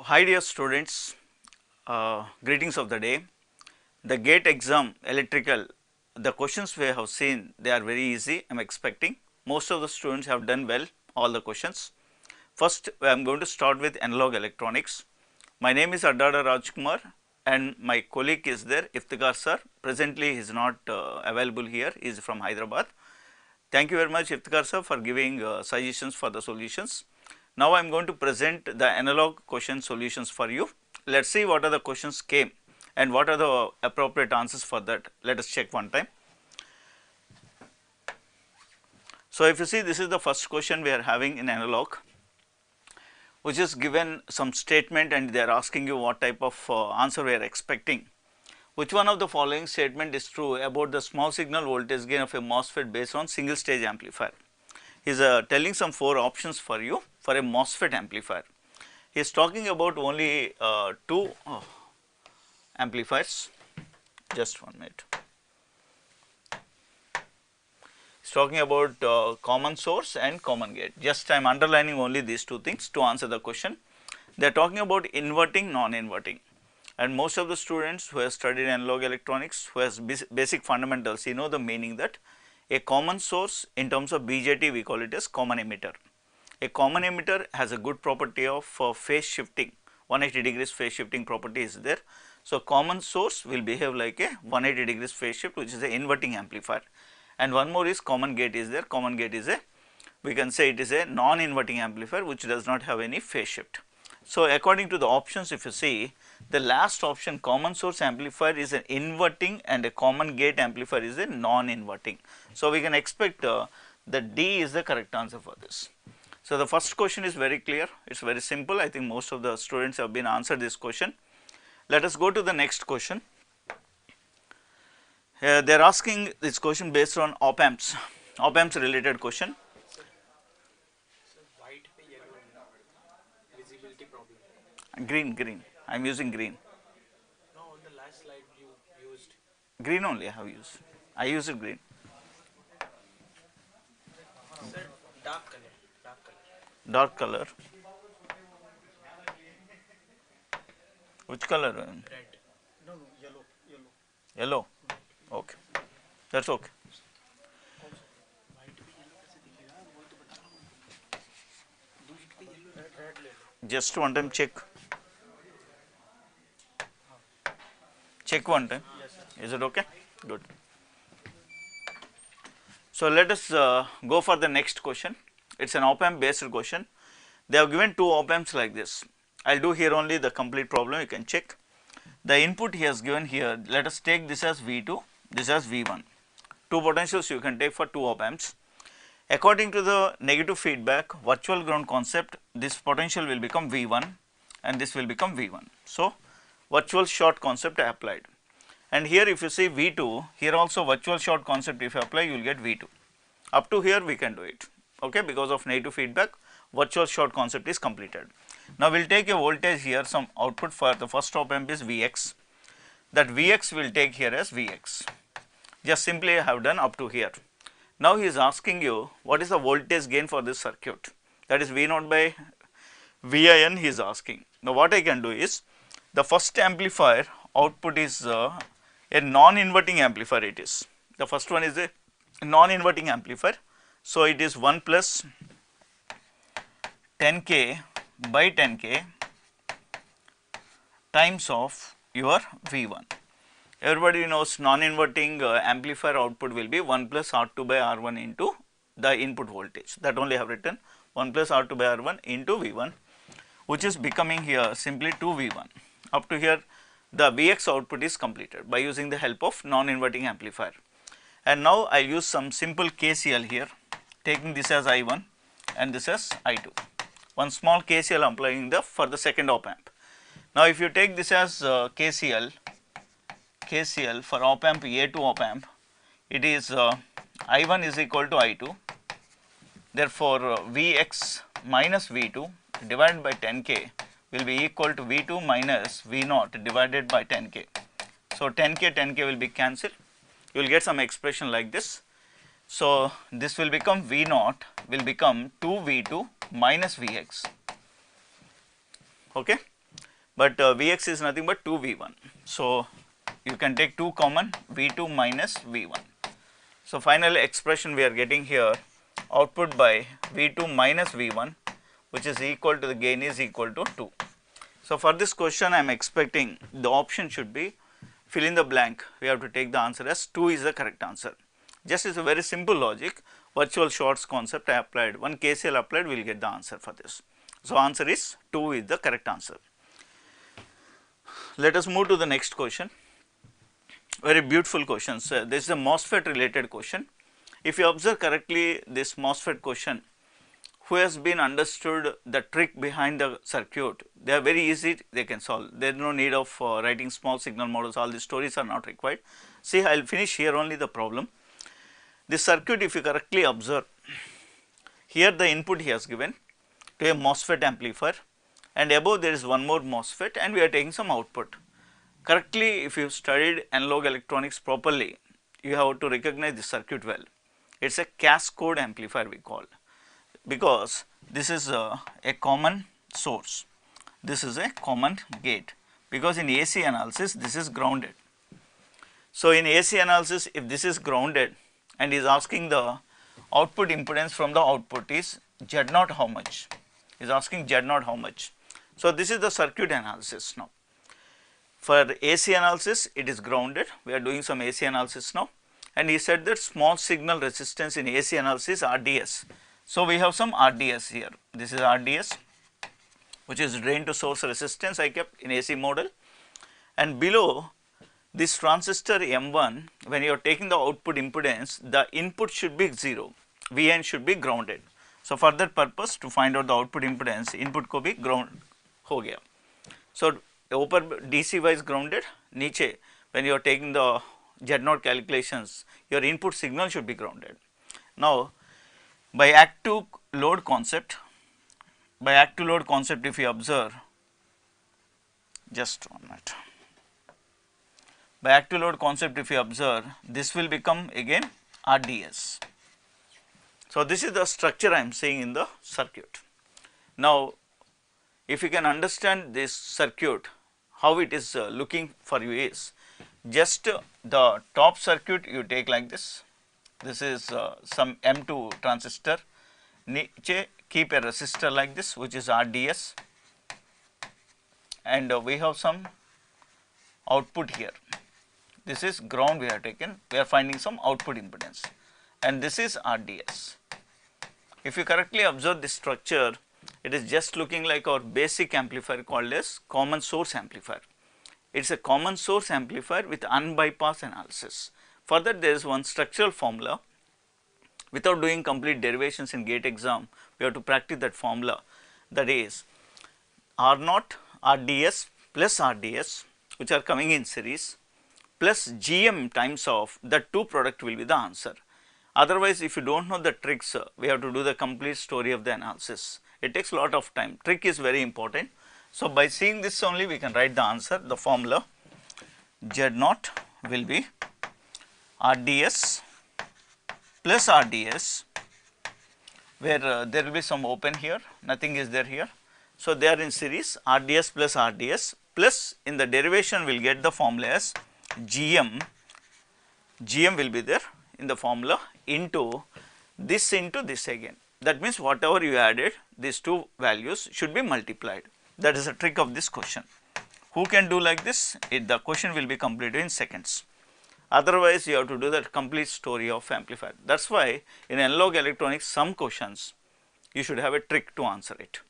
Hi dear students, greetings of the day. The GATE exam electrical, the questions we have seen, they are very easy. I am expecting most of the students have done well all the questions. First I am going to start with analog electronics. My name is Addada Rajkumar and my colleague is there, Iftikhar sir. Presently he is not available here, he is from Hyderabad. Thank you very much Iftikhar sir for giving suggestions for the solutions. Now I am going to present the analog question solutions for you. Let us see what are the questions came and what are the appropriate answers for that. Let us check one time. So if you see, this is the first question we are having in analog, which is given some statement and they are asking you what type of answer we are expecting. Which one of the following statement is true about the small signal voltage gain of a MOSFET based on single stage amplifier? He is telling some 4 options for you for a MOSFET amplifier. He is talking about only 2 amplifiers, just 1 minute. He is talking about common source and common gate. Just I am underlining only these 2 things to answer the question. They are talking about inverting, non-inverting, and most of the students who have studied analog electronics, who has basic fundamentals, you know the meaning that a common source in terms of BJT we call it as common emitter. A common emitter has a good property of phase shifting, 180 degrees phase shifting property is there. So, common source will behave like a 180 degrees phase shift, which is a inverting amplifier, and one more is common gate is there. Common gate is a, we can say it is a non-inverting amplifier which does not have any phase shift. So, according to the options, if you see, the last option common source amplifier is an inverting and a common gate amplifier is a non-inverting. So, we can expect that D is the correct answer for this. So, the first question is very clear, it is very simple. I think most of the students have been answered this question. Let us go to the next question. They are asking this question based on op-amps related question. Green, I am using green. No, on the last slide you used green only I have used. I use it green. sir, dark color. Dark color. Which color? Red. No, yellow. Yellow. Okay, that's okay. Just one time check. Check one time. Is it okay? Good. So, let us go for the next question. It is an op-amp based question. They have given 2 op-amps like this. I will do here only the complete problem, you can check. The input he has given here, let us take this as V2, this as V1. 2 potentials you can take for 2 op-amps. According to the negative feedback virtual ground concept, this potential will become V1 and this will become V1. So, virtual short concept I applied. And here if you see V2, here also virtual short concept if you apply, you will get V2. Up to here we can do it, okay, because of negative feedback virtual short concept is completed. Now, we will take a voltage here, some output for the first op-amp is Vx, that Vx will take here as Vx. Just simply I have done up to here. Now, he is asking you what is the voltage gain for this circuit, that is V0 by Vin he is asking. Now, what I can do is the first amplifier output is a non-inverting amplifier it is. The first one is a non-inverting amplifier. So, it is 1 plus 10k by 10k times of your V1. Everybody knows non-inverting amplifier output will be 1 plus R2 by R1 into the input voltage, that only I have written 1 plus R2 by R1 into V1, which is becoming here simply 2V1. Up to here the Vx output is completed by using the help of non-inverting amplifier. And now I will use some simple KCL here, taking this as I1 and this as I2. One small KCL applying for the second op-amp. Now, if you take this as KCL for op-amp A2 op-amp, it is I1 is equal to I2. Therefore, Vx minus V2 divided by 10k will be equal to V2 minus V0 divided by 10k. So, 10k will be cancelled, you will get some expression like this. So, this will become V0 will become 2V2 minus Vx, okay. but Vx is nothing but 2V1. So you can take 2 common, V2 minus V1. So final expression we are getting here, output by V2 minus V1, which is equal to the gain is equal to 2. So for this question I am expecting the option should be fill in the blank, we have to take the answer as 2 is the correct answer. Just is a very simple logic, virtual shorts concept I applied, one KCL applied, we will get the answer for this. So answer is 2 is the correct answer. Let us move to the next question. Very beautiful question. So this is a MOSFET related question. If you observe correctly this MOSFET question, who has been understood the trick behind the circuit, they are very easy, they can solve. There is no need of writing small signal models, all these stories are not required. See, I will finish here only the problem. This circuit, if you correctly observe, here the input he has given to a MOSFET amplifier, and above there is one more MOSFET, and we are taking some output. Correctly, if you studied analog electronics properly, you have to recognize this circuit well. It is a cascade amplifier we call, because this is a common source, this is a common gate, because in AC analysis this is grounded. So in AC analysis, if this is grounded and is asking the output impedance from the output is Z0 how much, is asking Z0 how much. So this is the circuit analysis now. For AC analysis it is grounded, we are doing some AC analysis now, and he said that small signal resistance in AC analysis RDS. So we have some RDS here, this is RDS, which is drain to source resistance I kept in AC model, and below this transistor M1, when you are taking the output impedance, the input should be 0, Vn should be grounded. So for that purpose, to find out the output impedance, input को भी ground हो गया. So ऊपर DC wise grounded, नीचे when you are taking the Z0 calculations, your input signal should be grounded. Now by active load concept, if you observe, just 1 minute. By active load concept if you observe, this will become again RDS. So this is the structure I am saying in the circuit. Now if you can understand this circuit, how it is looking for you is, just the top circuit you take like this, this is some M2 transistor, niche keep a resistor like this which is RDS, and we have some output here. This is ground we have taken, we are finding some output impedance, and this is RDS. If you correctly observe this structure, it is just looking like our basic amplifier called as common source amplifier. It is a common source amplifier with unbypass analysis. Further, there is one structural formula. Without doing complete derivations in gate exam, we have to practice that formula, that is R0 RDS plus RDS, which are coming in series, plus GM times of the two product will be the answer. Otherwise, if you do not know the tricks, we have to do the complete story of the analysis. It takes a lot of time, trick is very important. So by seeing this only we can write the answer, the formula Z0 will be RDS plus RDS, where there will be some open here, nothing is there here. So they are in series, RDS plus in the derivation we will get the formula as GM will be there in the formula into this again. That means whatever you added, these two values should be multiplied. That is the trick of this question. Who can do like this? The question will be completed in seconds. Otherwise, you have to do that complete story of amplifier. That is why in analog electronics, some questions you should have a trick to answer it.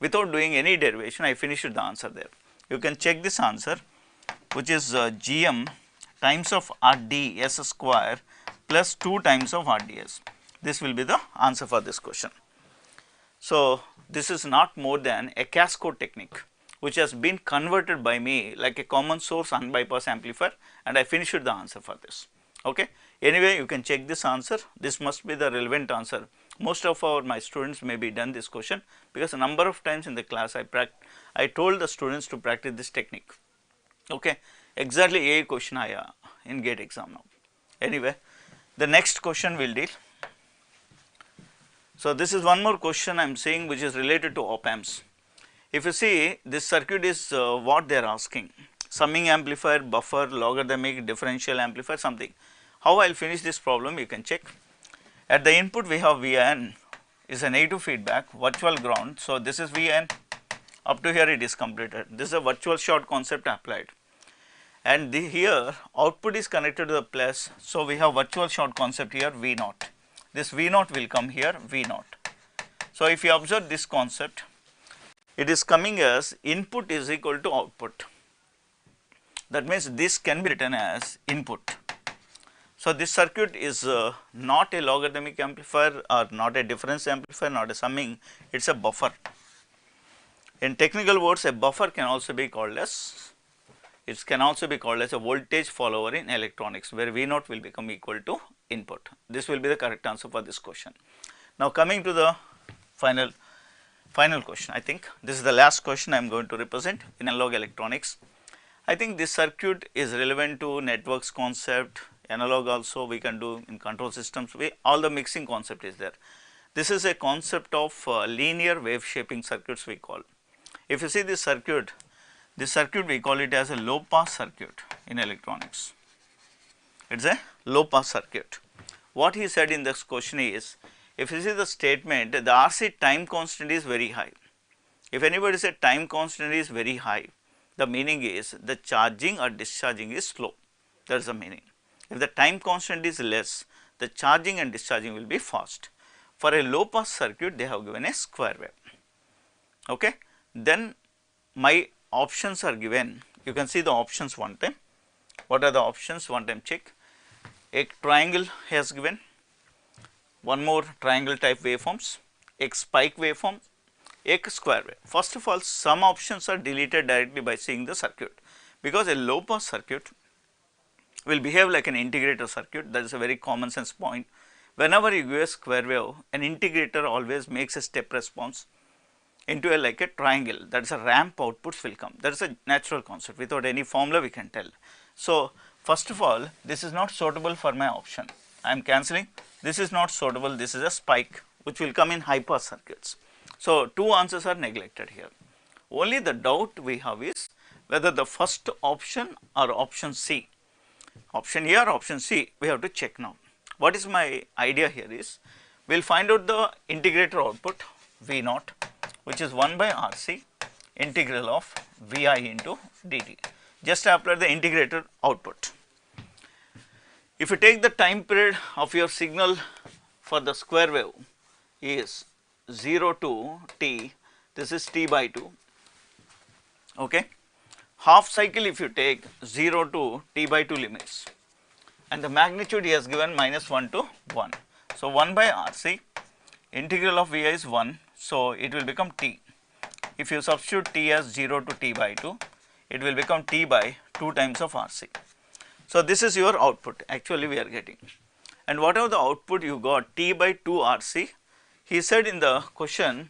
Without doing any derivation, I finished the answer there. You can check this answer, which is GM times of RDS square plus 2 times of RDS. This will be the answer for this question. So this is not more than a cascade technique, which has been converted by me like a common source unbypass amplifier, and I finished the answer for this. Okay. Anyway, you can check this answer. This must be the relevant answer. Most of my students may be done this question, because a number of times in the class I told the students to practice this technique. Okay. Exactly a question आया in gate exam now. Anyway, the next question will deal. So this is one more question I am saying which is related to op amps. If you see, this circuit is what they are asking, summing amplifier, buffer, logarithmic, differential amplifier, something. How I will finish this problem, you can check. At the input we have Vn is a negative feedback, virtual ground. So, this is Vn, up to here it is completed. This is a virtual short concept applied, and here output is connected to the plus. So, we have virtual short concept here V naught. This V naught will come here V naught. So, if you observe this concept, it is coming as input is equal to output. That means this can be written as input. So, this circuit is not a logarithmic amplifier or not a difference amplifier, not a summing, it is a buffer. In technical words, a buffer can also be called as, it can also be called as a voltage follower in electronics, where V naught will become equal to input. This will be the correct answer for this question. Now, coming to the final question, I think this is the last question I am going to represent in analog electronics. I think this circuit is relevant to networks concept, analog also we can do in control systems, all the mixing concept is there. This is a concept of linear wave shaping circuits we call. If you see this circuit we call it as a low pass circuit in electronics. It is a low pass circuit. What he said in this question is, if you see the statement, the RC time constant is very high. If anybody said time constant is very high, the meaning is the charging or discharging is slow. That is the meaning. If the time constant is less, the charging and discharging will be fast. For a low pass circuit, they have given a square wave. Okay. Then my options are given. You can see the options one time. What are the options? One time check. A triangle has given, one more triangle type waveforms, a spike waveform, a square wave. First of all, some options are deleted directly by seeing the circuit, because a low pass circuit will behave like an integrator circuit. That is a very common sense point. Whenever you give a square wave, an integrator always makes a step response into like a triangle, that is a ramp outputs will come. That is a natural concept, without any formula we can tell. So, first of all, this is not suitable for my option. I am cancelling, this is not suitable, this is a spike which will come in high pass circuits. So, two answers are neglected here. Only the doubt we have is whether the first option or option C, option A or option C, we have to check now. What is my idea here is, we will find out the integrator output V naught, which is 1 by RC integral of Vi into dt. Just apply the integrator output. If you take the time period of your signal for the square wave is 0 to t, this is t by 2. Okay. Half cycle if you take 0 to t by 2 limits, and the magnitude he has given -1 to 1. So, 1 by RC integral of Vi is 1. So, it will become t. If you substitute t as 0 to t by 2, it will become t by 2 times of RC. So, this is your output actually we are getting, and whatever the output you got t by 2 RC, he said in the question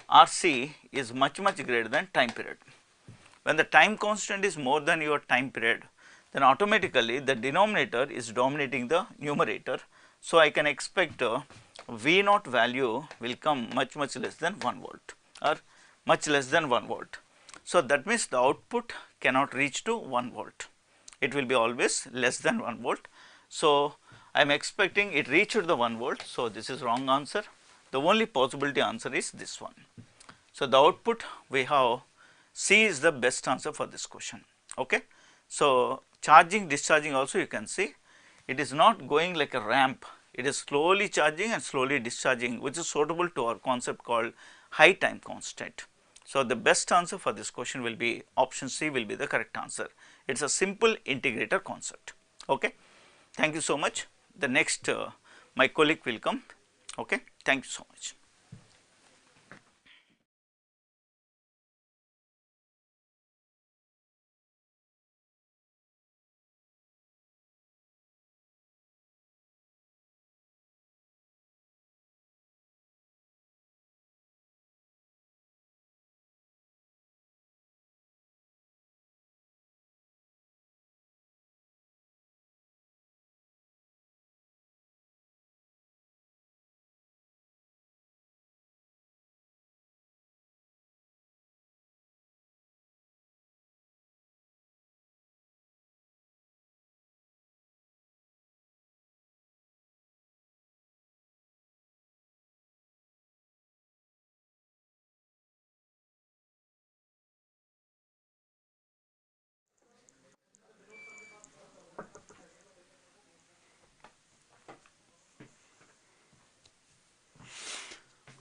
RC is much greater than time period. When the time constant is more than your time period, then automatically the denominator is dominating the numerator. So, I can expect V naught value will come much less than 1 volt or much less than 1 volt. So, that means the output cannot reach to 1 volt, it will be always less than 1 volt. So, I am expecting it reached the 1 volt. So, this is wrong answer. The only possibility answer is this one. So, the output we have C is the best answer for this question. Okay. So, charging discharging also you can see, it is not going like a ramp, it is slowly charging and slowly discharging, which is suitable to our concept called high time constant. So, the best answer for this question will be option C will be the correct answer. It is a simple integrator concept. Okay. Thank you so much. The next my colleague will come. Okay. Thank you so much.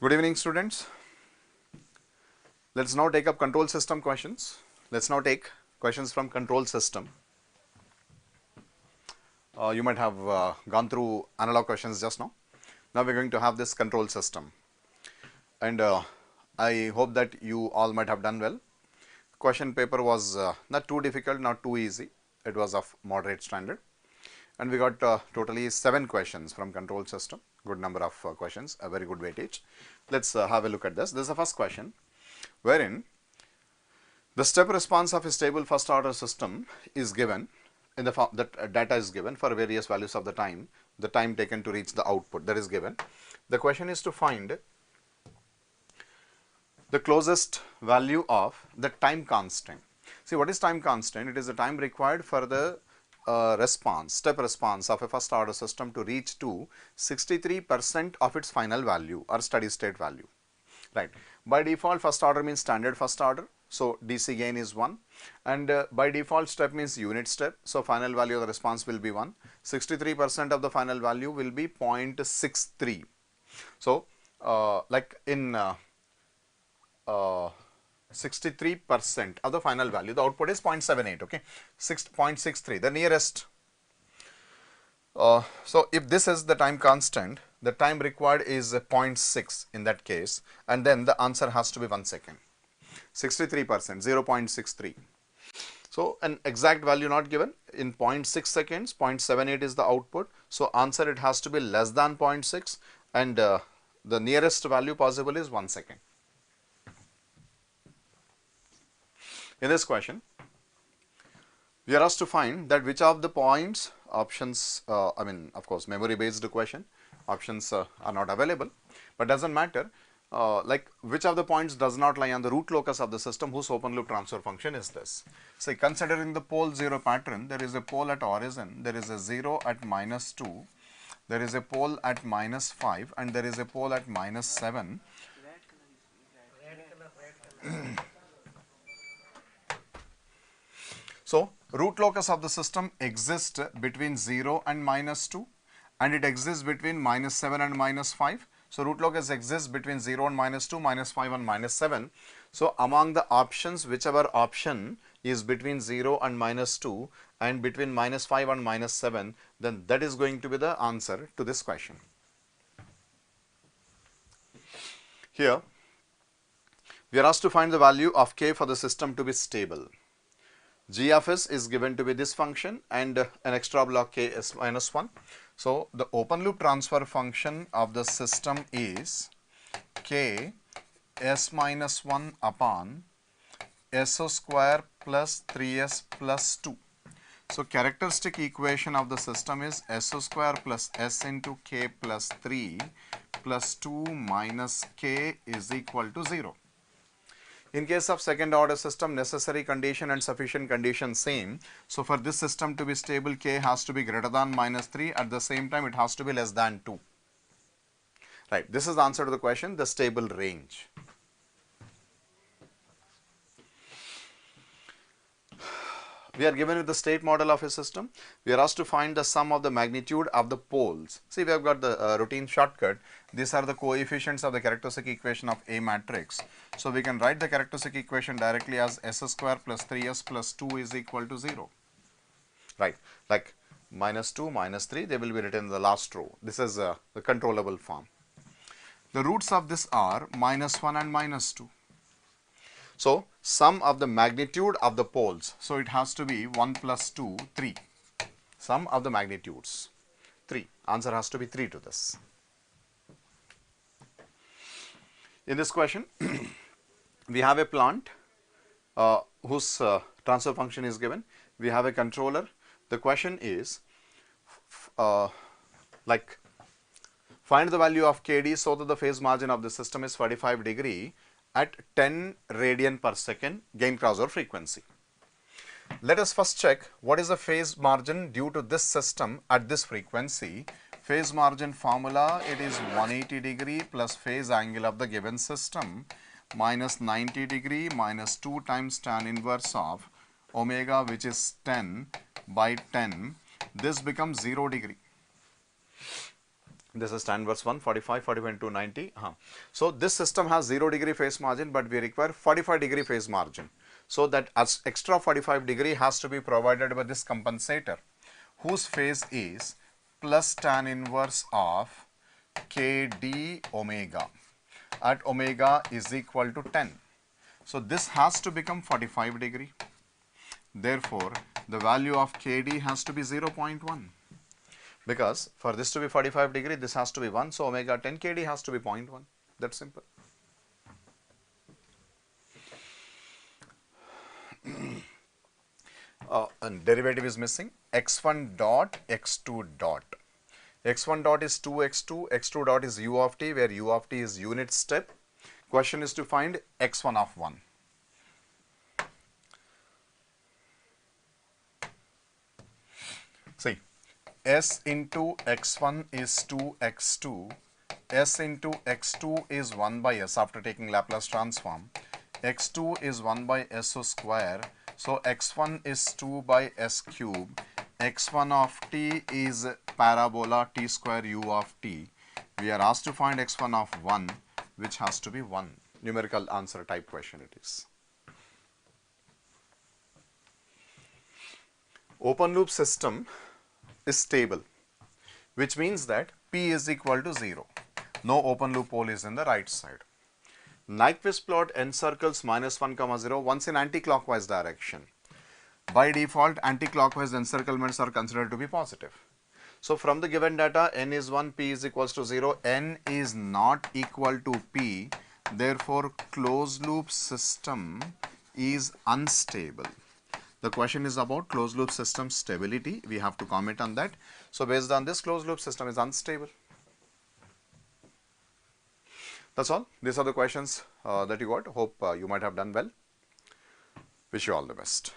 Good evening, students. Let's now take up control system questions. Let's now take questions from control system. You might have gone through analog questions just now. Now we're going to have this control system. And I hope that you all might have done well. Question paper was not too difficult, not too easy. It was of moderate standard. And we got totally 7 questions from control system. Good number of questions, a very good weightage. Let's have a look at this. This is the first question, wherein the step response of a stable first order system is given in the form that data is given for various values of the time taken to reach the output that is given. The question is to find the closest value of the time constant. See, what is time constant? It is the time required for the step response of a first order system to reach to 63% of its final value or steady state value. Right. By default, first order means standard first order. So DC gain is 1, and by default step means unit step. So final value of the response will be 1. 63% of the final value will be 0.63. So like in 63% of the final value, the output is 0.78, okay, 6.63, the nearest. So if this is the time constant, the time required is 0.6 in that case, and then the answer has to be 1 second. 63%, 0.63. So an exact value not given. In 0.6 seconds, 0.78 is the output. So answer, it has to be less than 0.6, and the nearest value possible is 1 second. In this question, we are asked to find that which of the points options, of course memory based question, options are not available, but doesn't matter, like which of the points does not lie on the root locus of the system whose open loop transfer function is this. Say, considering the pole 0 pattern, there is a pole at origin, there is a 0 at -2, there is a pole at -5, and there is a pole at -7. So root locus of the system exists between 0 and -2, and it exists between -7 and -5. So root locus exists between 0 and -2, -5 and -7. So among the options, whichever option is between 0 and -2 and between -5 and -7, then that is going to be the answer to this question. Here we are asked to find the value of k for the system to be stable. G of s is given to be this function, and an extra block k is -1. So the open loop transfer function of the system is k s -1 upon s square plus 3s plus 2. So characteristic equation of the system is s square plus s into k plus 3 plus 2 minus k is equal to 0. In case of second order system, necessary condition and sufficient condition same. So for this system to be stable, k has to be greater than -3. At the same time, it has to be less than 2. Right. This is the answer to the question, the stable range. We are given with the state model of a system. We are asked to find the sum of the magnitude of the poles. See, we have got the routine shortcut. These are the coefficients of the characteristic equation of A matrix. So we can write the characteristic equation directly as s square plus 3s plus 2 is equal to 0. Right, like -2, -3, they will be written in the last row. This is the controllable form. The roots of this are -1 and -2. So sum of the magnitude of the poles, so it has to be 1 plus 2, 3. Sum of the magnitudes, 3. Answer has to be 3 to this. In this question, we have a plant whose transfer function is given. We have a controller. The question is like find the value of KD so that the phase margin of the system is 45 degree at 10 radian per second gain crossover frequency. Let us first check what is the phase margin due to this system at this frequency. Phase margin formula, it is 180 degree plus phase angle of the given system minus 90 degree minus 2 times tan inverse of omega, which is 10 by 10. This becomes 0 degree. This is tan inverse 1, 45, 45 into 90. So this system has 0 degree phase margin, but we require 45 degree phase margin. So that as extra 45 degree has to be provided by this compensator, whose phase is plus tan inverse of kd omega at omega is equal to 10. So this has to become 45 degree. Therefore, the value of kd has to be 0.1. Because for this to be 45 degree, this has to be 1. So omega 10 kd has to be 0.1. That's simple. And derivative is missing. x1 dot, x2 dot. x1 dot is 2x2, x2 dot is u of t, where u of t is unit step. Question is to find x1 of 1. See, s into x1 is 2x2, s into x2 is 1 by s after taking Laplace transform, x2 is 1 by s square, so x1 is 2 by s cube, x1 of t is parabola t square u of t. We are asked to find x1 of 1, which has to be 1. Numerical answer type question it is. Open loop system is stable, which means that P is equal to 0. No open loop pole is in the right side. Nyquist plot encircles -1, 0 once in anti-clockwise direction. By default, anti-clockwise encirclements are considered to be positive. So from the given data, n is 1, p is equals to 0, n is not equal to p, therefore closed loop system is unstable. The question is about closed loop system stability. We have to comment on that. So based on this, closed loop system is unstable. That's all. These are the questions that you got. Hope you might have done well. Wish you all the best.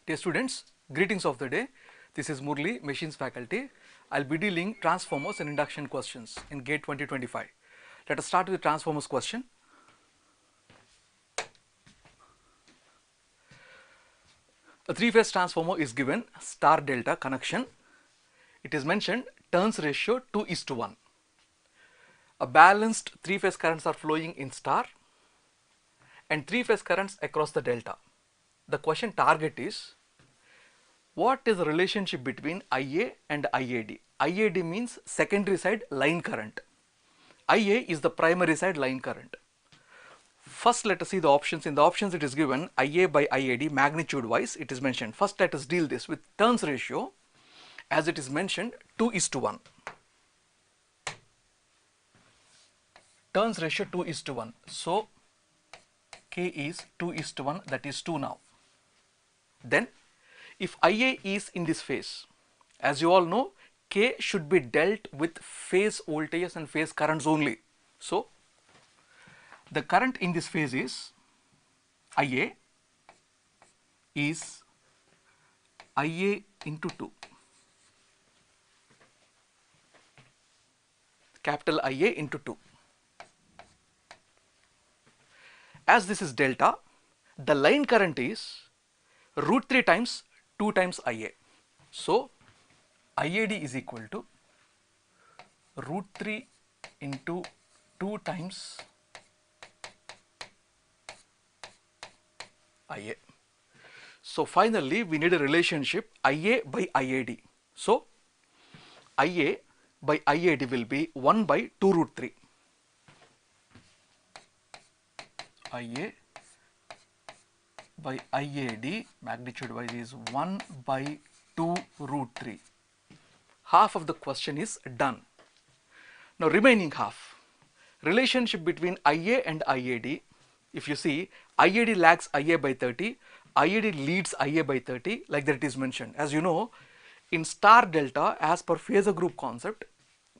Dear students, greetings of the day. This is Murli, Machines faculty. I'll be dealing transformers and induction questions in GATE 2025. Let us start with the transformers question. A three-phase transformer is given star delta connection. It is mentioned turns ratio 2:1. A balanced three-phase currents are flowing in star and three-phase currents across the delta. The question target is, what is the relationship between IA and IAD? IAD means secondary side line current. IA is the primary side line current. First, let us see the options. In the options, it is given IA by IAD magnitude wise. It is mentioned. First, let us deal this with turns ratio, as it is mentioned 2:1. Turns ratio 2:1. So K is 2:1, that is 2 now. Then if IA is in this phase, as you all know, K should be dealt with phase voltages and phase currents only. So the current in this phase is IA is IA into 2. Capital IA into 2. As this is delta, the line current is √3 times 2 times IA. So IAD is equal to √3 into 2 times IA. So finally, we need a relationship IA by IAD. So IA by IAD will be 1 by 2√3. IA by IAD magnitude wise is 1 by 2√3. Half of the question is done. Now remaining half, relationship between IA and IAD. If you see, IAD lags IA by 30, IAD leads IA by 30, like that it is mentioned. As you know, in star delta, as per phasor group concept,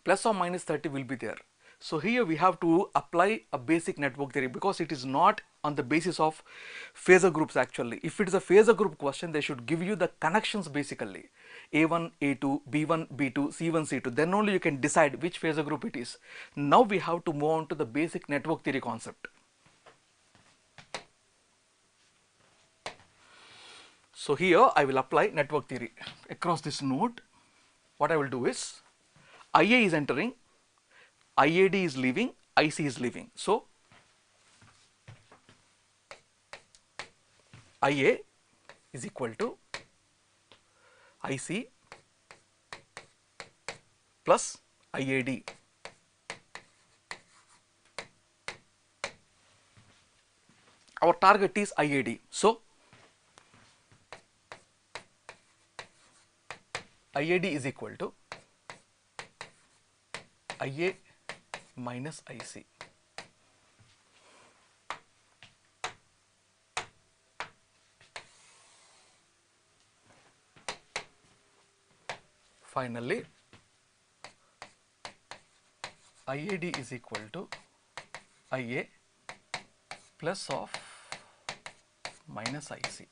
plus or minus 30 will be there. So here we have to apply a basic network theory, because it is not on the basis of phasor groups actually. If it is a phasor group question, they should give you the connections basically. A1, A2, B1, B2, C1, C2. Then only you can decide which phasor group it is. Now we have to move on to the basic network theory concept. So here I will apply network theory across this node. What I will do is, IA is entering, IAD is leaving, IC is leaving. So IA is equal to IC plus IAD. Our target is IAD. So IAD is equal to IA minus IC. Finally, IAD is equal to IA plus of minus IC.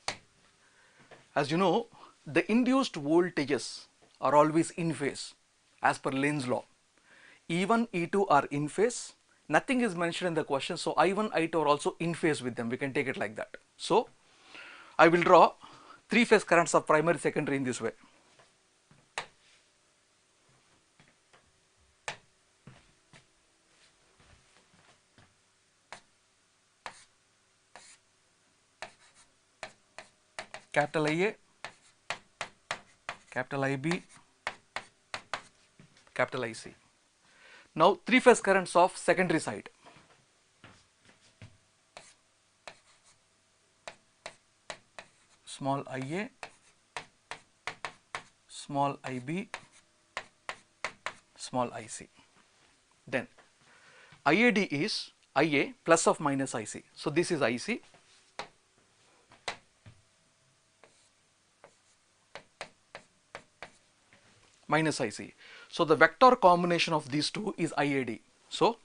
As you know, the induced voltages are always in phase as per Len's law. E1, E2 are in phase. Nothing is mentioned in the question, so I1, I2 are also in phase with them. We can take it like that. So I will draw three phase currents of primary, secondary in this way. Capital IA, capital IB, capital IC. Now three phase currents of secondary side. Small IA, small IB, small IC. Then IAD is IA plus of minus IC. So this is IC. Minus IC. So the vector combination of these two is IAD. So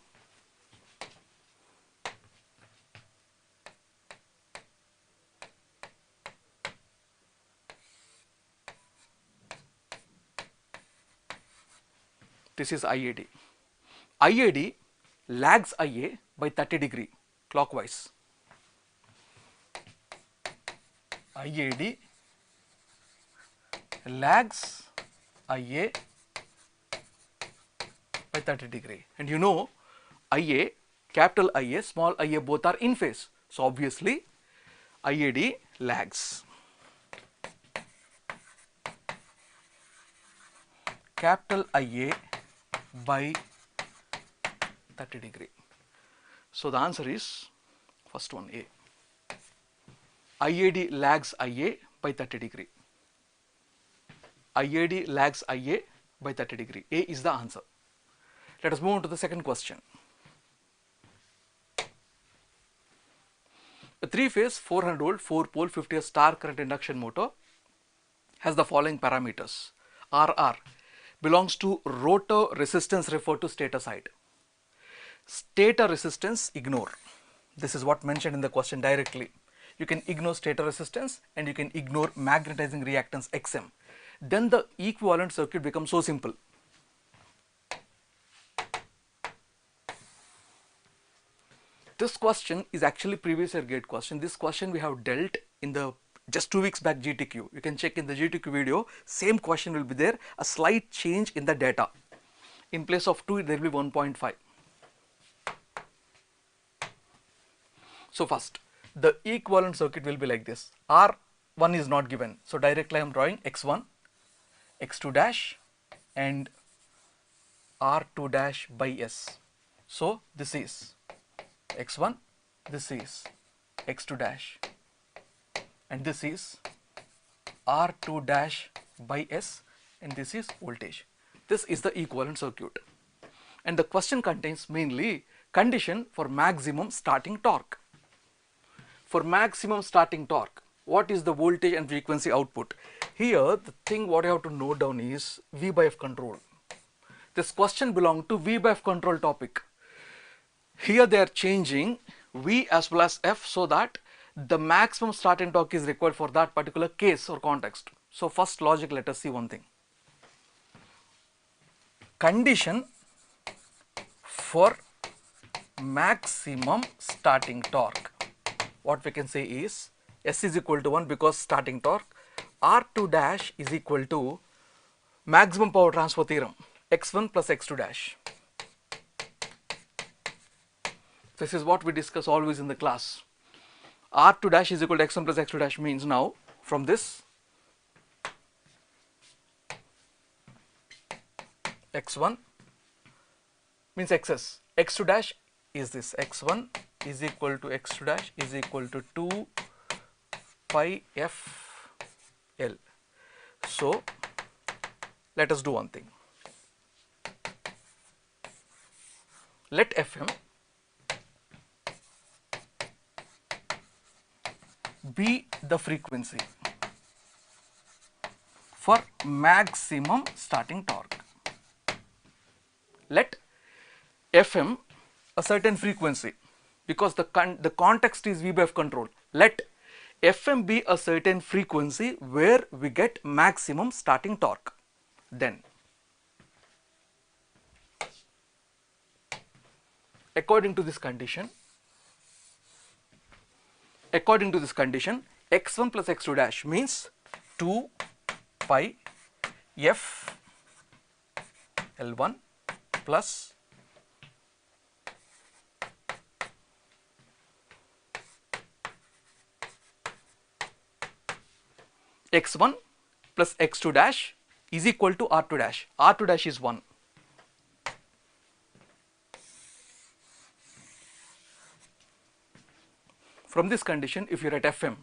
this is IAD. IAD lags IA by 30 degree clockwise. IAD lags IA by 30 degree, and you know IA, capital IA, small ia both are in phase, so obviously IAD lags. Capital IA by 30 degree. So the answer is first one, A. IAD lags IA by 30 degree. IAD lags IA by 30 degree. A is the answer. Let us move on to the second question. A 3-phase 400 volt 4-pole 50 star current induction motor has the following parameters. RR belongs to rotor resistance referred to stator side. Stator resistance ignore. This is what mentioned in the question directly. You can ignore stator resistance and you can ignore magnetizing reactance XM. Then the equivalent circuit becomes so simple. This question is actually previous year gate question. This question we have dealt in the just 2 weeks back GTQ. You can check in the GTQ video, same question will be there, a slight change in the data. In place of 2 there will be 1.5. So first, the equivalent circuit will be like this. R1 is not given, so directly I am drawing X1, X2 dash and R2 dash by S. So this is X1, this is X2 dash and this is R2 dash by S and this is voltage. This is the equivalent circuit, and the question contains mainly condition for maximum starting torque. For maximum starting torque, what is the voltage and frequency output? Here the thing what you have to note down is V by F control. This question belongs to V by F control topic. Here they are changing V as well as F so that the maximum starting torque is required for that particular case or context. So first logic, let us see one thing. Condition for maximum starting torque, what we can say is S is equal to 1 because starting torque, R2 dash is equal to maximum power transfer theorem, X1 plus X2 dash. This is what we discuss always in the class. R2 dash is equal to X1 plus X2 dash means now from this X1 means XS, X2 dash is this, X1 is equal to X2 dash is equal to 2 pi f L. So let us do one thing. Let Fm be the frequency for maximum starting torque. Let Fm a certain frequency because the context is V by F control. Let Fm be a certain frequency where we get maximum starting torque. Then according to this condition, X1 plus X2 dash means 2 pi f L1 plus X1 plus X2 dash is equal to R2 dash. R2 dash is 1. From this condition, if you write Fm,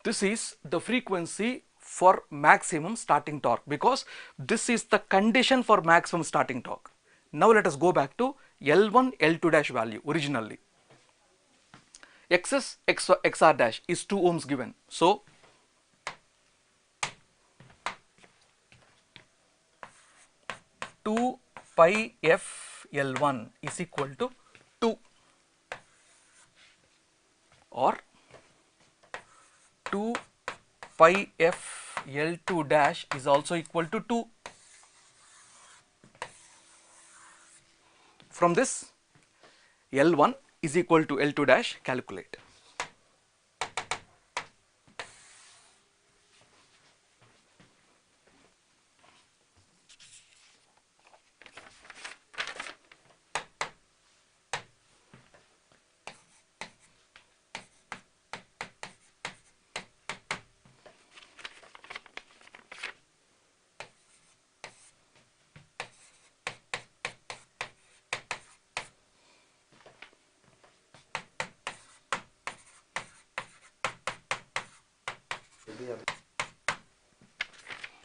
this is the frequency for maximum starting torque because this is the condition for maximum starting torque. Now let us go back to L1, L2 dash value originally. XS, XR dash is 2 ohms given. So two pi f L1 is equal to 2 or 2 pi f L2 dash is also equal to 2. From this, L1 is equal to L2 dash, calculate.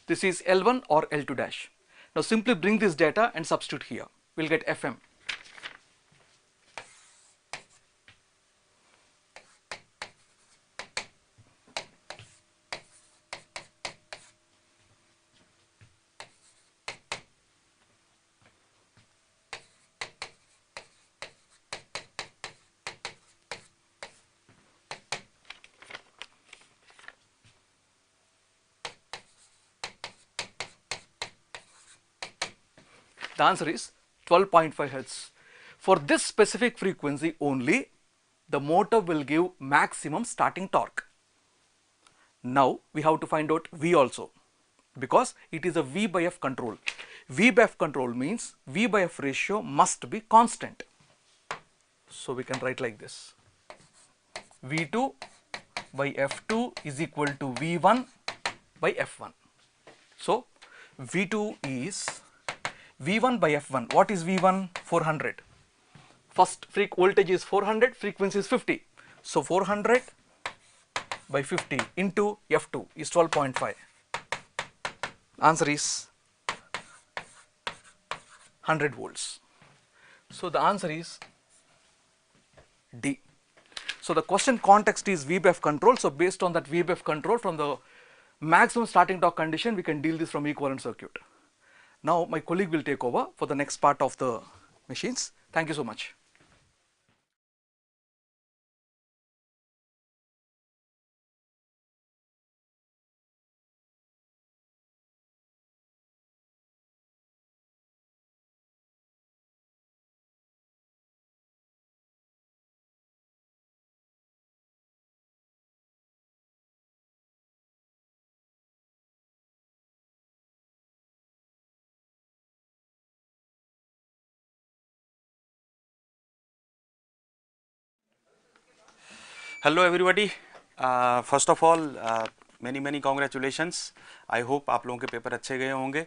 This is L1 or L2 dash. Now simply bring this data and substitute here. We'll get Fm. The answer is 12.5 Hertz. For this specific frequency only, the motor will give maximum starting torque. Now we have to find out V also, because it is a V by F control. V by F control means V by F ratio must be constant. So we can write like this: V2 by F2 is equal to V1 by F1. So V2 is V1 by F1. What is V1? 400. First voltage is 400, frequency is 50. So 400 by 50 into F2 is 12.5. Answer is 100 volts. So the answer is D. So the question context is V by F control. So based on that V by F control, from the maximum starting torque condition, we can deal this from equivalent circuit. Now my colleague will take over for the next part of the machines. Thank you so much. Hello everybody. First of all, many congratulations. I hope आप लोगों के paper अच्छे गए होंगे.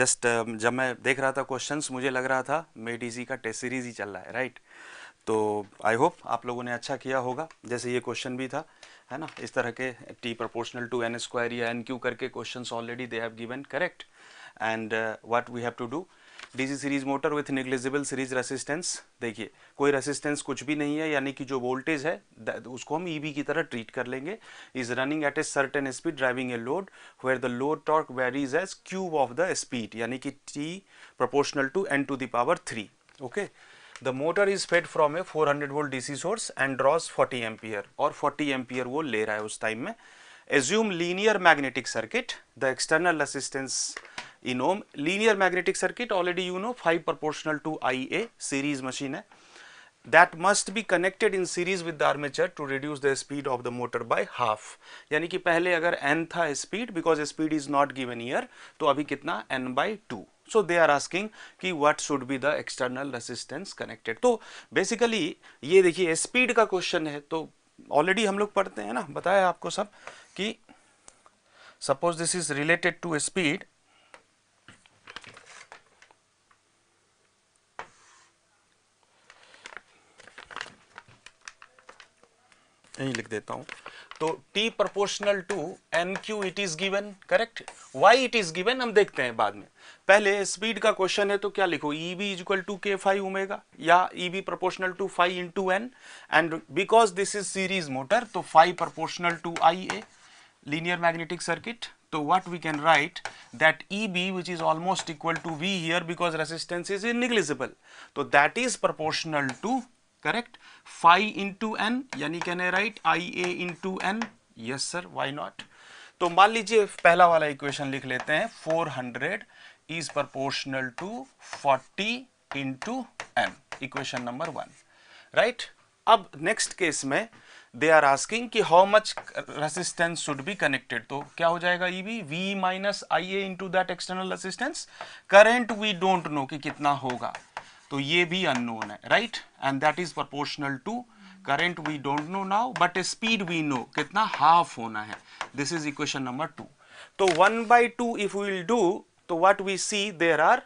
Just जब मैं देख रहा था questions, मुझे लग रहा था madeeasy का टेस्ट सीरीज ही चल रहा है, right? तो I hope आप लोगों ने अच्छा किया होगा. जैसे ये क्वेश्चन भी था, है ना, इस तरह के t proportional to n square या n q करके questions already they have given, correct? And what we have to do, DC series motor with negligible series resistance. देखिए कोई रेसिस्टेंस कुछ भी नहीं है, यानी कि जो वोल्टेज है उसको हम ईबी की तरह ट्रीट कर लेंगे. Is running at a certain speed driving a load where the load torque varies as cube of the speed, यानी कि T proportional to n to the power 3. Okay, the motor is fed from a 400 volt DC source and draws 40 ampere, और 40 ampere वो ले रहा है उस time में. Assume linear magnetic circuit, the external resistance in ohm. Linear magnetic circuit already you know 5 proportional to IA, series machine है, that must be connected in series with the armature to reduce the speed of the motor by half. यानी कि पहले अगर n था speed, because speed is not given here, तो अभी कितना n by 2. So they are asking कि what should be the external resistance connected. तो basically ये देखिए speed का question है, तो already हम लोग पढ़ते हैं ना, बताया आपको सब कि suppose this is related to speed. यही लिख देता हूं. तो T proportional to NQ it is given, correct? Why it is given हम देखते हैं बाद में. पहले स्पीड का क्वेश्चन है तो क्या लिखो, EB equal to K phi omega, या EB proportional to phi into N, and because this is series motor तो phi proportional to IA, linear magnetic circuit, तो what we can write that EB which is almost equal to V here because resistance is negligible, तो that is proportional to, correct, phi into n, यानी can I write IA into n? Yes sir, why not? तो मान लीजिए पहला वाला equation लिख लेते हैं, 400 is proportional to 40 into n, equation number 1, right. अब नेक्स्ट केस में दे आर आस्किंग कि how much resistance should be connected, तो क्या हो जाएगा EB V minus I A into that external resistance. Current we don't know कि कितना होगा, तो ये भी अननोन है, right, and that is proportional to current we don't know now but speed we know, कितना, हाफ होना है। This is equation number 2। तो 1/2 इफ वी विल डू, तो what we see there are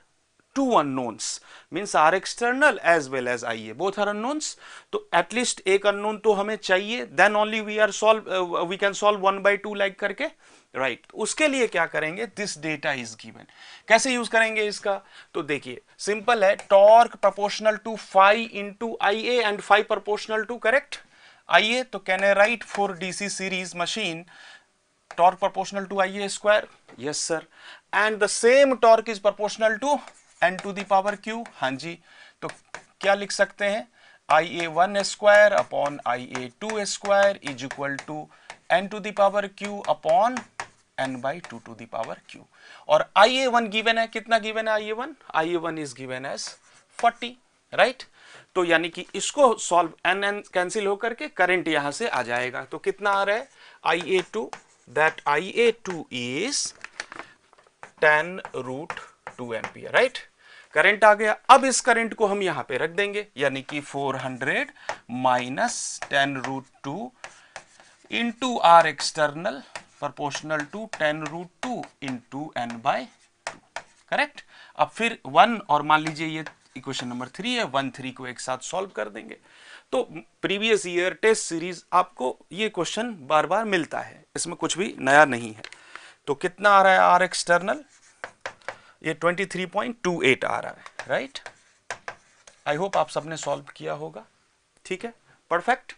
two unknowns, means R external as well as IA, both are unknowns, तो at least एक unknown तो हमें चाहिए, then only we can solve 1/2 like करके, right। उसके लिए क्या करेंगे, this data is given, कैसे यूज करेंगे इसका, तो देखिए सिंपल है, torque proportional to phi into IA and phi proportional to, correct, IA, तो can I write for DC series machine torque proportional to IA square? Yes sir, and the same torque is proportional to n to the power q, हाँ जी, तो क्या लिख सकते हैं, IA1 square upon IA2 square is equal to n to the power q upon n/2 to the power q, और IA1 given है, कितना given है IA1 is given as 40, right. तो यानी कि इसको सॉल्व, n कैंसिल होकर के करंट यहां से आ जाएगा, तो कितना आ रहा है IA2, that IA2 is 10√2 ampere, right, current आ गया। अब इस करंट को हम यहां पे रख देंगे, यानी कि 400 minus 10√2 into R external proportional to 10√2 into n/2, correct. अब फिर 1 और मान लीजिए ये इक्वेशन नंबर 3 है, 1 3 को एक साथ सॉल्व कर देंगे। तो प्रीवियस ईयर टेस्ट सीरीज आपको ये क्वेश्चन बार बार मिलता है, इसमें कुछ भी नया नहीं है। तो कितना आ रहा है आर एक्सटर्नल, ये 23.28 आ रहा है, राइट। आई होप आप सबने सॉल्व किया होगा, ठीक है, परफेक्ट।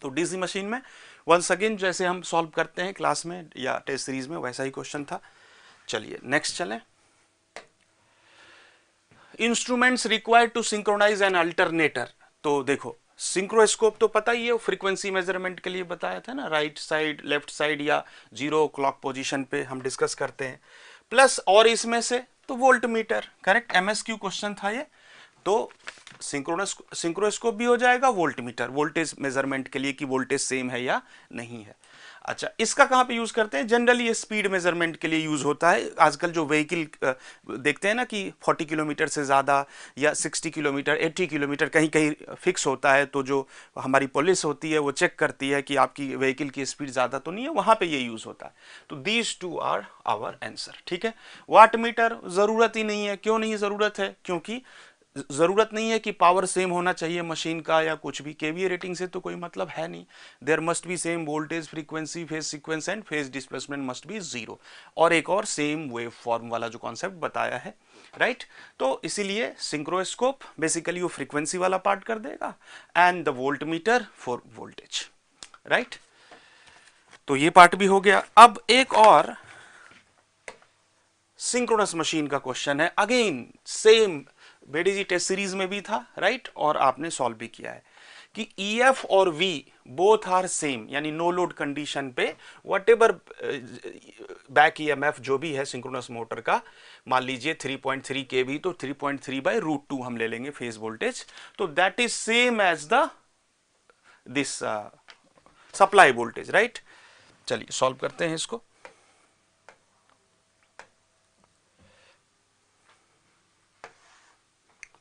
तो डीसी मशीन में वंस अगेन जैसे हम सॉल्व करते हैं क्लास में या टेस्ट सीरीज में, वैसा ही क्वेश्चन था। चलिए नेक्स्ट चलें। Instruments required to synchronize an alternator, तो देखो सिंक्रोस्कोप तो पता ही है, फ्रीक्वेंसी मेजरमेंट के लिए बताया था ना, राइट साइड लेफ्ट साइड या 0 क्लॉक पोजीशन पे हम डिस्कस करते हैं, प्लस और इसमें से तो volt meter, correct, MSQ question था ये। तो सिंक्रोस्कोप भी हो जाएगा, वोल्ट मीटर, वोल्टेज मेजरमेंट के लिए कि वोल्टेज सेम है या नहीं है। अच्छा, इसका कहाँ पे यूज करते हैं, जनरली ये स्पीड मेजरमेंट के लिए यूज होता है। आजकल जो व्हीकल देखते हैं ना कि 40 किलोमीटर से ज़्यादा या 60 किलोमीटर 80 किलोमीटर कहीं कहीं फिक्स होता है, तो जो हमारी पुलिस होती है वो चेक करती है कि आपकी व्हीकल की स्पीड ज़्यादा तो नहीं है, वहाँ पे ये यूज होता है। तो these two are our answer, ठीक है। वाट मीटर ज़रूरत ही नहीं है, क्यों नहीं ज़रूरत है, क्योंकि जरूरत नहीं है कि पावर सेम होना चाहिए मशीन का या कुछ भी, केवीए रेटिंग से तो कोई मतलब है नहीं। There must be same voltage, frequency, phase sequence and phase displacement must be 0, और एक और सेम वेव फॉर्म वाला जो कॉन्सेप्ट बताया है, राइट। तो इसीलिए सिंक्रोस्कोप बेसिकली वो फ्रीक्वेंसी वाला पार्ट कर देगा and the volt meter for voltage, right. तो ये पार्ट भी हो गया। अब एक और सिंक्रोनस मशीन का क्वेश्चन है, अगेन सेम बेडीजी टेस्ट सीरीज में भी था, राइट, और आपने सॉल्व भी किया है कि EF और V बोथ आर सेम, यानी नो लोड कंडीशन पे वट एवर बैक EMF जो भी है सिंक्रोनस मोटर का, मान लीजिए 3.3 kV, तो 3.3/√2 हम ले लेंगे फेज वोल्टेज, तो that is same as the this supply voltage, right. चलिए सॉल्व करते हैं इसको।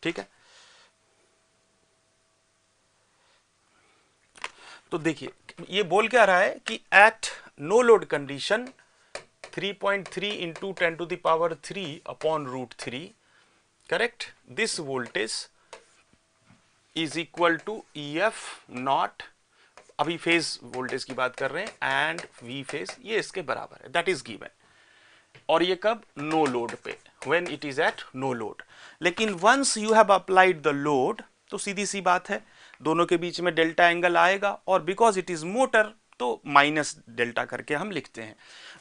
ठीक है, तो देखिए ये बोल क्या रहा है कि at no load condition 3.3 into 10⁻³ upon √3, correct, this voltage is equal to EF not, अभी फेज वोल्टेज की बात कर रहे हैं, एंड V फेज, ये इसके बराबर है, दैट इज गिवन। और ये कब, नो लोड पे, when it is at no load. लेकिन once you have applied the load, तो सीधी सी बात है दोनों के बीच में डेल्टा एंगल आएगा, और बिकॉज इट इज मोटर तो माइनस डेल्टा करके हम लिखते हैं,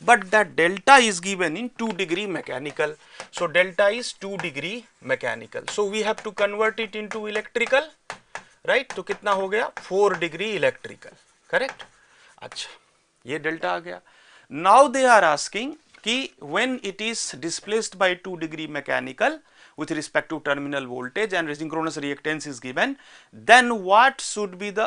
but that delta is given in 2 degree mechanical, so delta is 2 degree mechanical, so we have to convert it into electrical, right, तो कितना हो गया 4 डिग्री इलेक्ट्रिकल, करेक्ट। अच्छा, ये डेल्टा आ गया। नाउ दे आर आस्किंग कि when it is displaced by 2 degree mechanical with respect to terminal voltage and synchronous reactance is given, then what should be the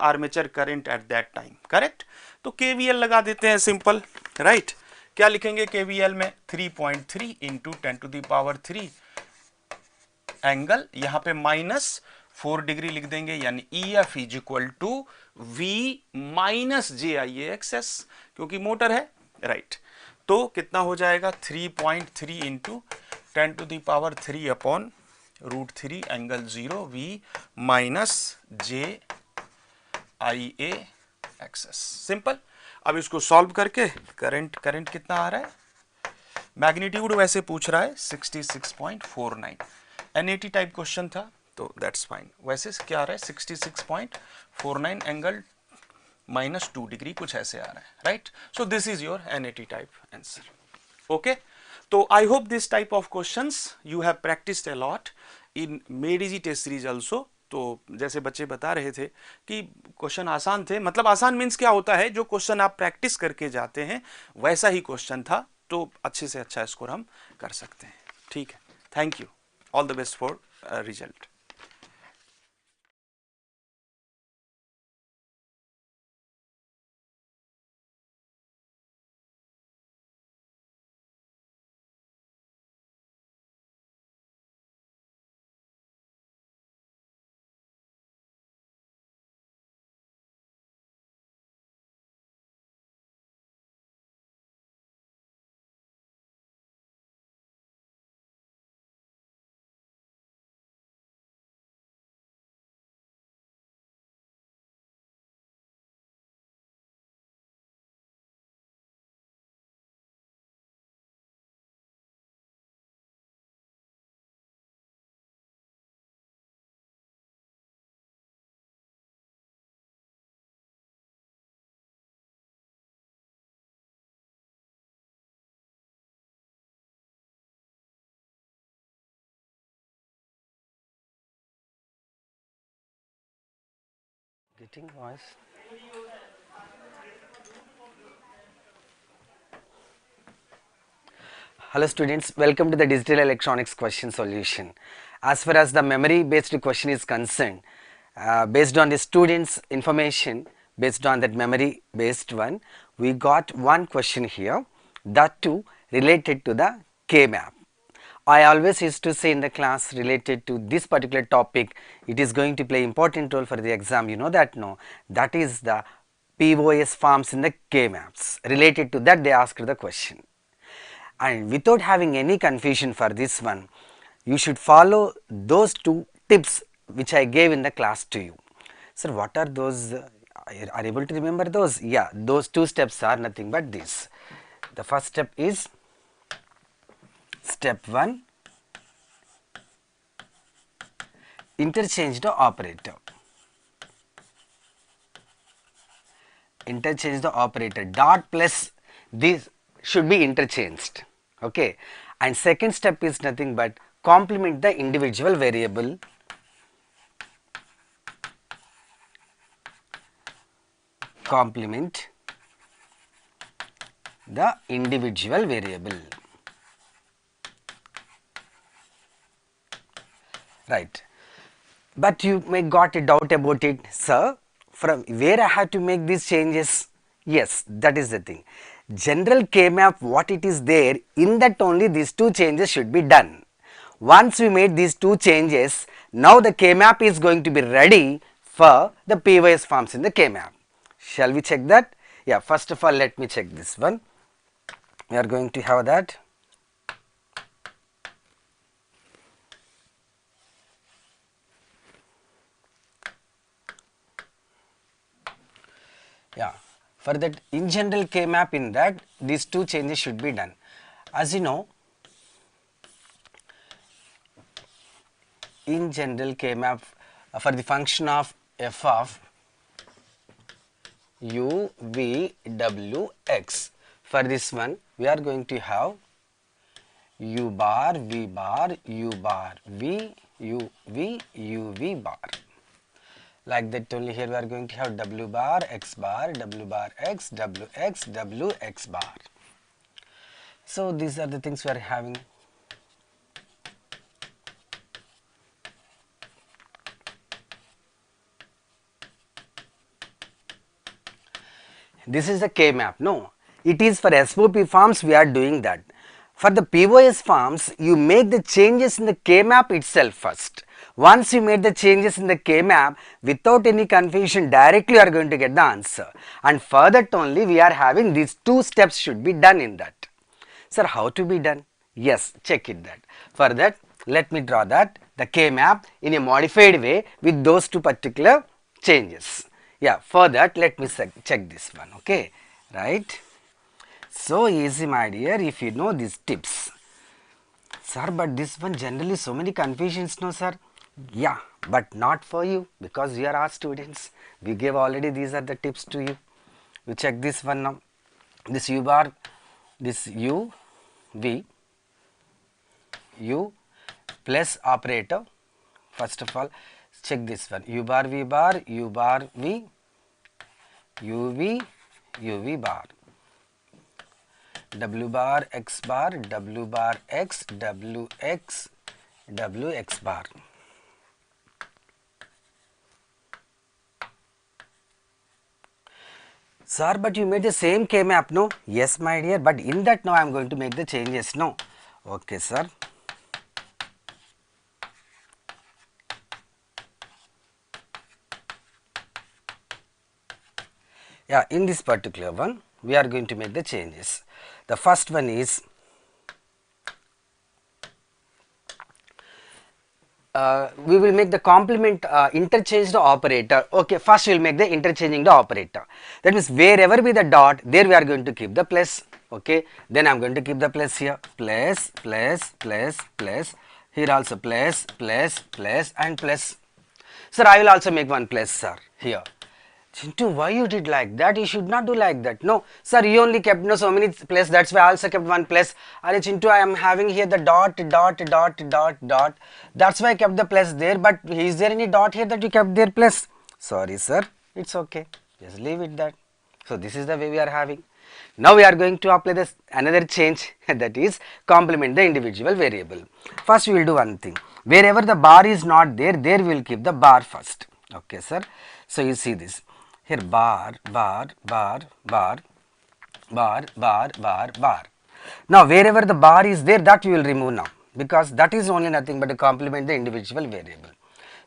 armature current at that time, correct। तो KVL लगा देते हैं simple, right. क्या लिखेंगे KVL में 3.3 into 10 to the power 3 angle, यहाँ पे minus 4 degree लिख देंगे, यानी EF is equal to V minus JIAXS, क्योंकि मोटर है, राइट। तो कितना हो जाएगा 3.3 into 10 to the power 3 upon √3 angle 0 V minus JIAXS, simple. अब इसको सॉल्व करके करंट कितना आ रहा है, मैग्नीट्यूड वैसे पूछ रहा है 66.49, NAT टाइप क्वेश्चन था तो दैट्स फाइन। वैसे क्या आ रहा है 66.49 एंगल माइनस 2 डिग्री, कुछ ऐसे आ रहा है, right. So this is your NAT type answer, okay. तो I hope this type of questions you have practised a lot in madeeasy test series also. तो जैसे बच्चे बता रहे थे कि क्वेश्चन आसान थे, मतलब आसान मीन्स क्या होता है, जो क्वेश्चन आप प्रैक्टिस करके जाते हैं वैसा ही क्वेश्चन था, तो अच्छे से अच्छा स्कोर हम कर सकते हैं, ठीक है। Thank you, all the best for result. Getting voice. Hello students, welcome to the digital electronics question solution. As far as the memory based question is concerned, based on the students information, based on that memory based one, we got one question here, that too related to the K-map. I always used to say in the class related to this particular topic, it is going to play important role for the exam, you know that, no? That is the POS forms in the K-maps. Related to that they asked the question. And without having any confusion for this one, you should follow those two tips which I gave in the class to you. Sir, what are those? Are you able to remember those? Yeah, those two steps are nothing but this. The first step is step 1, interchange the operator. Interchange the operator. Dot plus this should be interchanged. Okay. And second step is nothing but complement the individual variable. Complement the individual variable. Right. But you may got a doubt about it, sir. From where I have to make these changes? Yes, that is the thing. General K-map, what it is there, in that only these two changes should be done. Once we made these two changes, now the K-map is going to be ready for the POS forms in the K-map. Shall we check that? Yeah, first of all, let me check this one. We are going to have that. Yeah, for that in general K-map, in that these two changes should be done. As you know, in general K-map for the function of f of u, v, w, x. For this one, we are going to have u bar, v bar, u bar, v, u, v, u, v bar. Like that only here we are going to have w bar, x bar, w bar, x, w, x, w, x bar. So these are the things we are having. This is the K map. No, it is for SOP forms we are doing that. For the POS forms, you make the changes in the K map itself first. Once you made the changes in the K map, without any confusion, directly you are going to get the answer. And for that only we are having these two steps should be done in that. Sir, how to be done? Yes, check it that. For that, let me draw that the K map in a modified way with those two particular changes. Yeah, for that let me check this one, okay, right. So easy my dear if you know these tips. Sir, but this one generally so many confusions, no sir? Yeah, but not for you because you are our students. We gave already these are the tips to you. We check this one now. This u bar, this u, v, u plus operator. First of all, check this one u bar, v bar, u bar, v, u, v, u, v bar. W bar, x bar, w bar, x, w, x, w, x bar. Sir, but you made the same K map, no? Yes, my dear, but in that now I am going to make the changes, no? Okay, sir. Yeah, in this particular one, we are going to make the changes. The first one is we will make the complement interchange the operator. Okay, first we will make the interchanging the operator. That means wherever be the dot, there we are going to keep the plus. Okay, then I am going to keep the plus here. Plus, plus, plus, plus. Here also plus, plus, plus and plus. Sir, I will also make one plus, sir, here. Chintu, why you did like that? You should not do like that. No, sir, you only kept so many plus. That's why I also kept one plus. Are Chintu, I am having here the dot, dot, dot, dot, dot. That's why I kept the plus there. But is there any dot here that you kept there plus? Sorry, sir. It's okay. Just leave it that. So this is the way we are having. Now we are going to apply this another change that is complement the individual variable. First we will do one thing. Wherever the bar is not there, there we will keep the bar first. Okay, sir. So you see this. Here bar, bar, bar, bar, bar, bar, bar, bar. Now wherever the bar is there, that you will remove now because that is only nothing but to complement the individual variable.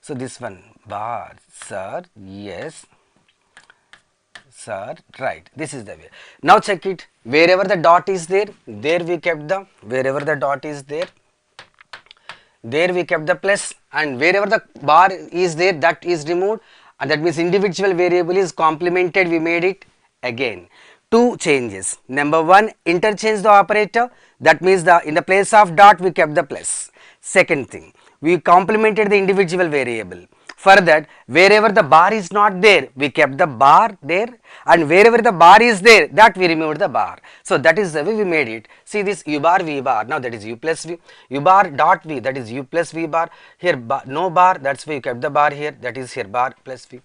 So this one bar, sir, yes, sir, right. This is the way. Now check it. Wherever the dot is there, there we kept the, wherever the dot is there, there we kept the plus, and wherever the bar is there, that is removed. And that means individual variable is complemented, we made it again. Two changes. Number one, interchange the operator. That means in the place of dot we kept the plus. Second thing, we complemented the individual variable. For that, wherever the bar is not there, we kept the bar there, and wherever the bar is there, that we removed the bar. So that is the way we made it. See this u bar v bar, now that is u plus v, u bar dot v, that is u plus v bar. Here bar, no bar, that's why you kept the bar here, that is here bar plus v.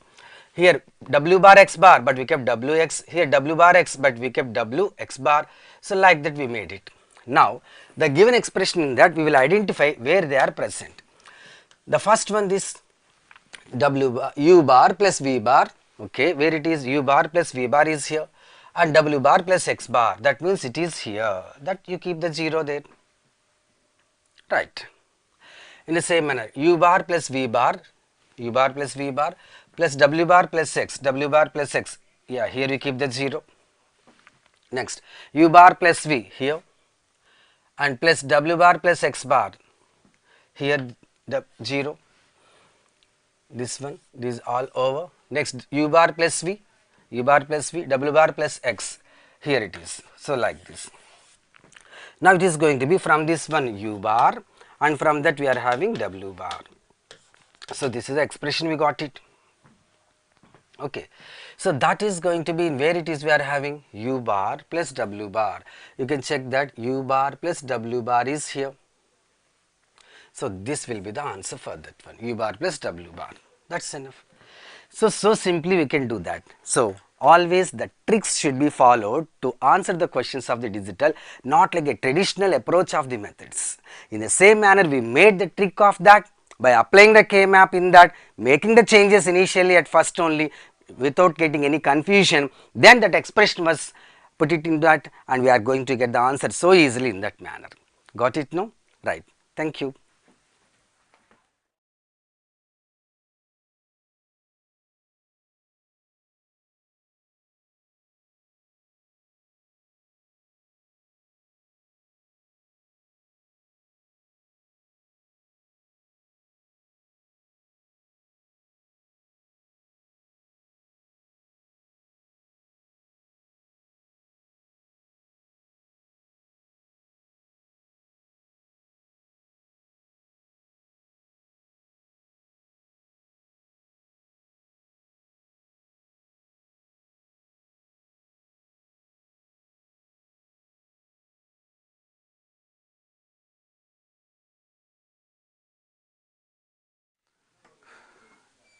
Here w bar x bar, but we kept wx. Here w bar x, but we kept w x bar. So like that we made it. Now the given expression in that we will identify where they are present. The first one, this u bar plus v bar, okay, where it is u bar plus v bar is here, and w bar plus x bar, that means it is here, that you keep the 0 there, right. In the same manner, u bar plus v bar, u bar plus v bar plus w bar plus x, w bar plus x, yeah, here you keep the 0. Next, u bar plus v here, and plus w bar plus x bar, here the 0. This one, this is all over. Next, u bar plus v, w bar plus x, here it is. So like this. Now it is going to be from this one u bar, and from that we are having w bar. So this is the expression we got it. Okay, so that is going to be where it is we are having u bar plus w bar. You can check that u bar plus w bar is here. So this will be the answer for that one, u bar plus w bar. That's enough. So simply we can do that. So always the tricks should be followed to answer the questions of the digital, not like a traditional approach of the methods. In the same manner, we made the trick of that by applying the K map in that, making the changes initially at first only without getting any confusion. Then that expression was put it in that, and we are going to get the answer so easily in that manner. Got it? No? Right. Thank you.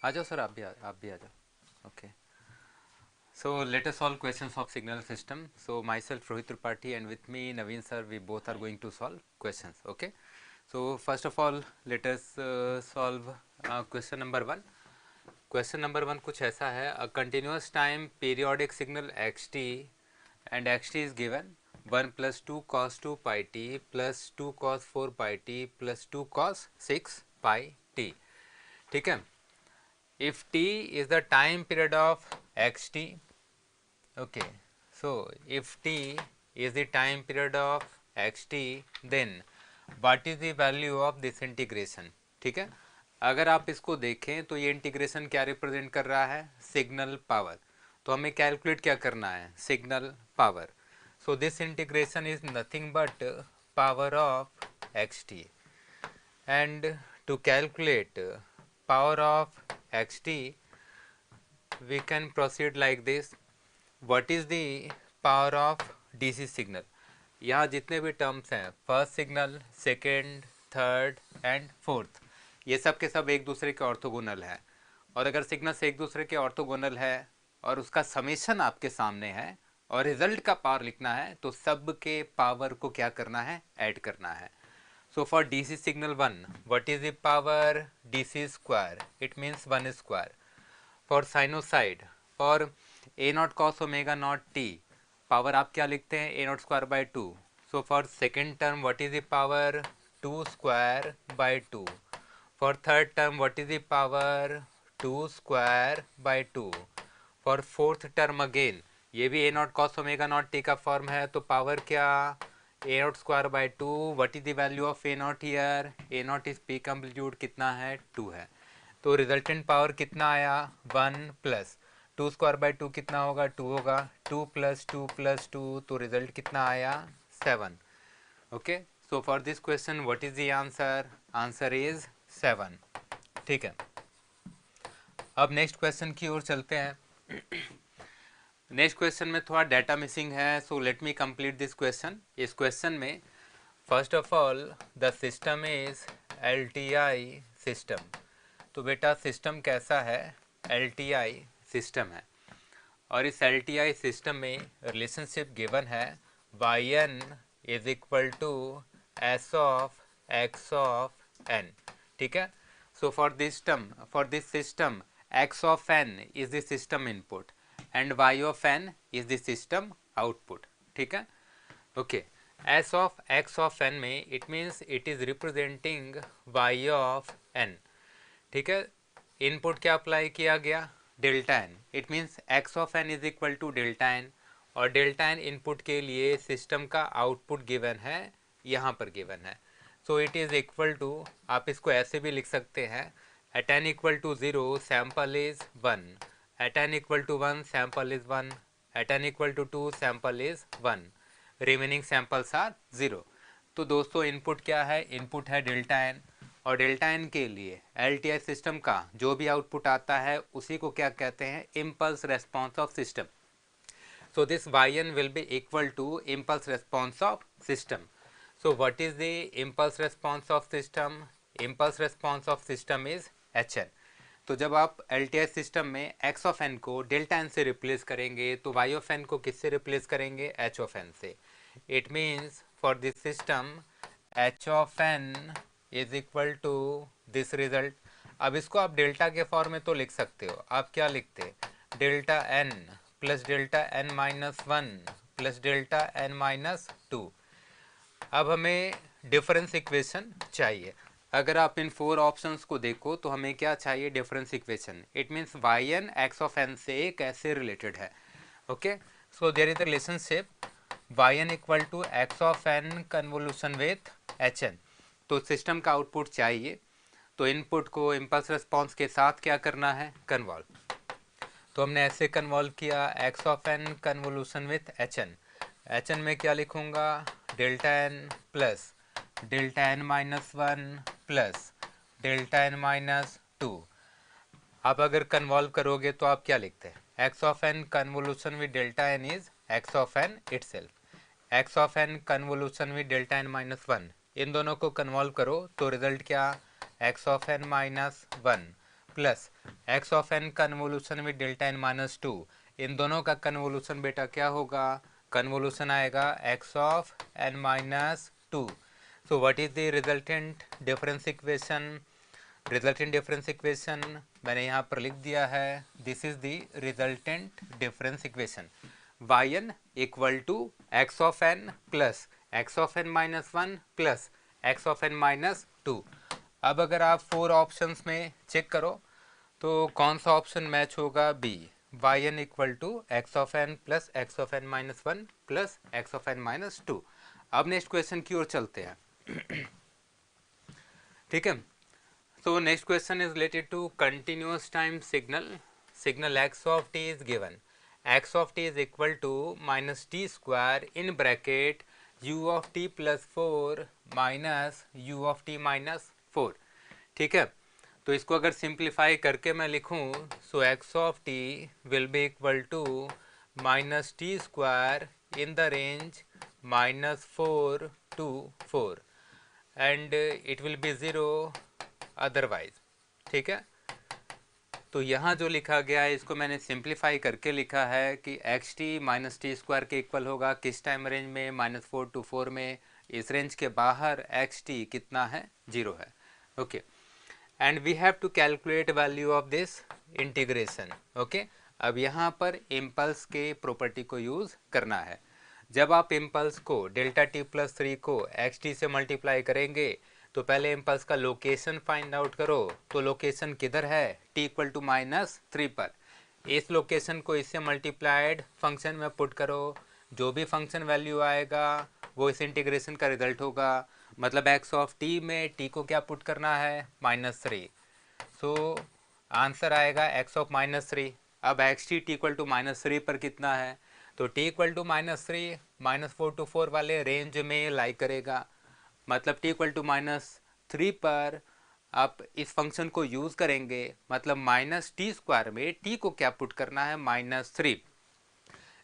आ जाओ sir, आप भी आ जाओ. Okay, so let us solve questions of signal system. So myself Rohit Tripathi and with me Naveen sir, we both are going to solve questions. Okay, so first of all let us solve question number 1. Question number 1 कुछ ऐसा है, a continuous time periodic signal xt and xt is given 1 plus 2 cos 2 pi t plus 2 cos 4 pi t plus 2 cos 6 pi t. ठीक है. If t is the time period of xt, okay, so if t is the time period of xt, then what is the value of this integration? ठीक है. अगर आप इसको देखें तो ये इंटीग्रेशन क्या रिप्रेजेंट कर रहा है? Signal power. तो हमें कैलकुलेट क्या करना है? Signal power. So this integration is nothing but power of xt, and to calculate power of xt we can proceed like this. What is the power of DC signal? यहाँ जितने भी terms हैं, first signal, second, third and fourth, ये सब के सब एक दूसरे के ऑर्थोगोनल है. और अगर सिग्नल्स एक दूसरे के ऑर्थोगोनल है और उसका समेशन आपके सामने है और रिजल्ट का पावर लिखना है, तो सब के पावर को क्या करना है? ऐड करना है. So for DC signal 1, what is the power? DC square, it means 1 square. For sinusoid, for a naught cos omega naught t, power आप क्या लिखते हैं? a naught square by 2. So for second term, what is the power? 2 square by 2. For third term, what is the power? 2 square by 2. For fourth term again, ये भी a naught cos omega naught t का form है, तो power क्या? a naught square by 2. What is the value of a naught here? a naught is peak amplitude, कितना है? 2 है. तो रिजल्टेंट पावर कितना आया? 1 प्लस 2 स्क्वायर बाई 2 कितना होगा? 2 होगा. 2 प्लस 2 प्लस 2, तो रिजल्ट कितना आया? 7. Okay, so for this question what is the answer? Answer is 7. ठीक है. अब नेक्स्ट क्वेश्चन की ओर चलते हैं. नेक्स्ट क्वेश्चन में थोड़ा डाटा मिसिंग है, so let me complete this question. इस क्वेश्चन में first of all the system is LTI system. तो बेटा सिस्टम कैसा है? LTI सिस्टम है. और इस LTI सिस्टम में रिलेशनशिप गिवन है yn is equal to s of x of n. ठीक है. So for this system x of n is the system input and y of n is the system output. ठीक है. Okay, s of x of n में it means it is representing y of n. ठीक है. Input क्या apply किया गया? Delta n. It means x of n is equal to delta n, और delta n input के लिए system का आउटपुट गिवन है, यहाँ पर गिवन है. So it is equal to, आप इसको ऐसे भी लिख सकते हैं, at n equal to 0 sample is 1, at n equal to 1 sample is 1, at n equal to 2 sample is 1, remaining samples are 0. तो दोस्तों इनपुट क्या है? इनपुट है डेल्टा n, और डेल्टा एन के लिए एलटीआई सिस्टम का जो भी आउटपुट आता है उसी को क्या कहते हैं, impulse response of system. So this yn will be equal to impulse response of system. So what is the impulse response of system? Impulse response of system is hn. तो जब आप LTI सिस्टम में x of n को delta n से replace करेंगे तो y of n को किससे रिप्लेस करेंगे, h of n से. It means for this system h of n is equal to this result. अब इसको आप डेल्टा के फॉर्म में तो लिख सकते हो. आप क्या लिखते, delta n plus delta n minus 1 plus delta n minus 2. अब हमें डिफरेंस इक्वेशन चाहिए. अगर आप इन 4 ऑप्शंस को देखो तो हमें क्या चाहिए, difference equation. It means yn x of n से कैसे रिलेटेड है. Okay, so there is a relationship yn equal to x of n convolution with hn. तो सिस्टम का आउटपुट चाहिए तो इनपुट को इम्पल्स रिस्पॉन्स के साथ क्या करना है, कन्वॉल्व. तो हमने ऐसे कन्वॉल्व किया x of n convolution with hn. hn में क्या लिखूंगा, delta n plus delta n minus 1 plus delta n minus 2. आप अगर कन्वॉल्व करोगे तो आप क्या लिखते हैं, x of n convolution with delta n is x of n itself. x of n convolution with delta n minus 1, इन दोनों को कन्वॉल्व करो तो रिजल्ट क्या, x of n minus 1 plus x of n convolution with delta n minus 2. इन दोनों का convolution बेटा क्या होगा, कन्वोल्यूशन आएगा x of n minus 2. So what is the resultant difference equation. Resultant difference equation मैंने यहाँ पर लिख दिया है. This is the resultant difference equation. yn equal to x of n plus x of n minus 1 plus x of n minus 2. अब अगर आप 4 options में चेक करो तो कौन सा ऑप्शन मैच होगा, B. yn equal to x of n plus x of n minus 1 plus x of n minus 2. अब नेक्स्ट क्वेश्चन की ओर चलते हैं. ठीक है, so next question is related to continuous time signal. Signal x of t is given. x of t is equal to minus t square in bracket u of t plus 4 minus u of t minus 4. ठीक है, तो इसको अगर simplify करके मैं लिखूं so x of t will be equal to minus t square in the range minus 4 to 4 and it will be 0 otherwise. ठीक है, तो यहाँ जो लिखा गया है इसको मैंने सिंप्लीफाई करके लिखा है कि x T minus t square के इक्वल होगा किस टाइम रेंज में, माइनस 4 to 4 में. इस रेंज के बाहर एक्स टी कितना है, 0 है. Okay, and we have to calculate value of this integration. Okay, अब यहाँ पर इम्पल्स के प्रॉपर्टी को यूज़ करना है. जब आप इम्पल्स को डेल्टा टी प्लस 3 को एक्स टी से मल्टीप्लाई करेंगे तो पहले इम्पल्स का लोकेशन फाइंड आउट करो. तो लोकेशन किधर है, t इक्वल टू माइनस 3 पर. इस लोकेशन को इससे मल्टीप्लाइड फंक्शन में पुट करो. जो भी फंक्शन वैल्यू आएगा वो इस इंटीग्रेशन का रिजल्ट होगा. मतलब x ऑफ t में t को क्या पुट करना है, माइनस 3. सो आंसर आएगा x ऑफ माइनस 3. अब x t equal to minus 3 पर कितना है, तो t equal to minus 3 minus 4 to 4 वाले रेंज में लाई करेगा. मतलब t इक्वल टू माइनस 3 पर आप इस फंक्शन को यूज़ करेंगे. मतलब माइनस टी स्क्वायर में t को क्या पुट करना है, माइनस 3.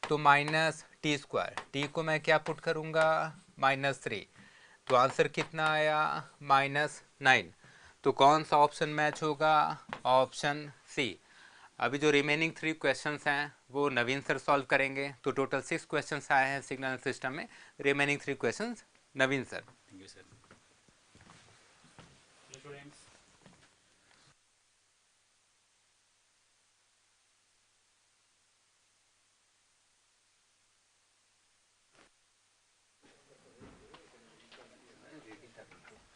तो माइनस टी स्क्वायर, t को मैं क्या पुट करूँगा, माइनस 3. तो आंसर कितना आया, माइनस 9. तो कौन सा ऑप्शन मैच होगा, ऑप्शन सी. अभी जो रिमेनिंग 3 क्वेश्चंस हैं वो नवीन सर सॉल्व करेंगे. तो टोटल 6 क्वेश्चंस आए हैं सिग्नल सिस्टम में. Remaining 3 questions Naveen sir. Thank you sir.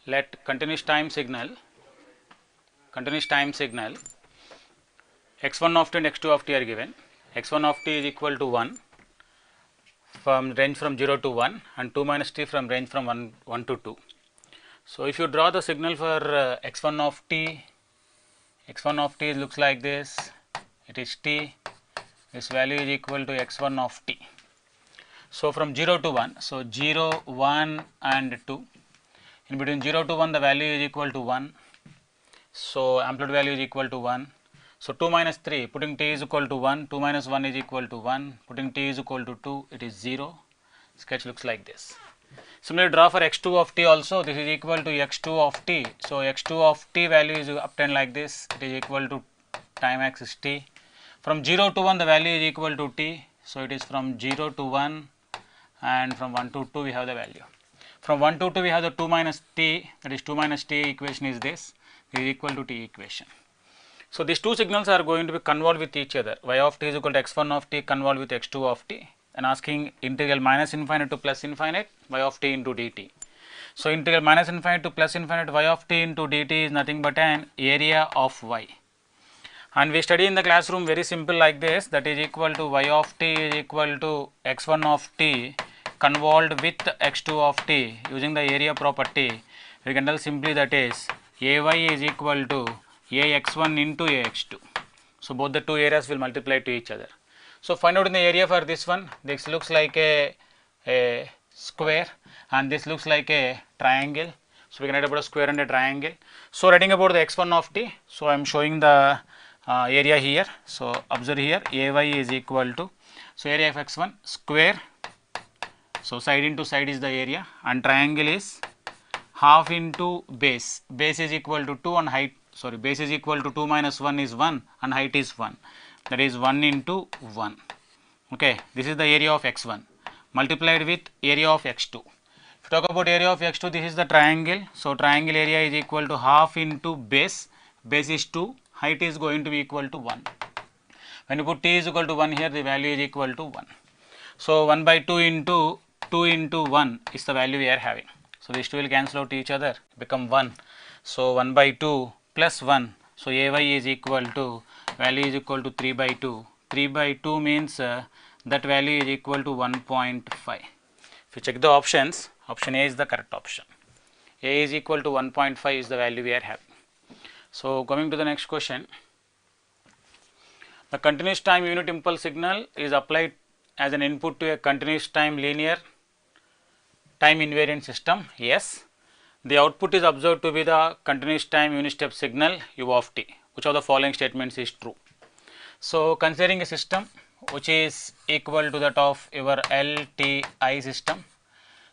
Let continuous time signal x1 of t and x2 of t are given. x1 of t is equal to 1 from range from 0 to 1 and 2 minus t from range from 1 to 2. So if you draw the signal for x1 of t looks like this. It is t. This value is equal to x1 of t. So from 0 to 1, so 0, 1 and 2. in between 0 to 1 the value is equal to 1. So, amplitude value is equal to 1. So, 2 minus 3 putting t is equal to 1, 2 minus 1 is equal to 1, putting t is equal to 2, it is 0. Sketch looks like this. Similarly, draw for x2 of t also, this is equal to x2 of t. So, x2 of t value is obtained like this, it is equal to time axis t. From 0 to 1 the value is equal to t. So, it is from 0 to 1 and from 1 to 2 we have the value. From 1 to 2 we have the 2 minus t, that is 2 minus t equation is this is equal to t equation. So, these two signals are going to be convolved with each other, y of t is equal to x1 of t convolved with x2 of t, and asking integral minus infinite to plus infinite y of t into dt. So, integral minus infinite to plus infinite y of t into dt is nothing but an area of y. And we study in the classroom very simple like this, that is equal to y of t is equal to x1 of t convolved with x2 of t using the area property. We can tell simply that is ay is equal to ax1 into ax2. So, both the two areas will multiply to each other. So, find out in the area for this one, this looks like a square and this looks like a triangle. So, we can write about a square and a triangle. So, writing about the x1 of t, so I am showing the area here. So, observe here ay is equal to, so area of x1 square, so side into side is the area, and triangle is half into base, base is equal to 2 and height, sorry, base is equal to 2 minus 1 is 1 and height is 1, that is 1 into 1. Okay, this is the area of x1 multiplied with area of x2. If you talk about area of x2, this is the triangle. So, triangle area is equal to half into base, base is 2, height is going to be equal to 1. When you put t is equal to 1 here, the value is equal to 1. So, 1 by 2 into 1 is the value we are having. So, these two will cancel out each other, become 1. So, 1 by 2 plus 1. So, ay is equal to, value is equal to 3 by 2. 3 by 2 means that value is equal to 1.5. If you check the options, option A is the correct option. A is equal to 1.5 is the value we are having. So, coming to the next question. The continuous time unit impulse signal is applied as an input to a continuous time linear time invariant system. Yes. The output is observed to be the continuous time unit step signal u of t. Which of the following statements is true? So, considering a system which is equal to that of your LTI system.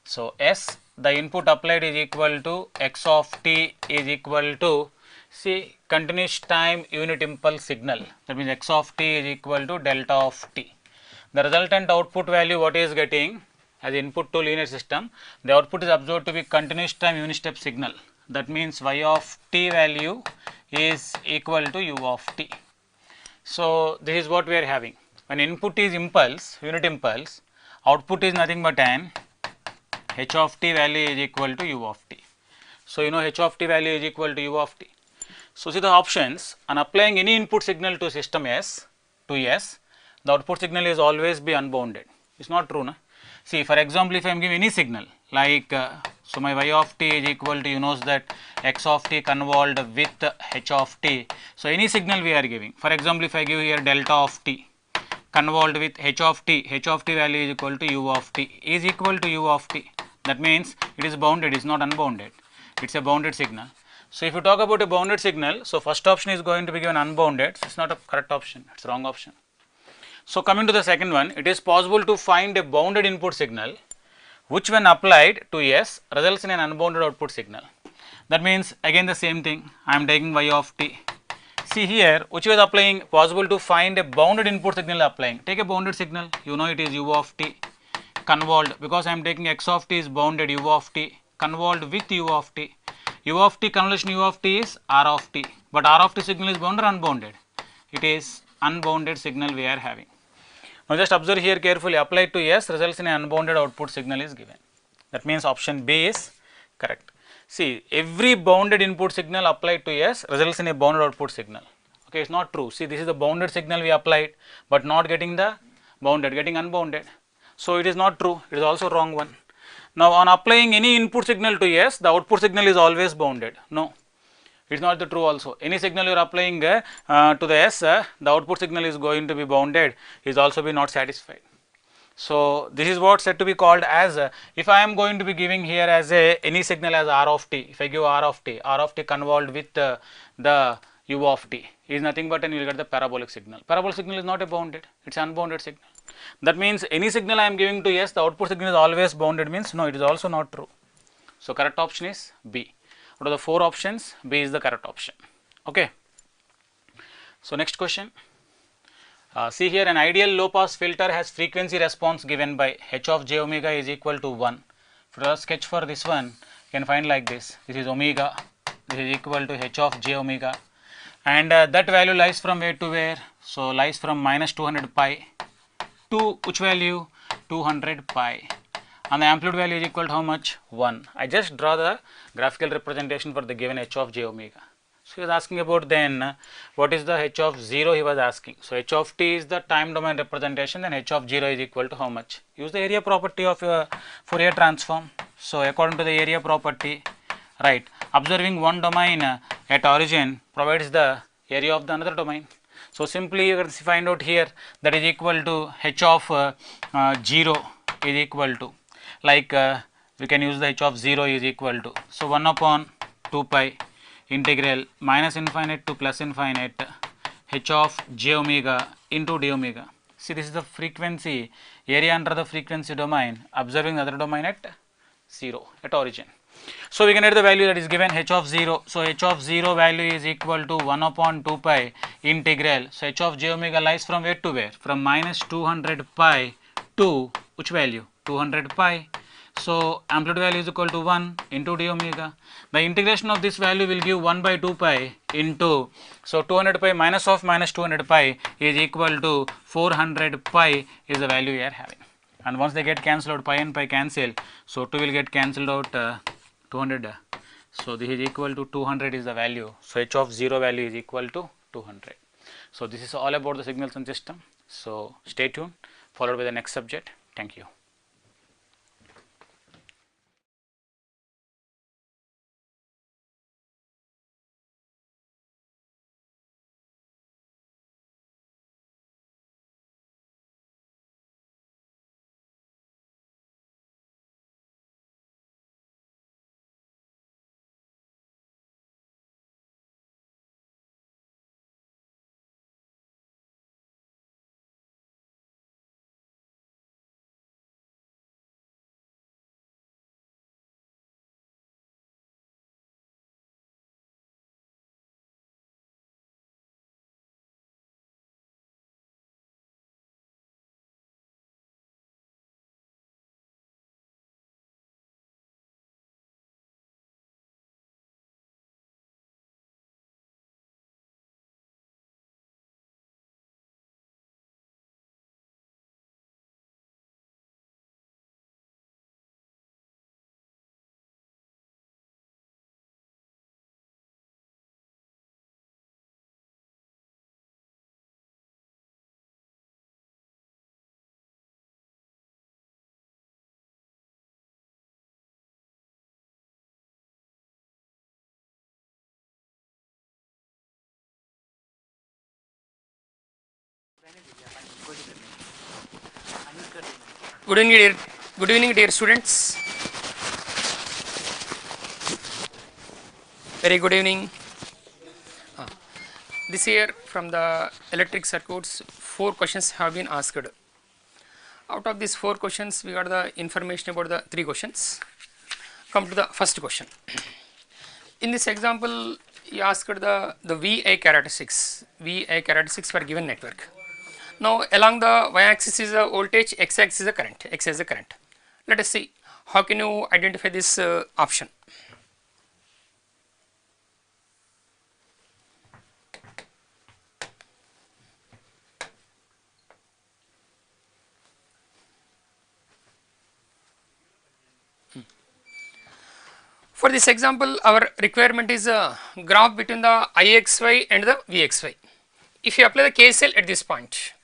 So, S, the input applied is equal to x of t is equal to, see, continuous time unit impulse signal, that means x of t is equal to delta of t. The resultant output value what is getting as input to linear system, the output is observed to be continuous time unit step signal, that means y of t value is equal to u of t. So, this is what we are having. When input is impulse, unit impulse, output is nothing but an h of t value is equal to u of t. So, you know h of t value is equal to u of t. So, see the options, on applying any input signal to system S, the output signal is always be unbounded. It is not true, na? See, for example, if I am giving any signal like, so my y of t is equal to, you know that x of t convolved with h of t. So, any signal we are giving, for example, if I give here delta of t convolved with h of t value is equal to u of t is equal to u of t. That means it is bounded, it is not unbounded, it is a bounded signal. So, if you talk about a bounded signal, so first option is going to be given unbounded, so it is not a correct option, it is wrong option. So, coming to the second one, it is possible to find a bounded input signal which when applied to S results in an unbounded output signal. That means again the same thing, I am taking y of t. See here, which was applying, possible to find a bounded input signal applying. Take a bounded signal, you know it is u of t convolved, because I am taking x of t is bounded, u of t convolved with u of t. U of t convolution u of t is r of t, but r of t signal is bounded or unbounded? It is unbounded signal we are having. Now, just observe here carefully, applied to S results in an unbounded output signal is given. That means option B is correct. See, every bounded input signal applied to S results in a bounded output signal. Okay, it is not true. See, this is the bounded signal we applied, but not getting the bounded, getting unbounded. So, it is not true, it is also wrong one. Now, on applying any input signal to S, the output signal is always bounded. No, it is not the true also. Any signal you are applying to the S, the output signal is going to be bounded, is also be not satisfied. So this is what said to be called as if I am going to be giving here as any signal as r of t. If I give r of t convolved with the u of t is nothing but, and you will get the parabolic signal. Parabolic signal is not a bounded, it is unbounded signal. That means any signal I am giving to yes, the output signal is always bounded, means no, it is also not true. So correct option is B. Out of the 4 options, B is the correct option. Okay. So next question. See here, an ideal low pass filter has frequency response given by h of j omega is equal to 1. For the sketch for this one, you can find like this. This is omega, this is equal to h of j omega, and that value lies from where to where? So lies from minus 200 pi to which value? 200 pi, and the amplitude value is equal to how much? 1. I just draw the graphical representation for the given h of j omega. So he was asking about then what is the h of 0 he was asking. So h of t is the time domain representation, then h of 0 is equal to how much? Use the area property of your Fourier transform. So according to the area property, right, observing one domain at origin provides the area of the another domain. So simply you can find out here that is equal to h of 0 is equal to, like we can use the h of 0 is equal to, so 1 upon 2 pi integral minus infinite to plus infinite h of j omega into d omega. See, this is the frequency area under the frequency domain observing the other domain at 0 at origin. So we can get the value that is given h of 0. So h of 0 value is equal to 1 upon 2 pi integral. So h of j omega lies from where to where? From minus 200 pi to which value? 200 pi. So amplitude value is equal to 1 into d omega. The integration of this value will give 1 by 2 pi into, so 200 pi minus of minus 200 pi is equal to 400 pi is the value we are having. And once they get cancelled out, pi and pi cancel, so 2 will get cancelled out 200. So this is equal to 200 is the value. So h of 0 value is equal to 200. So this is all about the signals and system. So stay tuned, followed by the next subject. Thank you. Good evening, dear students. Very good evening. This year from the electric circuits, 4 questions have been asked. Out of these 4 questions, we got the information about the 3 questions. Come to the first question. In this example, you asked the VA characteristics for given network. Now along the y-axis is the voltage, x-axis is the current, x is the current. Let us see how can you identify this option. For this example, our requirement is a graph between the IXY and the VXY. If you apply the KCL at this point,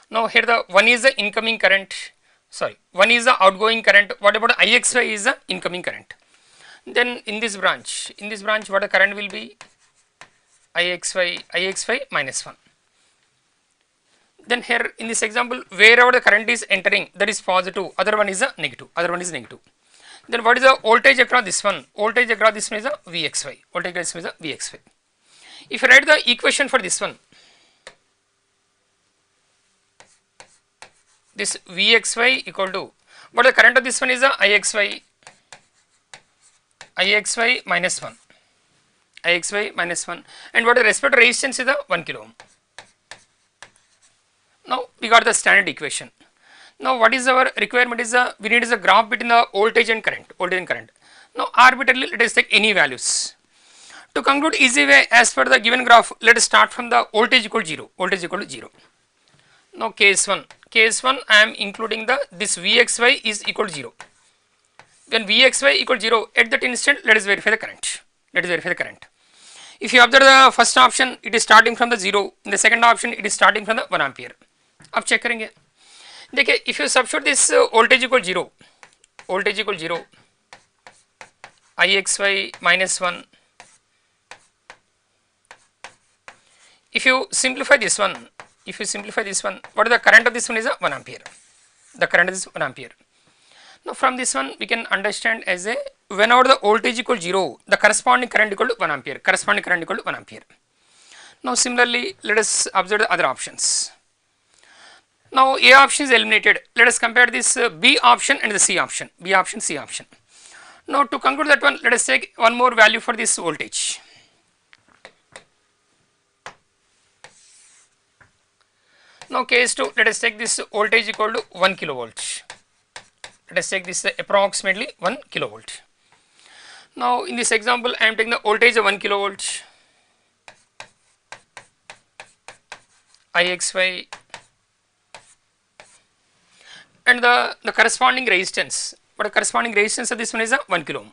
now here the one is the incoming current, one is the outgoing current. What about IXY is the incoming current? Then in this branch what the current will be? IXY minus 1. Then here in this example, wherever the current is entering, that is positive, other one is a negative, other one is negative. Then what is the voltage across this one? Voltage across this one is a Vxy, voltage across this one is a Vxy. If you write the equation for this one, this Vxy equal to, what the current of this one is a Ixy minus 1, Ixy minus 1, and what the respective resistance is a 1 kilo ohm. Now we got the standard equation. Now what is our requirement is we need is a graph between the voltage and current, Now arbitrarily let us take any values. To conclude easy way, as per the given graph, let us start from the voltage equal 0, Now case 1 I am including this Vxy is equal to 0. When Vxy equal to 0, at that instant let us verify the current. If you observe the first option, it is starting from the 0. In the second option, it is starting from the 1 ampere. अब check करेंगे. देखिए, if you substitute this voltage equal 0, Ixy minus 1. If you simplify this one, what is the current of this one is a 1 ampere. The current is 1 ampere. Now from this one we can understand as a, whenever the voltage equal 0, the corresponding current equal to 1 ampere. Now similarly, let us observe the other options. Now A option is eliminated. Let us compare this B option and the C option. Now to conclude that one, let us take one more value for this voltage. Now case 2, let us take this voltage equal to 1 kilovolt. Let us take this approximately 1 kilovolt. Now in this example, I am taking the voltage of 1 kilovolt, Ixy, and the corresponding resistance. But the corresponding resistance of this one is a 1 kilo ohm.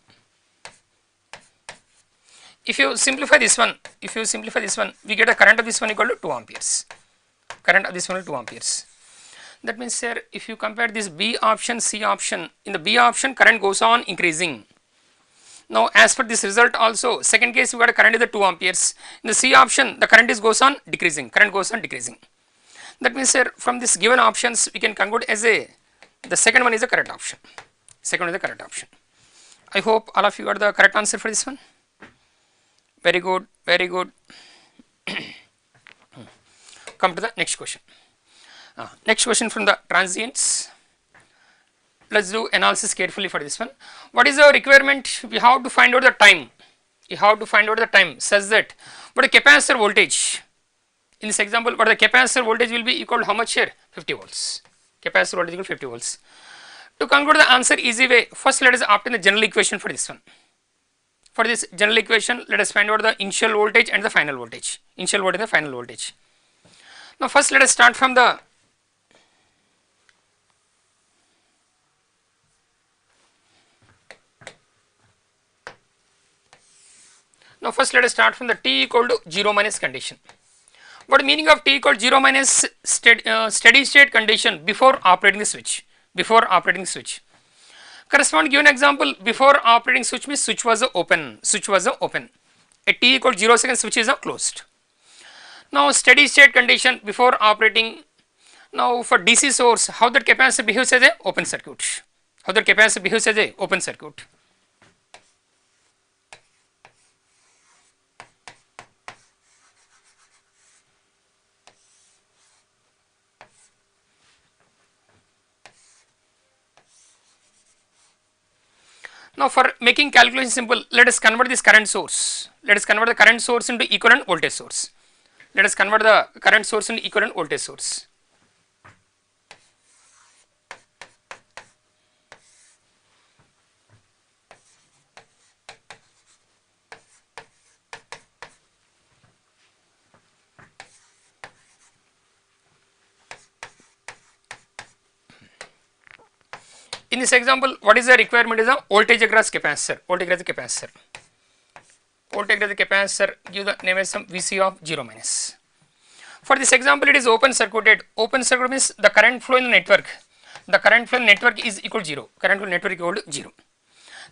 If you simplify this one, we get a current of this one equal to 2 amperes. That means here, if you compare this B option, C option, in the B option current goes on increasing. Now as per this result also, second case we got a current is the 2 amperes. In the C option, the current goes on decreasing. That means here, from this given options, we can conclude as a, the second one is the correct option. I hope all of you got the correct answer for this one. Very good. Come to the next question. Next question from the transients. Let's do analysis carefully for this one. What is the requirement? We have to find out the time. Such that what a capacitor voltage. In this example, what the capacitor voltage will be equal to how much here? 50 volts. Capacitor voltage equal to 50 volts. To conclude the answer easy way, first let us obtain the general equation for this one. For this general equation, let us find out the initial voltage and the final voltage. Now first let us start from the T equal to 0 minus condition. What meaning of T equal to 0 minus steady state condition before operating the switch? Correspond given example, before operating switch means switch was open. At T equal to 0 seconds, switch is closed. Now steady state condition before operating. Now for DC source, how that capacitor behaves as a open circuit. Now for making calculation simple, let us convert this current source. Let us convert the current source into equivalent voltage source. In this example, what is the requirement is a voltage across capacitor. Give the name as some Vc of 0 minus. For this example, it is open circuited. Open circuit means the current flow in the network. Is equal to 0.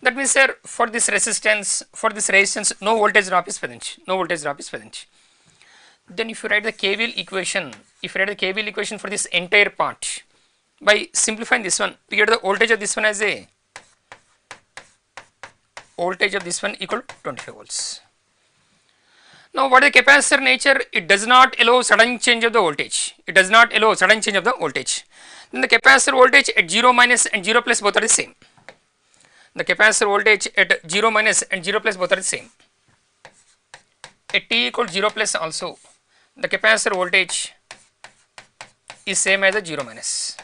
That means sir, for this resistance, no voltage drop is present. then if you write the KVL equation, for this entire part, by simplifying this one, we get the voltage of this one as a voltage of this one equal to 25 volts. Now, what is the capacitor nature? It does not allow sudden change of the voltage. Then the capacitor voltage at 0 minus and 0 plus both are the same. The capacitor voltage at 0 minus and 0 plus both are the same. At t equal 0 plus also, the capacitor voltage is same as the 0 minus.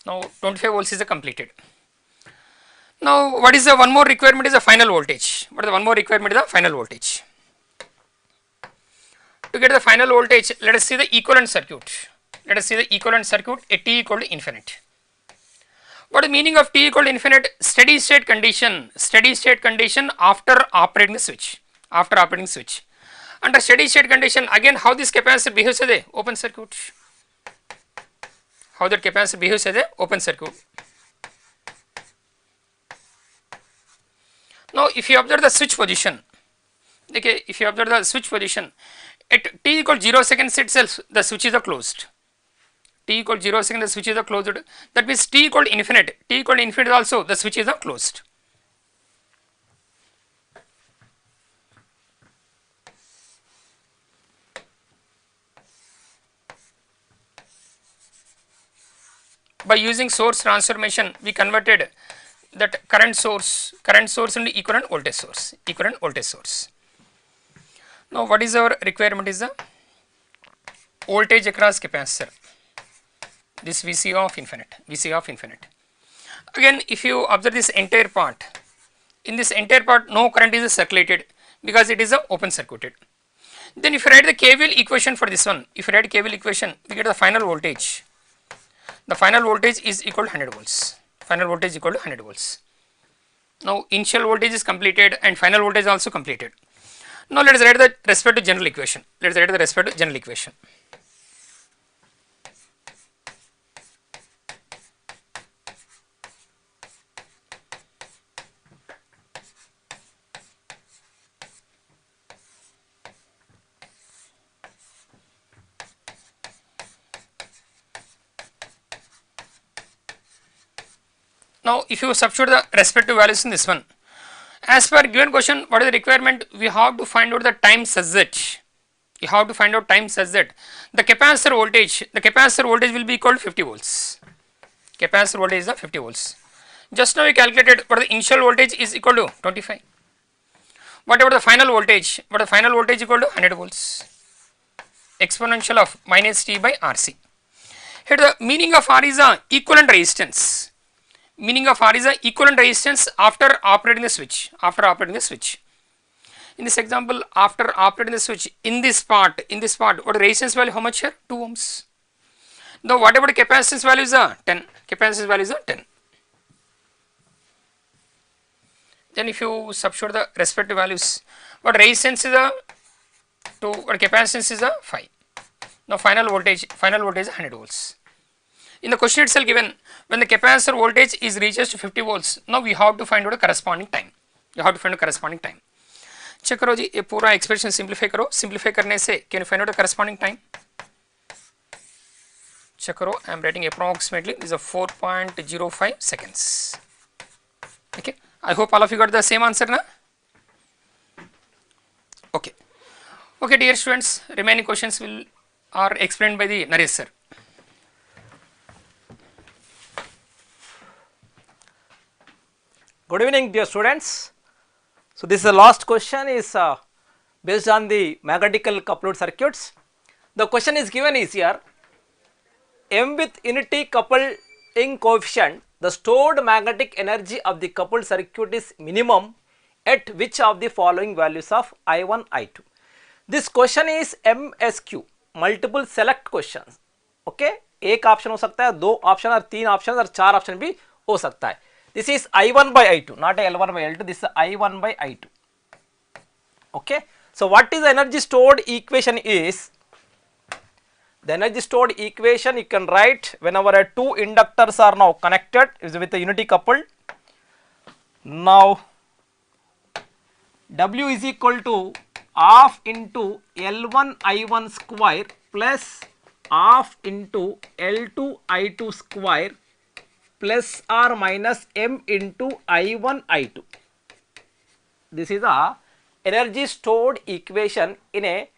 Now, 25 volts is completed. Now, what is the one more requirement is the final voltage. What is the one more requirement is the final voltage. To get the final voltage, let us see the equivalent circuit. Let us see the equivalent circuit at t equal to infinite. What is the meaning of t equal to infinite? Steady state condition after operating the switch. Under steady state condition, again how this capacitor behaves as a open circuit. How that capacitor behaves as a open circuit. Now, if you observe the switch position, okay, at t equal 0 seconds itself, the switches are closed. T equal 0 seconds, the switches are closed. That means t equal infinite. Also, the switches are closed. By using source transformation, we converted that current source into equivalent voltage source. Now, what is our requirement is the voltage across capacitor, this Vc of infinite. Again, if you observe this entire part, in this entire part no current is circulated because it is a open circuited. Then if you write the KVL equation for this one, we get the final voltage. The final voltage is equal to 100 volts. Now, initial voltage is completed and final voltage is also completed. Now, let us write the respect to general equation. Now, if you substitute the respective values in this one, as per given question, what is the requirement? We have to find out the time such that the capacitor voltage will be equal to 50 volts. Capacitor voltage is 50 volts. Just now we calculated what the initial voltage is equal to 25. What about the final voltage? Equal to 100 volts. Exponential of minus t by RC. Here the meaning of R is a equivalent resistance. After operating the switch. In this example, after operating the switch, in this part, what the resistance value, how much here? 2 ohms. Now, whatever the capacitance value is 10. Then if you substitute the respective values, what resistance is 2, what capacitance is 5. Now, final voltage is 100 volts. In the question itself given, when the capacitor voltage is reaches to 50 volts, now we have to find out a corresponding time. Check करो जी, ये पूरा expression simplify करो. Simplify करने से can you find out a corresponding time? Check करो. I am writing approximately. This is a 4.05 seconds. Okay. I hope all of you got the same answer, na? Okay. Okay, dear students. Remaining questions are explained by the Naresh sir. Good evening, dear students. So, this is the last question is based on the magnetical coupled circuits. The question is given is here, M with unity coupling coefficient, the stored magnetic energy of the coupled circuit is minimum at which of the following values of I1, I2. This question is MSQ, multiple select questions. Okay, एक option हो सकता है, 2 option और 3 option और 4 option भी हो सकता है. This is I1 by I2, not L1 by L2, this is I1 by I2. Okay. So, what is the energy stored equation is, the energy stored equation you can write whenever 2 inductors are now connected is with a unity coupled. Now, W is equal to half into L1 I1 square plus half into L2 I2 square plus or minus m into I1 I2. This is a energy stored equation in a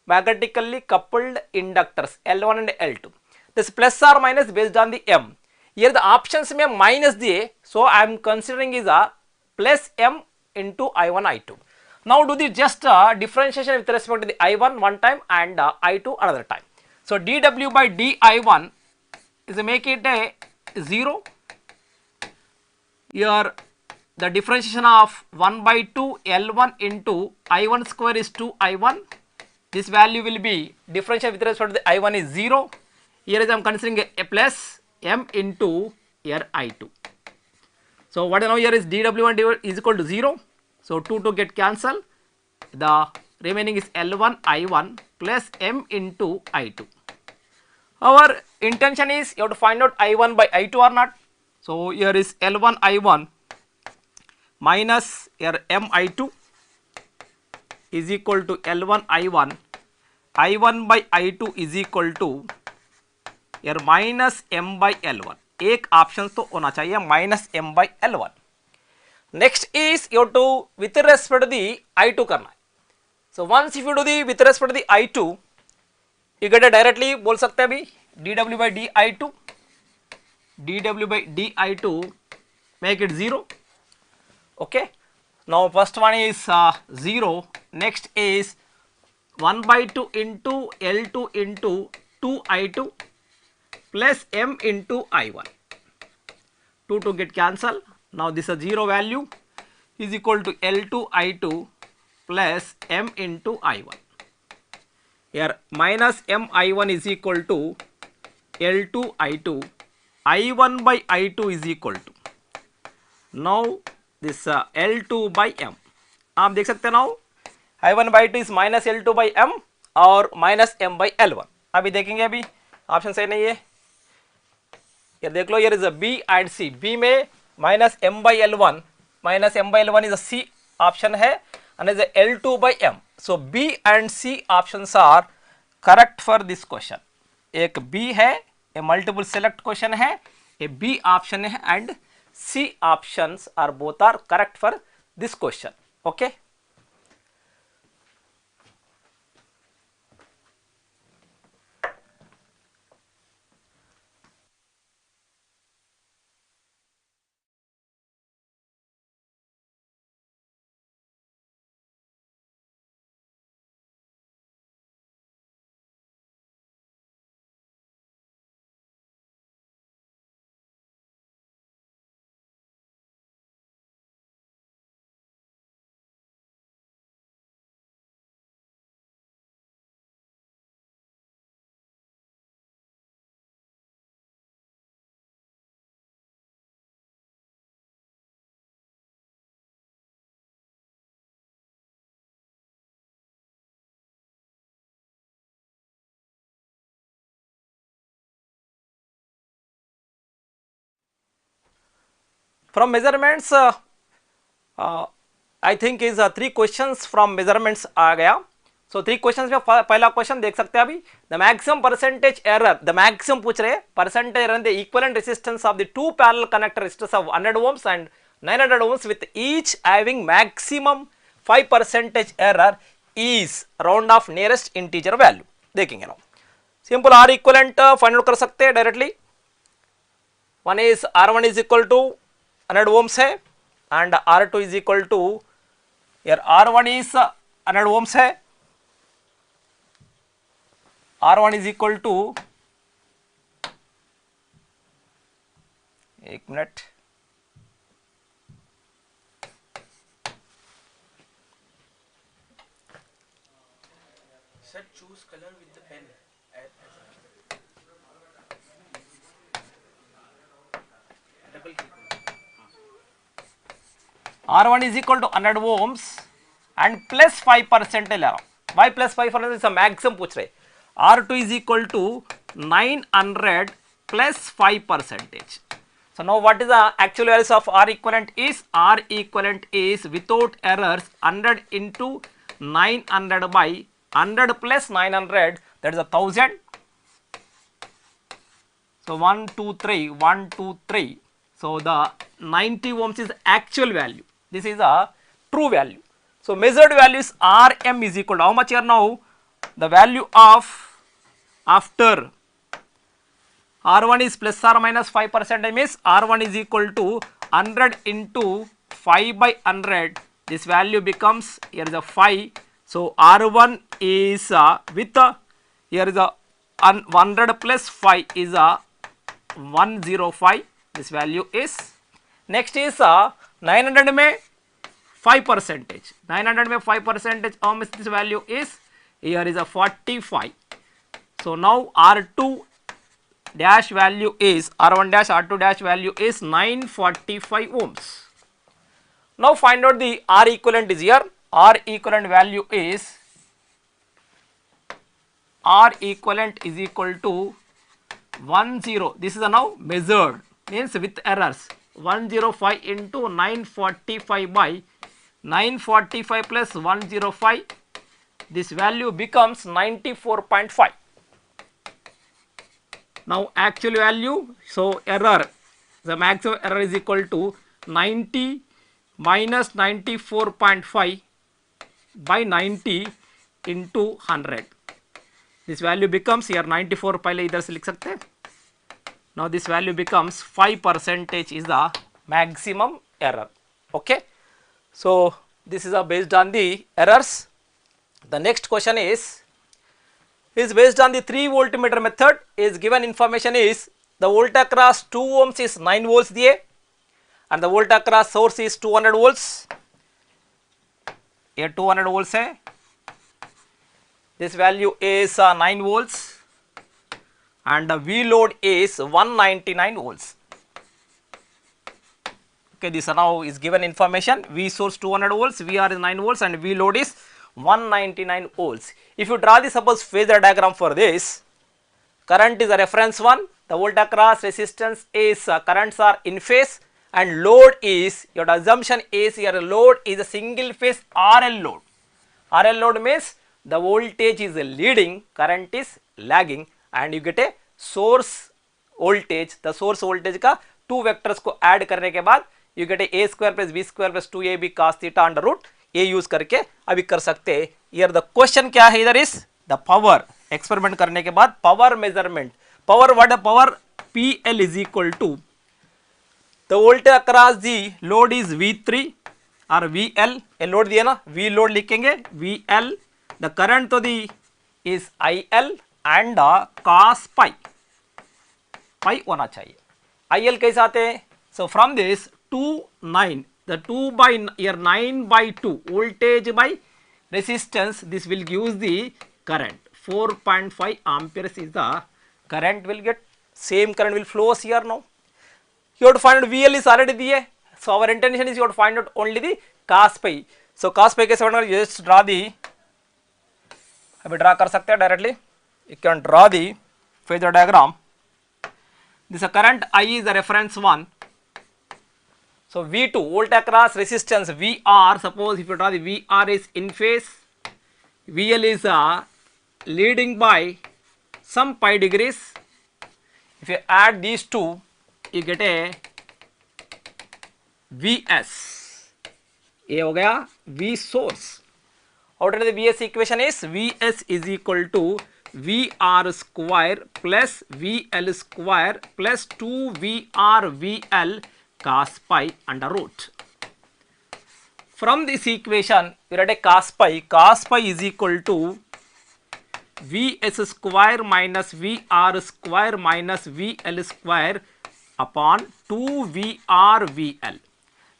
magnetically coupled inductors L1 and L2. This plus or minus based on the m. Here the options में minus दिए, so I am considering is a plus m into I1 I2. Now do the just differentiation with respect to the I1 one time and I2 another time. So dw by di1 is make it a 0. Here the differentiation of 1 by 2 L1 into I1 square is 2 I1. This value will be differential with respect to the I1 is 0. Here is I am considering a plus m into here I2. So what I know here is dw1 is equal to 0. So 2 to get cancelled. The remaining is L1 I1 plus m into I2. Our intention is you have to find out I1 by I2 or not. So here is L1 I1 minus here m I2 is equal to L1 I1. I1 by I2 is equal to here minus m by L1. एक option तो होना चाहिए minus m by L1. Next is you have to with respect to the I2 करना है. So once if you do the with respect to the I2, you get it directly बोल सकते हैं अभी dw by di2, dw by di2 make it 0. Okay. Now first one is 0. Next is 1 by 2 into L2 into 2I2 plus m into I1. 2 to get cancelled. Now this is 0 value is equal to L2 I2 plus m into I1. Here minus m I1 is equal to L2 I2. I1 by I2 is equal to. Now this L2 by m. आप देख सकते हैं now I1 by 2 is minus L2 by m और minus m by L1. अभी देखेंगे अभी option सही नहीं है. ये देख लो here is a B and C. B में minus m by L1 minus m by L1 is a C option है and is a L2 by m. So B and C options are correct for this question. एक B है, a multiple select question है, a B option है and C options are both are correct for this question. Okay. From measurements, I think is 3 questions from measurements आ गया. So 3 questions में पहला question देख सकते हैं अभी. The maximum percentage error, the maximum पूछ रहे हैं percentage error in the equivalent resistance of the 2 parallel connector resistors of 100 ohms and 900 ohms with each having maximum 5% error is round off nearest integer value. देखेंगे ना. Simple R equivalent find out कर सकते हैं directly. One is R1 is equal to 100 ohms है and R2 is equal to here R1 is 100 ohms है, R1 is equal to 1 minute Sir, choose color with the pen. Double click. R1 is equal to 100 ohms and plus 5% ले रहा हूँ. Why plus 5% is a maximum पूछ रहे. R2 is equal to 900 plus 5%. So now what is the actual values of R equivalent is? R equivalent is without errors 100 into 900 by 100 plus 900, that is 1000. So 1, 2, 3, 1, 2, 3. So the 90 ohms is actual value. This is a true value. So measured value is Rm is equal to how much here now? The value of after R1 is plus or minus 5% means R1 is equal to 100 into 5 by 100. This value becomes, here is a 5. So R1 is with here is a 100 plus 5 is a 105. This value is. Next is 900 में 5%. 900 में 5%. How much this value is? Here is a 45. So now R2 dash value is R1 dash R2 dash value is 945 ohms. Now find out the R equivalent is here. R equivalent value is R equivalent is equal to 10. This is now measured, means with errors. 105 into 945 by 945 plus 105. This value becomes 94.5. Now actual value, so error, the maximum error is equal to 90 minus 94.5 by 90 into 100. This value becomes here 94 पहले इधर से लिख सकते हैं. Now this value becomes 5% is the maximum error. Okay. So this is based on the errors. The next question is based on the 3 voltmeter method. Is given information is the volt across 2 ohms is 9 volts दिए and the volt across source is 200 volts. ये 200 volts है. This value is 9 volts and the V load is 199 volts. Okay, this now is given information. V source 200 volts, VR is 9 volts and V load is 199 volts. If you draw the suppose phasor diagram for this, current is a reference one, the volt across resistance is currents are in phase and load is, your assumption is your load is a single phase RL load. RL load means the voltage is leading, current is lagging and you get a source voltage. The source voltage का 2 vectors को add करने के बाद you get a square plus b square plus 2ab cos theta under root a use करके अभी कर सकते हैं. Here the question क्या है इधर is the power. Experiment करने के बाद power measurement. Power what? Power PL is equal to the voltage across the load is V3 or VL. A load दिया ना, V load लिखेंगे VL. The current to the is IL and cos pi. Pi होना चाहिए. IL कैसे आते हैं? So from this 2 9, the 2 by here 9 by 2 voltage by resistance, this will give the current 4.5 amperes is the current will get, same current will flow here now. You have to find out VL is already there. So our intention is you have to find out only the cos pi. So cos pi कैसे बनना? Just draw the, अभी draw कर सकते हैं directly. You can draw the phasor diagram. This current I is the reference one. So V2 volt across resistance VR. Suppose if you draw the VR is in phase, VL is leading by some pi degrees. If you add these two, you get a VS. ये हो गया V source. What is the VS equation is? VS is equal to VR square plus VL square plus 2VR VL cos pi under root. From this equation, we write a cos pi. Cos pi is equal to VS square minus VR square minus VL square upon 2VR VL.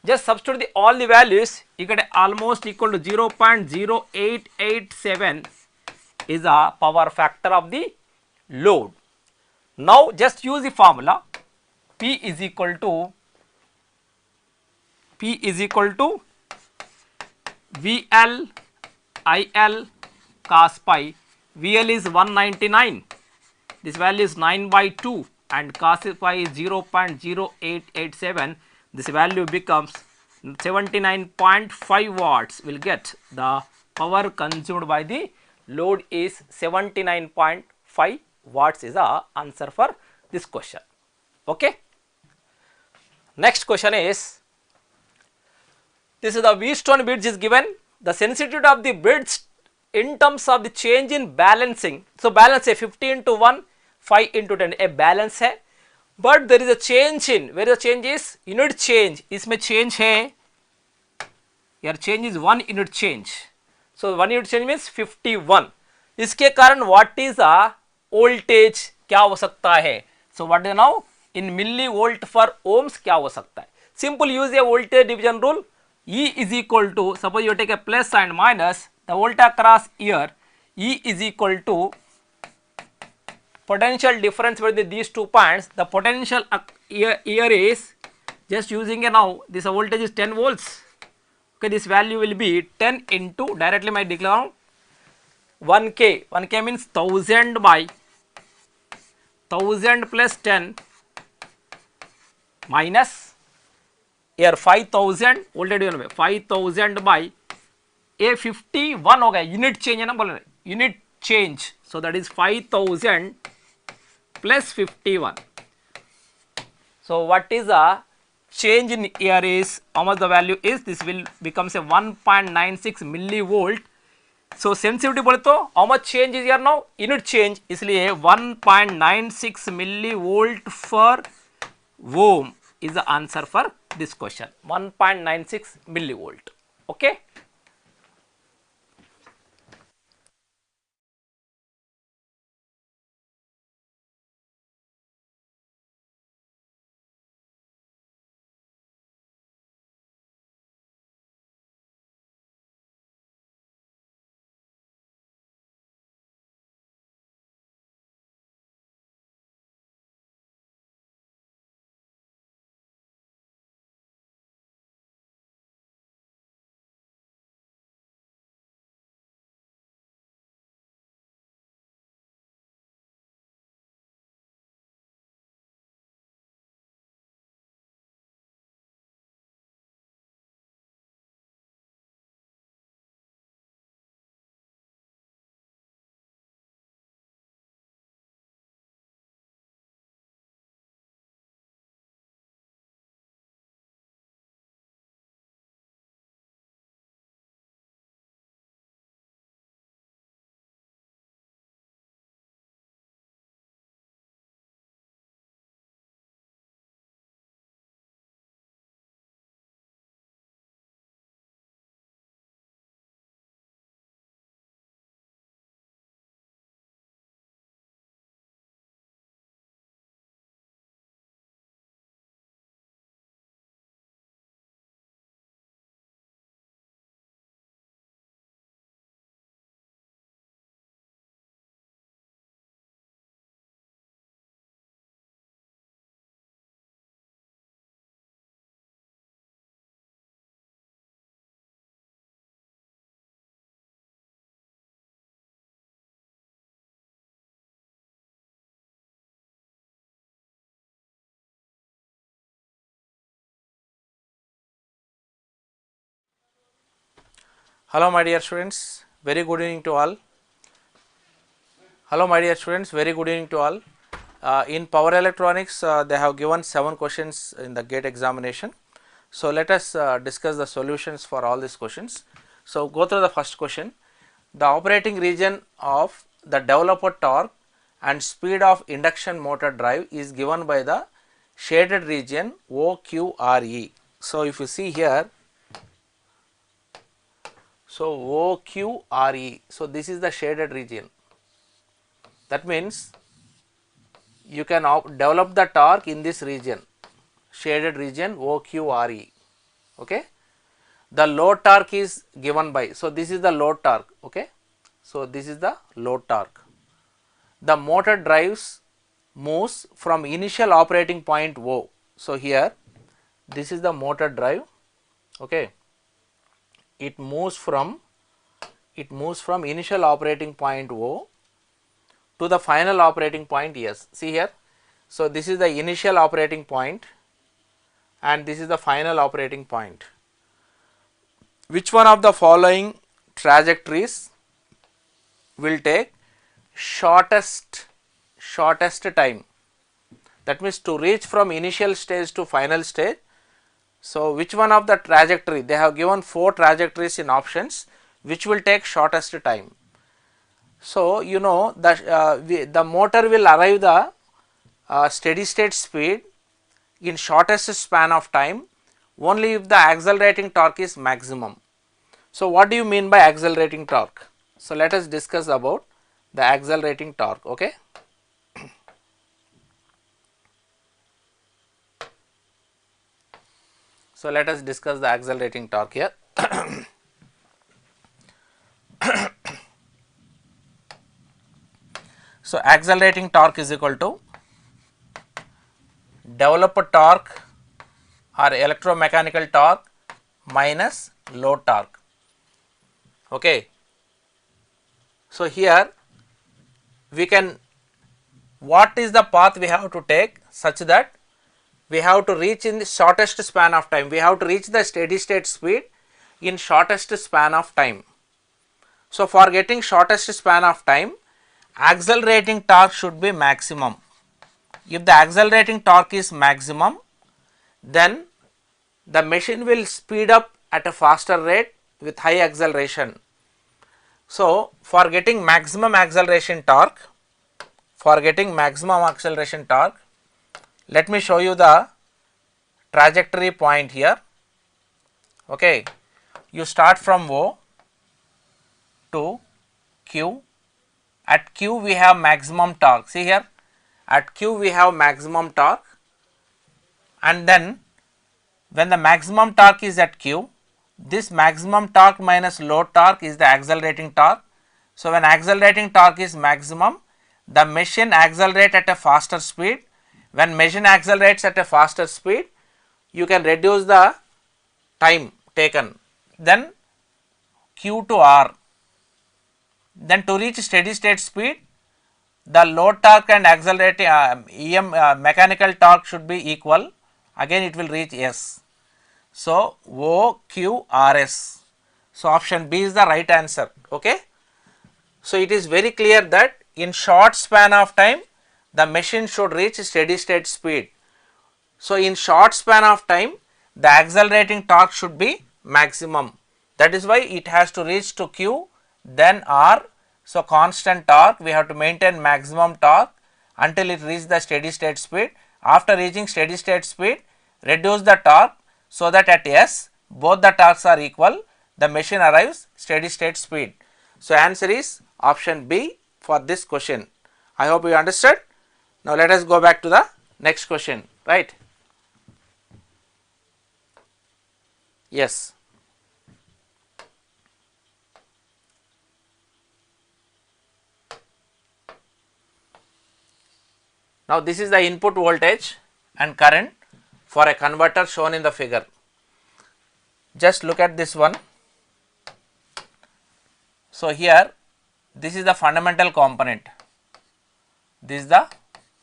Just substitute all the values, you get almost equal to 0.0887 is a power factor of the load. Now just use the formula P is equal to VL IL cos pi. VL is 199, this value is 9 by 2 and cos pi is 0.0887. This value becomes 79.5 watts will get the power consumed by the load is 79.5 watts is the answer for this question. Okay. Next question is, this is the Wheatstone bridge is given, the sensitivity of the bridge in terms of the change in balancing. So balance है 50 into 1, 5 into 10 a balance है, but there is a change in, where the change is unit change, इसमें change है, your change is 1 unit change. So 1 unit change means 51. इसके कारण what is the voltage क्या हो सकता है? So what is now in millivolt per ohms क्या हो सकता है? Simple use a voltage division rule. E is equal to, suppose you take a plus and minus, the volt across here, E is equal to potential difference between these 2 points. The potential here is just using a, now this voltage is 10 volts. Okay, this value will be 10 into, directly my declare 1k. 1k means 1000 by 1000 plus 10 minus here 5000 voltage 5000 by a 51 हो गया, unit change है ना, बोल रहे unit change. So that is 5000 plus 51. So what is the change in here is, how much the value is, this will becomes a 1.96 millivolt. So sensitivity बोले तो how much change is here now, unit change, इसलिए 1.96 millivolt per ohm is the answer for this question, 1.96 millivolt. Okay. Hello my dear students, very good evening to all. Hello my dear students, very good evening to all. In power electronics they have given 7 questions in the gate examination. So let us discuss the solutions for all these questions. So go through the first question. The operating region of the developer torque and speed of induction motor drive is given by the shaded region OQRE. So if you see here, so OQRE, so this is the shaded region. That means you can develop the torque in this region, shaded region OQRE. Okay. The load torque is given by, so this is the load torque. Okay. So this is the load torque. The motor drives moves from initial operating point O. So here this is the motor drive. Okay. It moves from initial operating point O to the final operating point S. See here. So this is the initial operating point and this is the final operating point. Which one of the following trajectories will take shortest time. That means to reach from initial stage to final stage. So, which one of the trajectory, they have given 4 trajectories in options, which will take shortest time. So, you know the motor will arrive the steady state speed in shortest span of time only if the accelerating torque is maximum. So, what do you mean by accelerating torque? So, let us discuss about the accelerating torque. Okay. So, let us discuss the accelerating torque here. So, accelerating torque is equal to developed torque or electromechanical torque minus load torque. Okay. So, here we can, what is the path we have to take such that we have to reach in the shortest span of time, we have to reach the steady state speed in shortest span of time. So, for getting shortest span of time, accelerating torque should be maximum. If the accelerating torque is maximum, then the machine will speed up at a faster rate with high acceleration. So, for getting maximum acceleration torque, let me show you the trajectory point here. Okay. You start from O to Q. At Q we have maximum torque. See here, at Q we have maximum torque, and then when the maximum torque is at Q, this maximum torque minus load torque is the accelerating torque. So, when accelerating torque is maximum, the machine accelerates at a faster speed. When machine accelerates at a faster speed, you can reduce the time taken. Then Q to R. Then to reach steady state speed, the load torque and accelerating mechanical torque should be equal. Again it will reach S. So, OQRS. So, option B is the right answer. Okay. So, it is very clear that in short span of time the machine should reach steady state speed. So, in short span of time the accelerating torque should be maximum. That is why it has to reach to Q, then R. So, constant torque, we have to maintain maximum torque until it reaches the steady state speed. After reaching steady state speed, reduce the torque so that at S both the torques are equal, the machine arrives steady state speed. So, answer is option B for this question. I hope you understood. Now, let us go back to the next question, right. Yes. Now, this is the input voltage and current for a converter shown in the figure. Just look at this one. So, here this is the fundamental component, this is the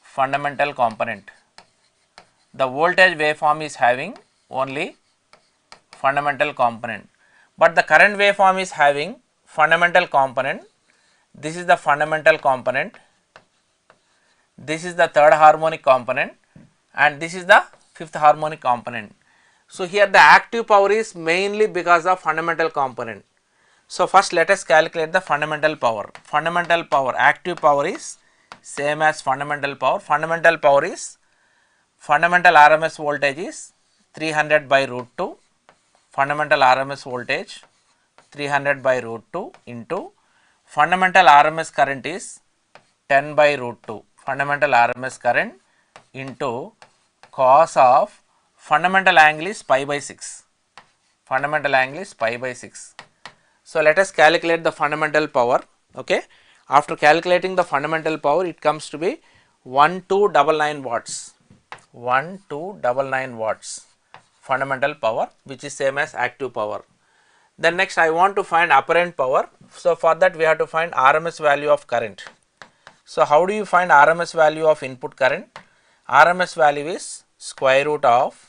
fundamental component. The voltage waveform is having only fundamental component, but the current waveform is having fundamental component. This is the fundamental component, this is the third harmonic component, and this is the fifth harmonic component. So, here the active power is mainly because of fundamental component. So, first let us calculate the fundamental power. Fundamental power, active power is same as fundamental power. Fundamental power is, fundamental RMS voltage is 300 by root 2, fundamental RMS voltage 300 by root 2 into fundamental RMS current is 10 by root 2, fundamental RMS current into cos of fundamental angle is pi by 6, fundamental angle is pi by 6. So, let us calculate the fundamental power. Okay. After calculating the fundamental power, it comes to be 1299 watts, 1299 watts fundamental power, which is same as active power. Then next I want to find apparent power. So, for that we have to find RMS value of current. So, how do you find RMS value of input current? RMS value is square root of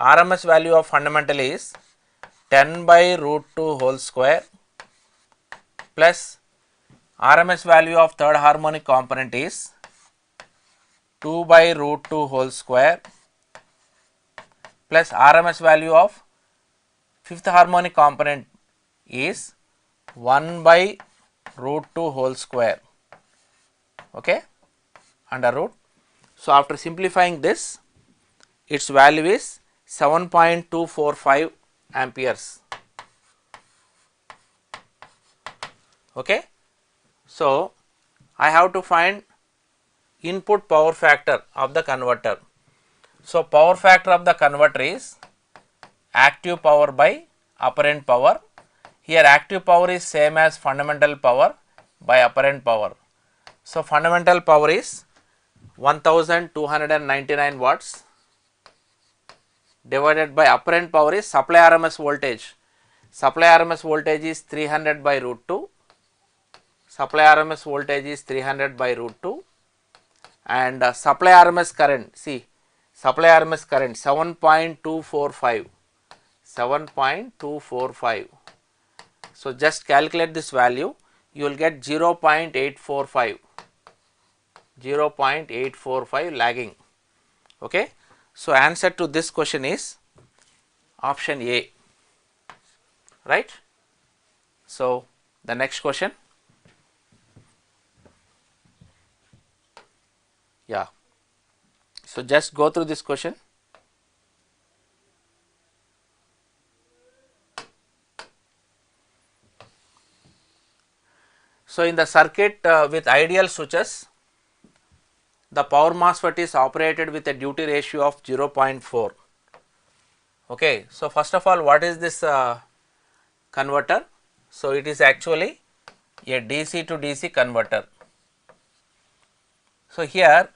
RMS value of fundamental is 10 by root 2 whole square plus RMS value of third harmonic component is 2 by root 2 whole square plus RMS value of fifth harmonic component is 1 by root 2 whole square, okay, under root. So, after simplifying this, its value is 7.245 amperes, okay. So, I have to find input power factor of the converter. So, power factor of the converter is active power by apparent power. Here active power is same as fundamental power by apparent power. So, fundamental power is 1299 watts divided by apparent power is supply RMS voltage. Supply RMS voltage is 300 by root 2. Supply RMS voltage is 300 by root 2 and supply RMS current, see supply RMS current 7.245. 7.245. So, just calculate this value, you will get 0.845, 0.845 lagging, okay. So, answer to this question is option A, right. So, the next question, yeah. So, just go through this question. So, in the circuit with ideal switches, the power MOSFET is operated with a duty ratio of 0.4. Okay. So, first of all, what is this converter? So, it is actually a DC to DC converter. So, here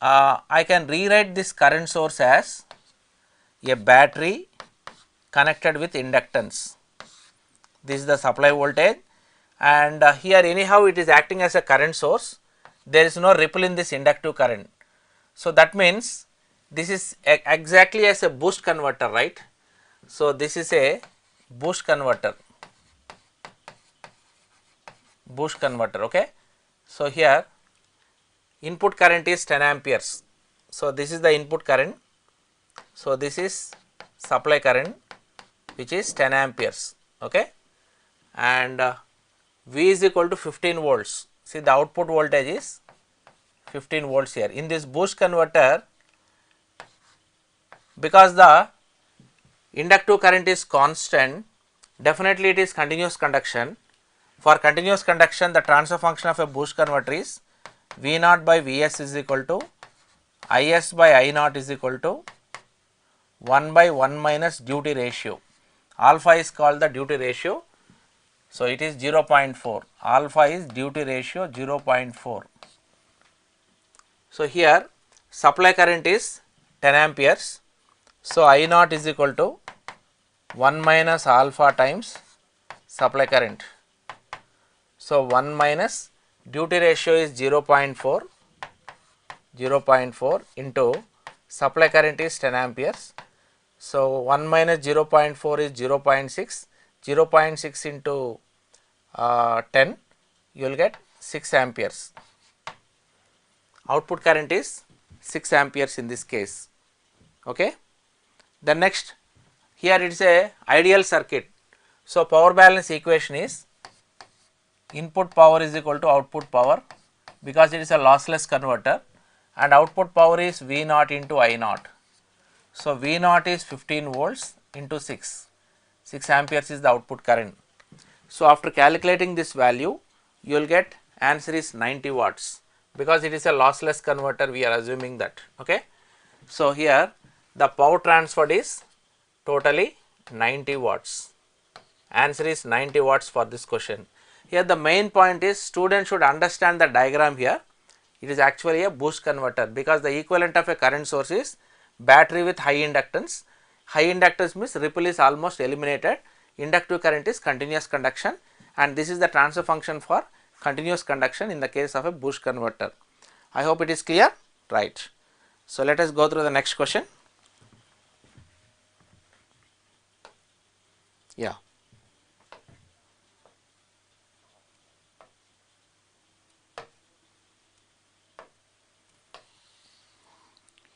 I can rewrite this current source as a battery connected with inductance. This is the supply voltage, and here anyhow it is acting as a current source. There is no ripple in this inductive current. So, that means this is exactly as a boost converter, right. So, this is a boost converter, okay. So, here input current is 10 amperes. So, this is the input current. So, this is supply current which is 10 amperes, okay, and V is equal to 15 volts. See, the output voltage is 15 volts here. In this boost converter, because the inductive current is constant, definitely it is continuous conduction. For continuous conduction, the transfer function of a boost converter is V naught by Vs is equal to Is by I naught is equal to 1 by 1 minus duty ratio. Alpha is called the duty ratio. So, it is 0.4, alpha is duty ratio 0.4. So, here supply current is 10 amperes. So, I naught is equal to 1 minus alpha times supply current. So, 1 minus duty ratio is 0.4, 0.4 into supply current is 10 amperes. So, 1 minus 0.4 is 0.6, 0.6 into 10, you will get 6 amperes. Output current is 6 amperes in this case, okay. Then next, here it is a ideal circuit. So, power balance equation is input power is equal to output power, because it is a lossless converter, and output power is V naught into I naught. So, V naught is 15 volts into 6 amperes is the output current. So, after calculating this value, you will get answer is 90 watts, because it is a lossless converter, we are assuming that, okay. So, here the power transferred is totally 90 watts. Answer is 90 watts for this question. Here the main point is student should understand the diagram here. It is actually a boost converter, because the equivalent of a current source is battery with high inductance. High inductance means ripple is almost eliminated, inductive current is continuous conduction, and this is the transfer function for continuous conduction in the case of a boost converter. I hope it is clear, right. So, let us go through the next question. Yeah.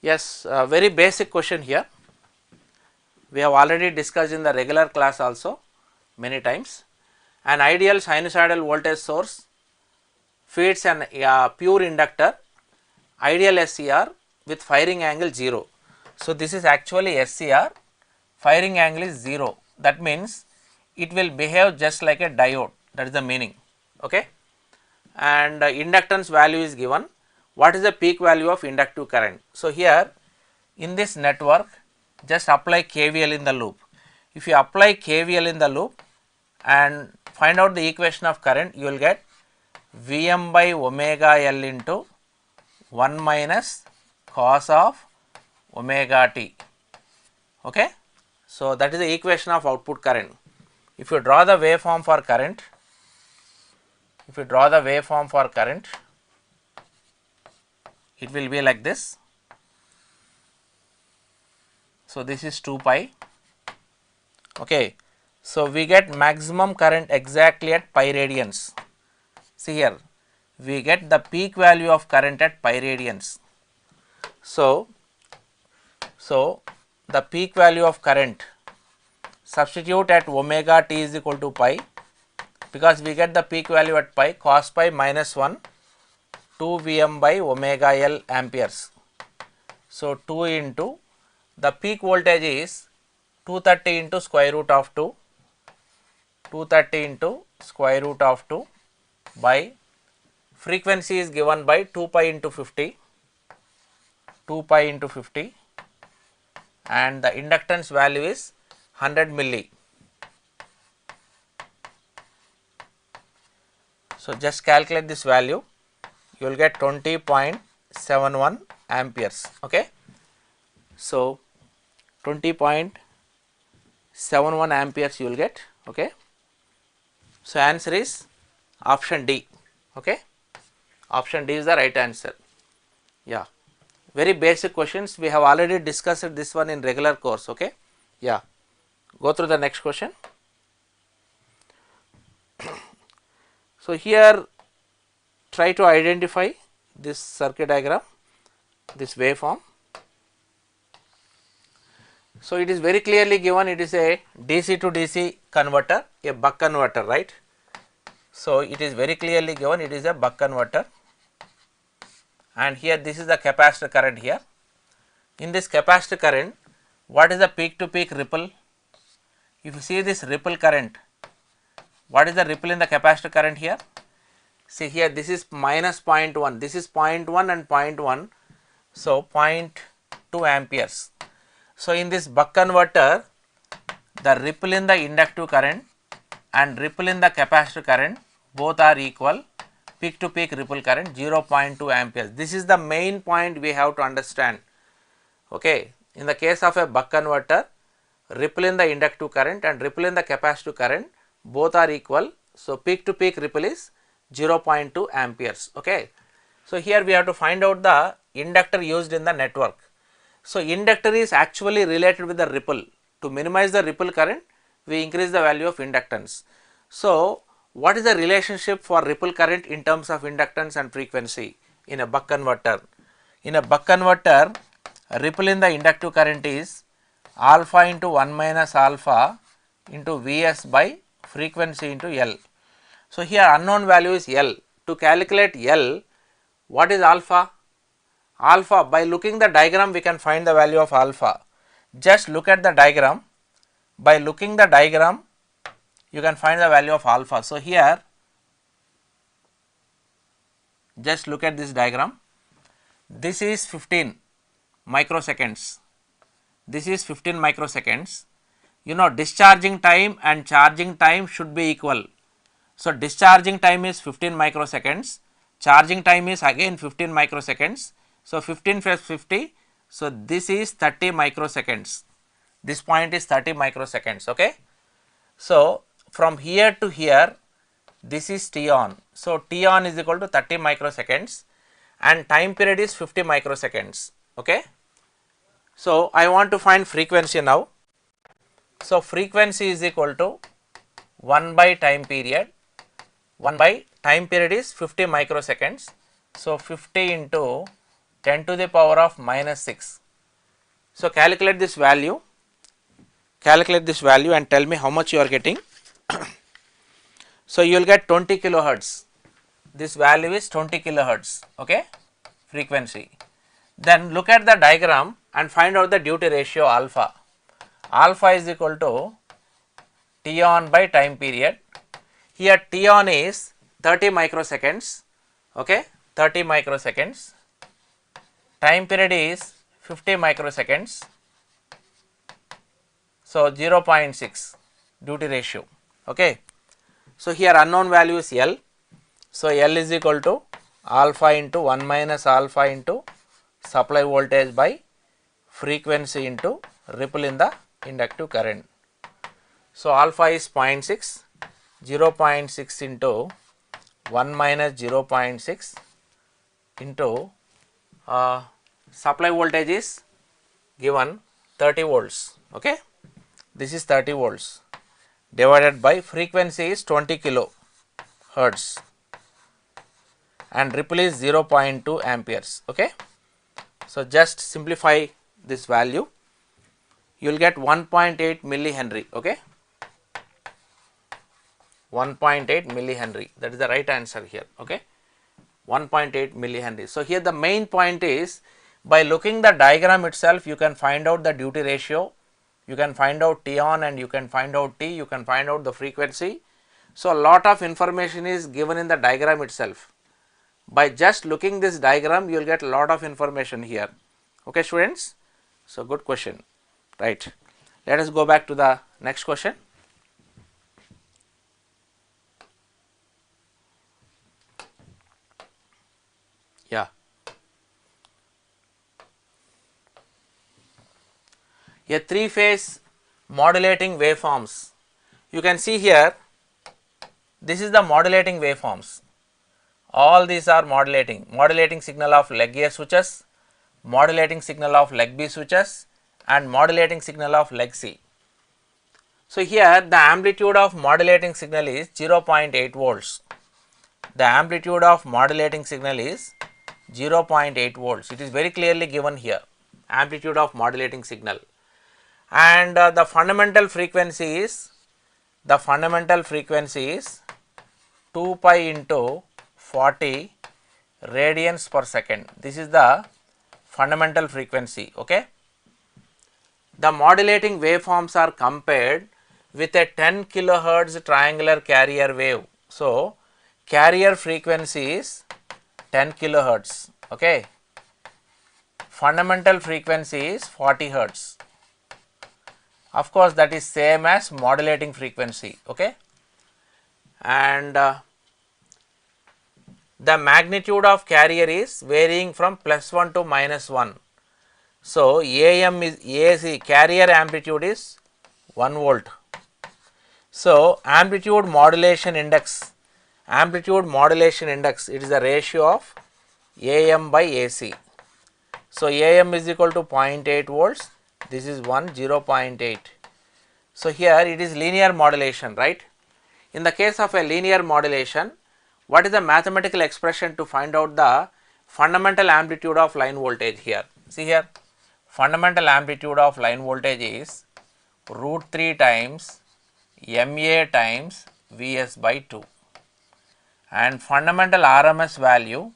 Yes, very basic question here. We have already discussed in the regular class also many times. An ideal sinusoidal voltage source feeds an pure inductor, ideal SCR with firing angle 0. So, this is actually SCR, firing angle is 0. That means it will behave just like a diode, that is the meaning. Okay? And inductance value is given. What is the peak value of inductive current? So, here in this network just apply KVL in the loop. If you apply KVL in the loop and find out the equation of current, you will get Vm by omega L into 1 minus cos of omega t. Okay? So, that is the equation of output current. If you draw the waveform for current, it will be like this. So, this is 2 pi. Okay. So, we get maximum current exactly at pi radians. See here, we get the peak value of current at pi radians. So, the peak value of current, substitute at omega t is equal to pi, because we get the peak value at pi, cos pi minus 1 2 Vm by omega L amperes. So, 2 into the peak voltage is 230 into square root of 2, 230 into square root of 2 by frequency is given by 2 pi into 50, 2 pi into 50, and the inductance value is 100 milli. So, just calculate this value, you will get 20.71 amperes. Okay. So, 20.71 amperes you will get. Okay. So, answer is option D. Okay. Option D is the right answer. Yeah. Very basic questions. We have already discussed this one in regular course. Okay. Yeah. Go through the next question. So, here try to identify this circuit diagram, this waveform. So, it is very clearly given, it is a DC to DC converter, a buck converter, right. So, it is very clearly given, it is a buck converter, and here this is the capacitor current here. In this capacitor current, what is the peak to peak ripple? If you see this ripple current, what is the ripple in the capacitor current here? See here, this is minus 0.1, this is 0.1 and 0.1, so 0.2 amperes. So, in this buck converter, the ripple in the inductive current and ripple in the capacitor current both are equal, peak to peak ripple current 0.2 amperes. This is the main point we have to understand. Okay. In the case of a buck converter, ripple in the inductive current and ripple in the capacitive current both are equal. So, peak to peak ripple is 0.2 amperes. Okay. So, here we have to find out the inductor used in the network. So, inductor is actually related with the ripple. To minimize the ripple current, we increase the value of inductance. So, what is the relationship for ripple current in terms of inductance and frequency in a buck converter? In a buck converter, ripple in the inductive current is alpha into 1 minus alpha into Vs by frequency into L. So, here unknown value is L. To calculate L, what is alpha? Alpha, by looking the diagram we can find the value of alpha. Just look at the diagram. By looking the diagram, you can find the value of alpha. So, here just look at this diagram. This is 15 microseconds. This is 15 microseconds. You know, discharging time and charging time should be equal. So, discharging time is 15 microseconds, charging time is again 15 microseconds. So, 15 plus 50, so this is 30 microseconds, this point is 30 microseconds. Okay. So, from here to here, this is T on. So, T on is equal to 30 microseconds and time period is 50 microseconds. Okay. So, I want to find frequency now. So, frequency is equal to 1 by time period, 1 by time period is 50 microseconds. So, 50 into 10 to the power of minus 6. So, calculate this value and tell me how much you are getting. So, you will get 20 kilohertz. This value is 20 kilohertz, okay, frequency. Then look at the diagram and find out the duty ratio alpha. Alpha is equal to T on by time period. Here T on is 30 microseconds, okay, 30 microseconds. Time period is 50 microseconds. So, 0.6 duty ratio, okay. So, here unknown value is L. So, L is equal to alpha into 1 minus alpha into supply voltage by frequency into ripple in the inductive current. So, alpha is 0.6, 0.6 into 1 minus 0.6 into supply voltage is given 30 volts, okay. This is 30 volts divided by frequency is 20 kilohertz and ripple is 0.2 amperes, okay. So, just simplify this value, you will get 1.8 millihenry, okay, 1.8 millihenry, that is the right answer here, okay, 1.8 millihenry. So, here the main point is by looking the diagram itself you can find out the duty ratio, you can find out T on and you can find out T, you can find out the frequency. So, a lot of information is given in the diagram itself. By just looking this diagram you will get a lot of information here, okay students. So, good question, right. Let us go back to the next question. Yeah. A 3-phase modulating waveforms. You can see here, this is the modulating waveforms. All these are modulating signal of leg A switches, modulating signal of leg B switches and modulating signal of leg C. So, here the amplitude of modulating signal is 0.8 volts. The amplitude of modulating signal is 0.8 volts. It is very clearly given here, amplitude of modulating signal. And the fundamental frequency is 2 pi into 40 radians per second. This is the fundamental frequency, okay. The modulating waveforms are compared with a 10 kilohertz triangular carrier wave. So, carrier frequency is 10 kilohertz, okay. Fundamental frequency is 40 hertz. Of course, that is same as modulating frequency, okay. And the magnitude of carrier is varying from +1 to -1. So, AM is AC, carrier amplitude is 1 volt. So, amplitude modulation index, it is the ratio of AM by AC. So, AM is equal to 0.8 volts, this is 0.8. So, here it is linear modulation, right. In the case of a linear modulation, what is the mathematical expression to find out the fundamental amplitude of line voltage here? See here, fundamental amplitude of line voltage is √3 times MA times Vs by 2, and fundamental RMS value,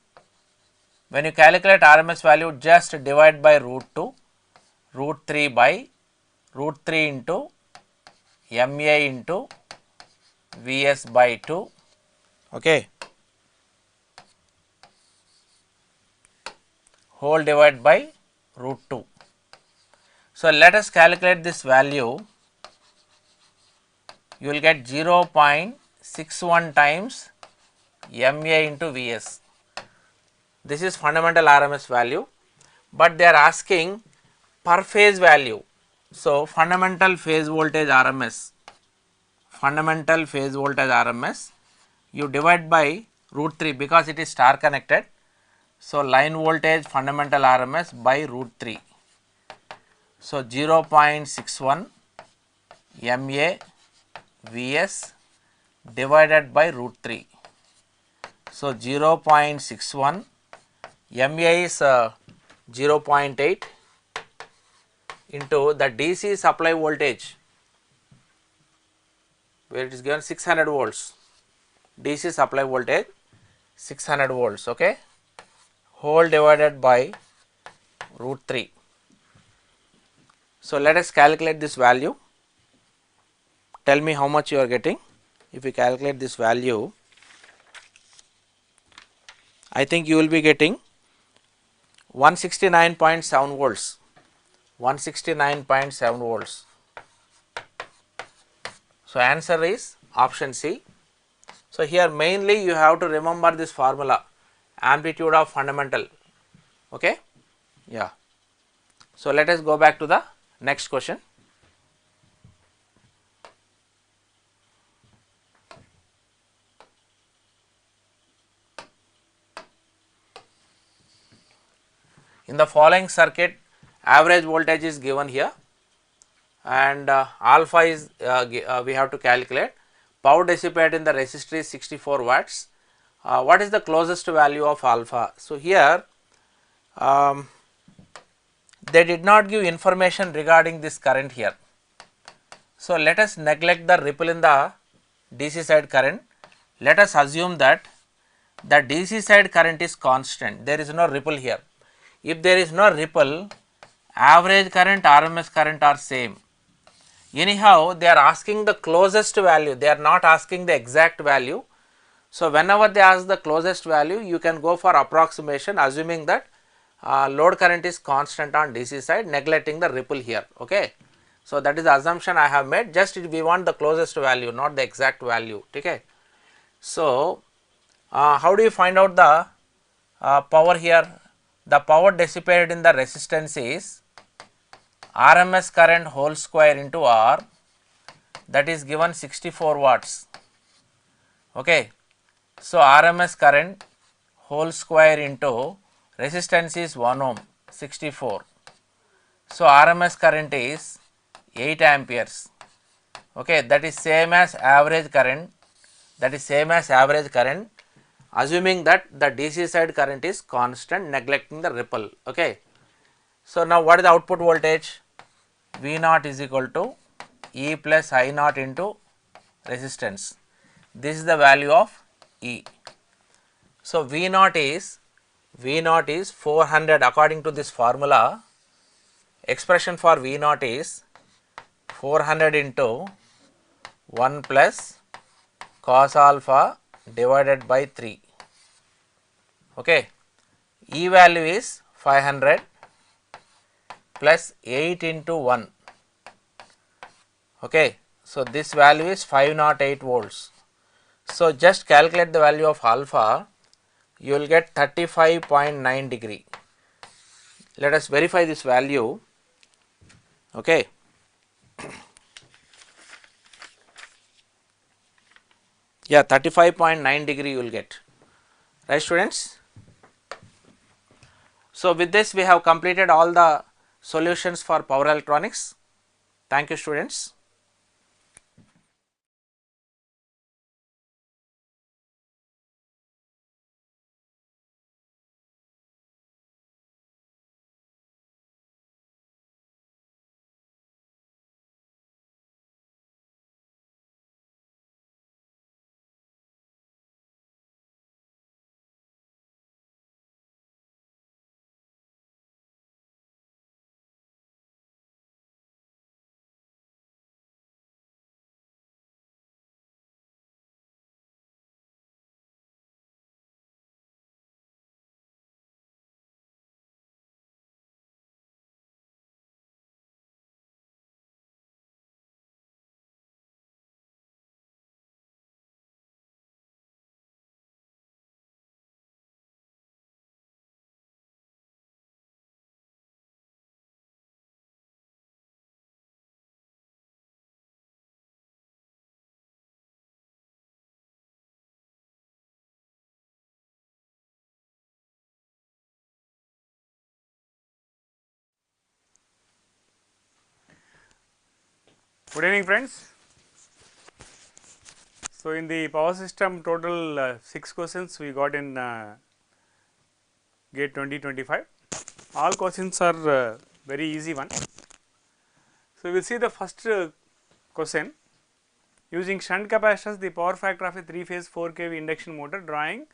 when you calculate RMS value, just divide by √2, √3 by √3 into MA into Vs by 2, okay, whole divided by √2. So, let us calculate this value, you will get 0.61 times MA into Vs. This is fundamental RMS value, but they are asking per phase value. So, fundamental phase voltage RMS, you divide by √3 because it is star connected. So, line voltage fundamental RMS by √3. So, 0.61 MA Vs divided by root 3. So, 0.61, MA is 0.8 into the DC supply voltage, where it is given 600 volts, DC supply voltage 600 volts, okay, whole divided by root 3. So, let us calculate this value. Tell me how much you are getting. If you calculate this value, I think you will be getting 169.7 volts, 169.7 volts. So, answer is option C. So, here mainly you have to remember this formula, amplitude of fundamental, okay. Yeah. So, let us go back to the next question. In the following circuit, average voltage is given here, and alpha is we have to calculate. Power dissipated in the resistor is 64 watts. What is the closest value of alpha? So, here they did not give information regarding this current here. So, let us neglect the ripple in the DC side current. Let us assume that the DC side current is constant, there is no ripple here. If there is no ripple, average current, RMS current are same. Anyhow, they are asking the closest value, they are not asking the exact value. So, whenever they ask the closest value, you can go for approximation, assuming that load current is constant on DC side, neglecting the ripple here, okay. So, that is the assumption I have made, just we want the closest value, not the exact value, okay. So, how do you find out the power here? The power dissipated in the resistance is RMS current whole square into R, that is given 64 watts, okay. So, RMS current whole square into resistance is 1 ohm, 64. So, RMS current is 8 amperes, okay. That is same as average current, assuming that the DC side current is constant, neglecting the ripple, okay. So, now what is the output voltage? V naught is equal to E plus I naught into resistance. This is the value of E. So, V naught is 400 according to this formula. Expression for V naught is 400 into 1 plus cos alpha divided by 3, okay. E value is 500 plus 8 into 1, okay. So, this value is 508 volts. So, just calculate the value of alpha, you will get 35.9 degree. Let us verify this value, okay. Yeah, 35.9 degree you will get, right students. So, with this we have completed all the solutions for power electronics. Thank you students. Good evening, friends. So, in the power system total 6 questions we got in GATE 2025. All questions are very easy one. So, we will see the first question. Using shunt capacitors, the power factor of a 3-phase 4 kV induction motor drawing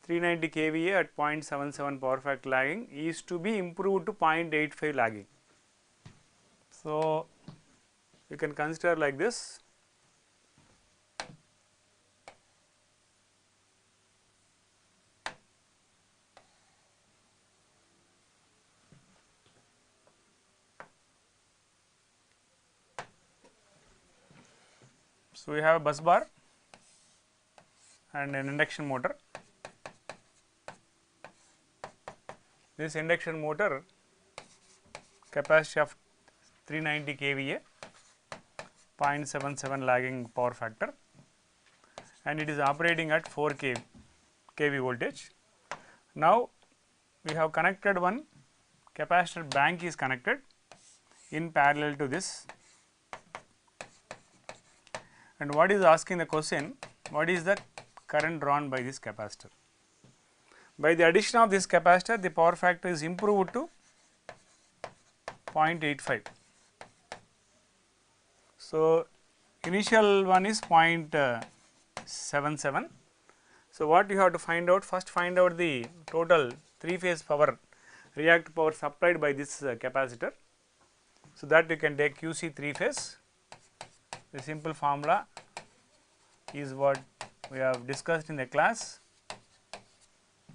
390 kVA at 0.77 power factor lagging is to be improved to 0.85 lagging. So, you can consider like this. So, we have a bus bar and an induction motor. This induction motor capacity of 390 kVA, 0.77 lagging power factor, and it is operating at 4 kV voltage. Now, we have connected one capacitor bank is connected in parallel to this. And what is asking the question, what is the current drawn by this capacitor? By the addition of this capacitor, the power factor is improved to 0.85. So, initial one is 0.77. So, what you have to find out, first find out the total 3-phase power, reactive power supplied by this capacitor. So, that you can take QC 3-phase. The simple formula is what we have discussed in the class.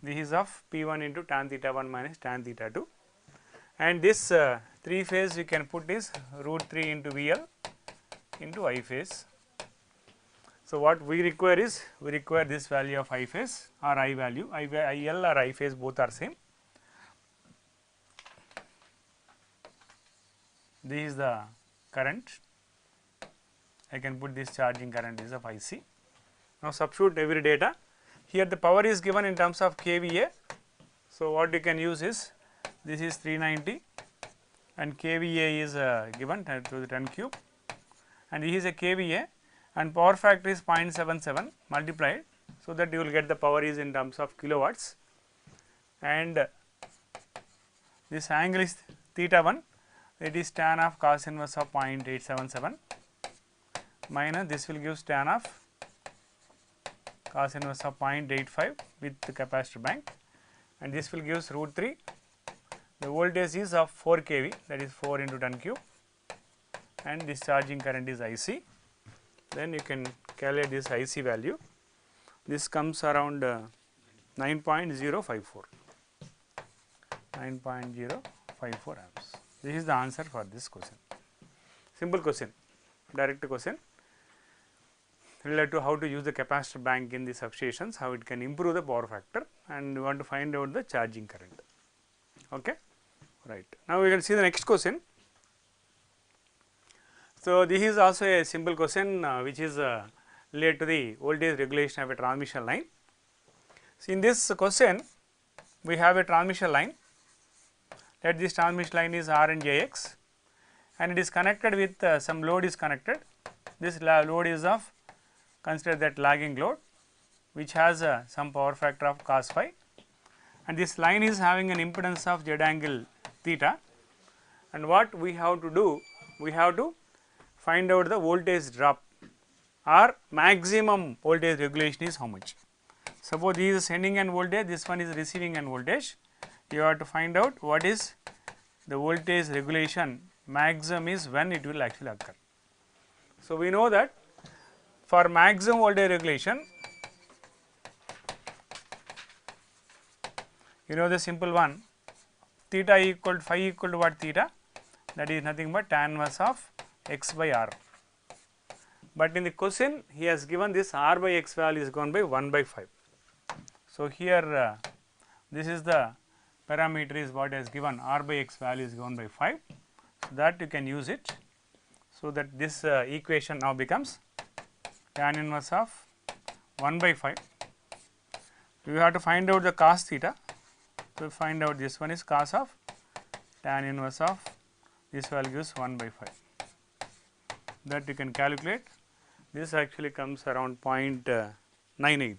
This is of P1 into tan theta 1 minus tan theta 2, and this 3-phase you can put is root 3 into VL into I phase. So, what we require is, we require this value of I phase or I value, IL or I phase both are same. This is the current. I can put this charging current is of IC. Now, substitute every data. Here the power is given in terms of kVA. So, what you can use is, this is 390 and kVA is given to the 10 cube, and this is a kVA, and power factor is 0.77 multiplied. So, that you will get the power is in terms of kilowatts, and this angle is theta 1, it is tan of cos inverse of 0.877 minus this will give tan of cos inverse of 0.85 with the capacitor bank, and this will give root 3. The voltage is of 4 kV, that is 4 into 10 cube, and this charging current is IC. Then you can calculate this IC value. This comes around 9.054, 9.054 amps. This is the answer for this question. Simple question, direct question related to how to use the capacitor bank in the substations, how it can improve the power factor, and we want to find out the charging current. Okay, right. Now, we will see the next question. So, this is also a simple question which is related to the voltage regulation of a transmission line. So, in this question we have a transmission line, let this transmission line is R and JX, and it is connected with some load is connected. This load is of, consider that lagging load, which has some power factor of cos phi, and this line is having an impedance of Z angle theta, and what we have to do, we have to find out the voltage drop or maximum voltage regulation is how much. Suppose this is sending end voltage, this one is receiving end voltage, you have to find out what is the voltage regulation maximum is when it will actually occur. So, we know that for maximum voltage regulation, you know the simple one, theta equal to phi equal to what theta, that is nothing but tan inverse of x by r. But in the question he has given this r by x value is given by 1 by 5. So, here this is the parameter is what is given, r by x value is given by 5. So, that you can use it. So, that this equation now becomes tan inverse of 1 by 5. You have to find out the cos theta. So, find out this one is cos of tan inverse of this value is 1 by 5. that you can calculate. This actually comes around 0.98.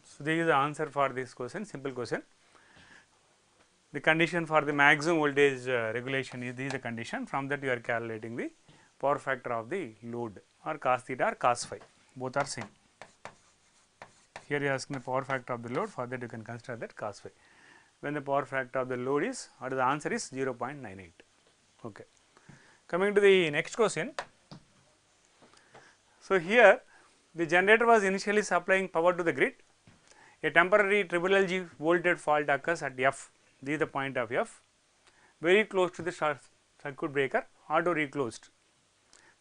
So, this is the answer for this question, simple question. The condition for the maximum voltage regulation is, this is the condition. From that you are calculating the power factor of the load, or cos theta or cos phi, both are same. Here you are asking the power factor of the load, for that you can consider that cos phi. When the power factor of the load is, or the answer is 0.98. Okay. Coming to the next question. So, here the generator was initially supplying power to the grid. A temporary LLG voltage fault occurs at F, this is the point of F, very close to the circuit breaker, auto reclosed.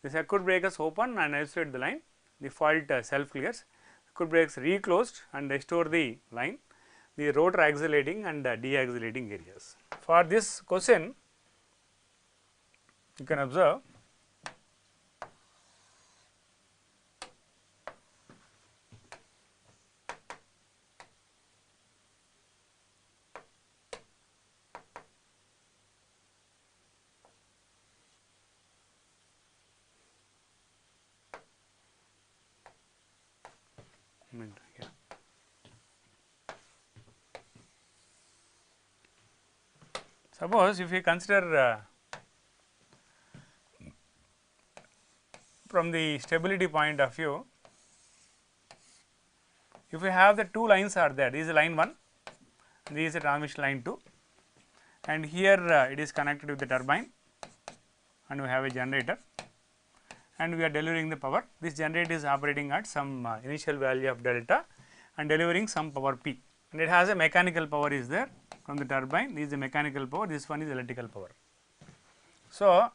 The circuit breakers open and isolate the line, the fault self clears, circuit breakers reclosed and restore the line, the rotor accelerating and deaccelerating areas. For this question, you can observe here. Suppose if we consider from the stability point of view, if we have the two lines are there, this is line 1, this is a transmission line 2, and here it is connected with the turbine, and we have a generator, and we are delivering the power. This generator is operating at some initial value of delta and delivering some power P, and it has a mechanical power is there from the turbine. This is the mechanical power, this one is electrical power. So,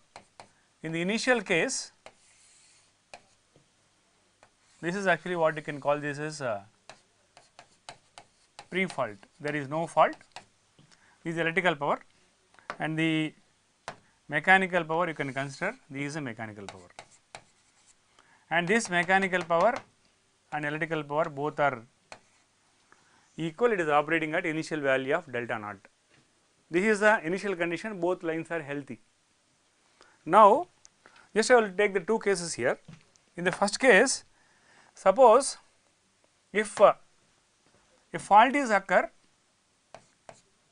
in the initial case, this is actually what you can call this as pre-fault. There is no fault. This is electrical power, and the mechanical power you can consider this is a mechanical power. And this mechanical power and electrical power both are equal. It is operating at initial value of delta naught. This is the initial condition, both lines are healthy. Now, just I will take the two cases here. In the first case, suppose if a fault is occur,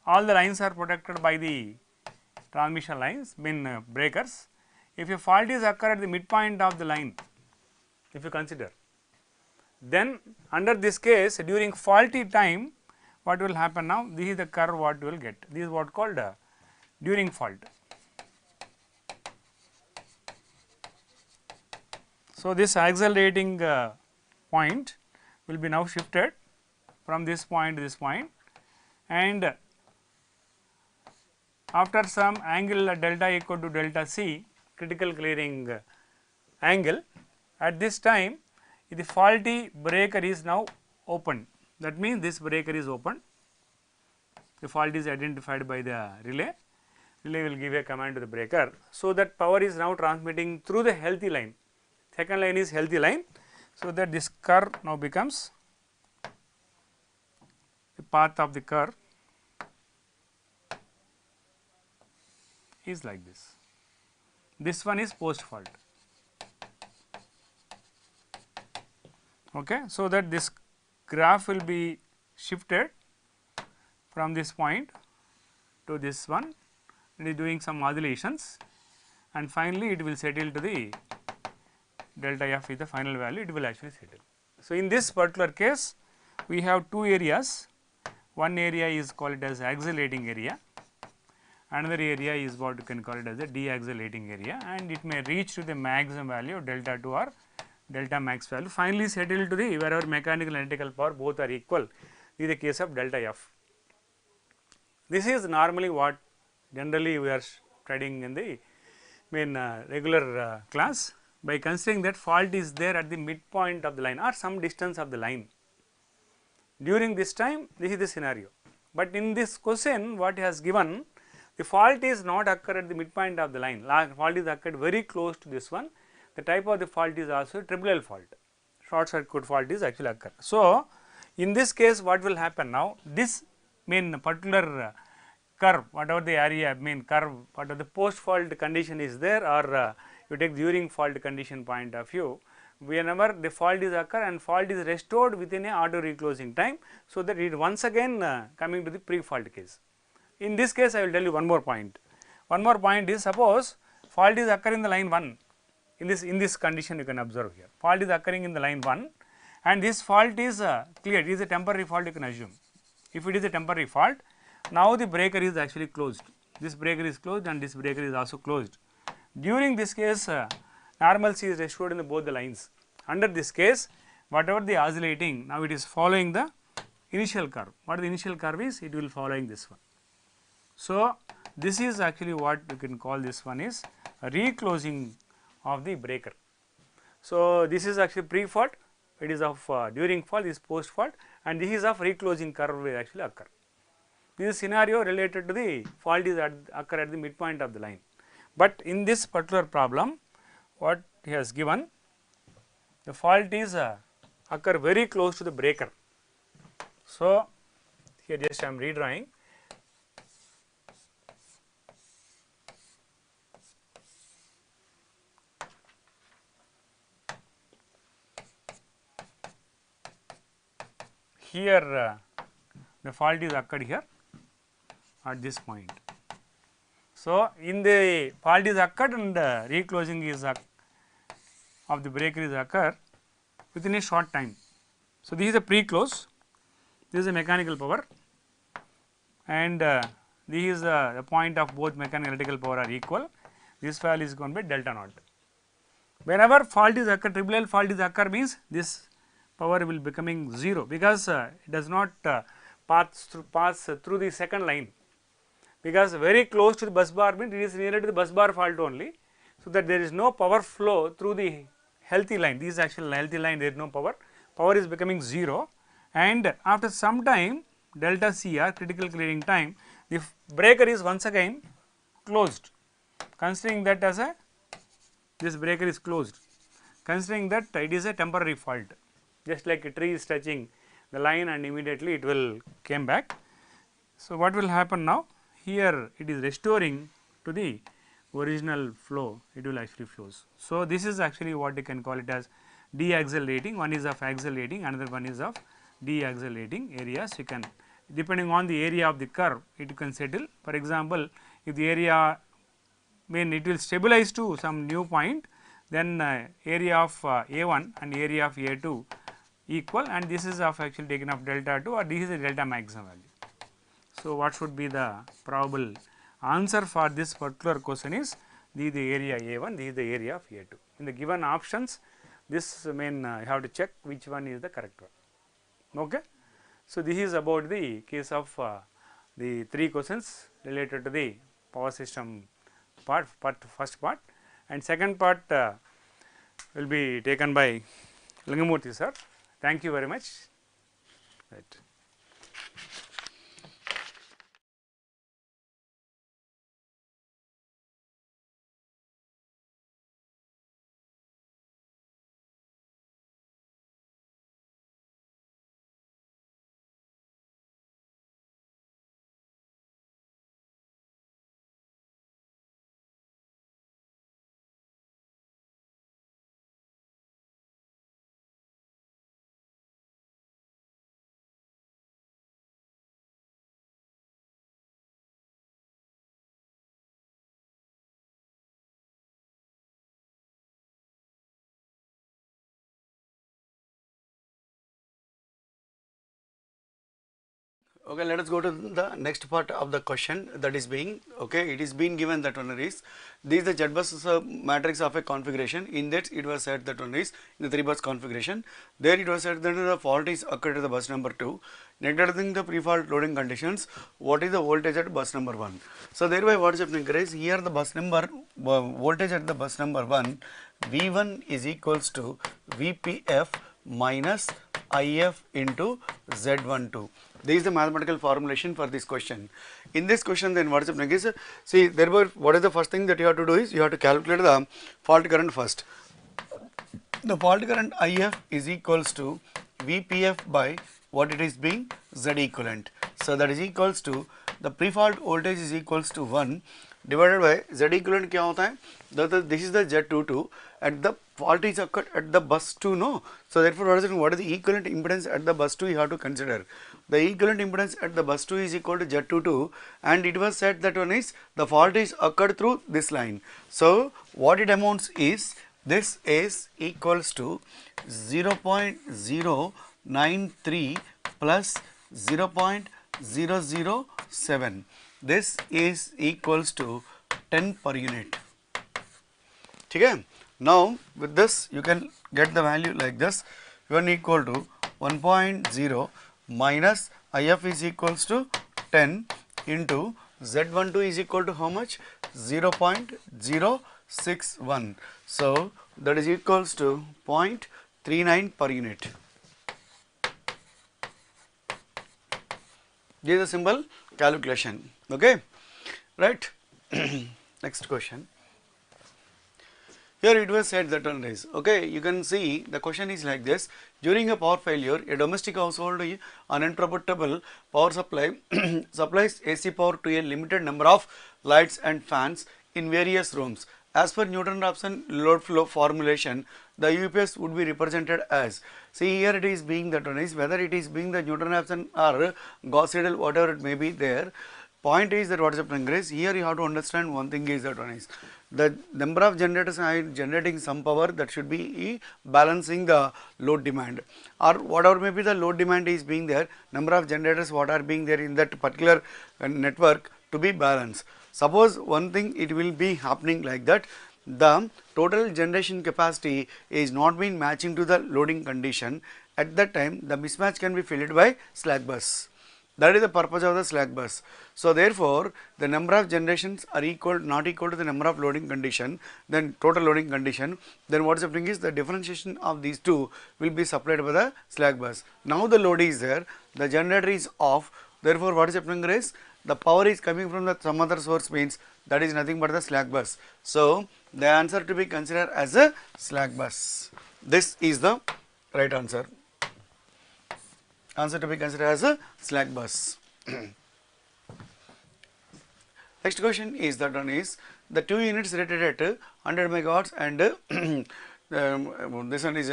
all the lines are protected by the transmission lines, mean breakers. If a fault is occur at the midpoint of the line, if you consider, then under this case during faulty time, what will happen now? This is the curve what you will get. This is what called during fault. So, this accelerating point will be now shifted from this point to this point, and after some angle delta equal to delta C, critical clearing angle, at this time the faulty breaker is now open. That means this breaker is open, the fault is identified by the relay. Relay will give a command to the breaker. So, that power is now transmitting through the healthy line, second line is healthy line. So, that this curve now becomes the path of the curve is like this. This one is post fault. Okay. So, that this graph will be shifted from this point to this one, it is doing some modulations, and finally, it will settle to the delta f is the final value, it will actually settle. So, in this particular case, we have two areas, one area is called as accelerating area, another area is what you can call it as the deaccelerating area, and it may reach to the maximum value of delta 2 or delta max value, finally settle to the wherever mechanical and electrical power both are equal. This is the case of delta f. This is normally what generally we are studying in the regular class, by considering that fault is there at the midpoint of the line or some distance of the line. During this time, this is the scenario, but in this question what has given, the fault is not occur at the midpoint of the line, fault is occurred very close to this one. The type of the fault is also triple L fault. short circuit fault is actually occur. So, in this case what will happen now, this particular curve, whatever the area curve, whatever the post fault condition is there, or you take during fault condition point of view, whenever the fault is occur and fault is restored within a auto reclosing time, so that it once again coming to the pre fault case. In this case I will tell you one more point. One more point is, suppose fault is occurring in the line 1, in this condition you can observe here, fault is occurring in the line 1 and this fault is clear, it is a temporary fault, you can assume. If it is a temporary fault, now the breaker is actually closed, this breaker is closed and this breaker is also closed. During this case normalcy is restored in both the lines. Under this case, whatever the oscillating, now it is following the initial curve. What the initial curve is, it will following this one. So, this is actually what you can call, this one is a reclosing of the breaker. So, this is actually pre fault, it is of during fault, this is post fault, and this is of reclosing curve will actually occur. This is scenario related to the fault is occur at the midpoint of the line. But in this particular problem, what he has given, the fault is occur very close to the breaker. So, here just I am redrawing. Here the fault is occurred here at this point. So, in the fault is occurred and reclosing is of the breaker is occur within a short time. So, this is a pre-close, this is a mechanical power, and this is the point of both mechanical and electrical power are equal. This value is going to be delta naught. Whenever fault is occur, triple L fault is occur means this power will becoming 0, because it does not pass through the second line, because very close to the bus bar means it is near to the bus bar fault only. So, that there is no power flow through the healthy line, this is actual healthy line, there is no power, power is becoming 0, and after some time delta CR, critical clearing time, the breaker is once again closed, considering that as a, this breaker is closed, considering that it is a temporary fault, just like a tree is touching the line and immediately it will came back. So, what will happen now, here it is restoring to the original flow, it will actually flows. So, this is actually what you can call it as deaccelerating, one is of accelerating, another one is of deaccelerating areas. You can, depending on the area of the curve, it can settle. For example, if the area it will stabilize to some new point, then area of A1 and area of A2 equal, and this is of actually taken of delta 2, or this is the delta maximum value. So, what should be the probable answer for this particular question is the area A1, this is the area of A2. In the given options, this you have to check which one is the correct one. Okay. So, this is about the case of the 3 questions related to the power system part, first part, and second part will be taken by Lingamurthy sir. Thank you very much. Right. Okay, let us go to the next part of the question, that is being, okay, it is being given that one is, this is the Z bus matrix of a configuration, in that it was said that one is in the 3 bus configuration, there it was said that the fault is occurred at the bus number 2, neglecting the pre-fault loading conditions, what is the voltage at bus number 1. So, thereby what is happening is, here the bus number, voltage at the bus number 1, V1 is equals to VPF minus IF into Z12. This is the mathematical formulation for this question. In this question, then what is happening is, see, therefore, what is the first thing that you have to do is, you have to calculate the fault current first. the fault current IF is equals to VPF by what it is being Z equivalent. So that is equals to the pre-fault voltage is equals to 1 divided by Z equivalent क्या होता है? This is the Z22 and the fault is occurred at the bus 2, no? So therefore what is the equivalent impedance at the bus 2 you have to consider. The equivalent impedance at the bus 2 is equal to Z22 and it was said that one is the fault is occurred through this line. So what it amounts is this is equals to 0.093 plus 0.007. This is equals to 10 per unit. Okay. Now with this you can get the value like this, 1 equal to 1.0 minus IF is equals to 10 into Z12 is equal to how much? 0.061. So that is equals to 0.39 per unit. This is a simple calculation, okay, right. Next question. Here it was said that one is, okay, you can see the question is like this: during a power failure, a domestic household uninterruptible power supply supplies AC power to a limited number of lights and fans in various rooms. As per Newton-Raphson load flow formulation, the UPS would be represented as, see here it is being that one is, whether it is being the Newton-Raphson or Gauss-Seidel, whatever it may be there, point is that what is happening is, here you have to understand one thing is that one is, the number of generators are generating some power that should be balancing the load demand, or whatever may be the load demand is being there, number of generators what are being there in that particular network to be balanced. Suppose one thing it will be happening like that, the total generation capacity is not being matching to the loading condition. At that time the mismatch can be filled by slack bus. That is the purpose of the slack bus. So therefore the number of generations are not equal to the number of loading condition, then total loading condition, then what is happening is the differentiation of these two will be supplied by the slack bus. Now the load is there, the generator is off, therefore what is happening is the power is coming from the some other source, means that is nothing but the slack bus. So the answer to be considered as a slack bus. This is the right answer. Answer to be considered as a slack bus. Next question is that one is the two units rated at 100 megawatts and this one is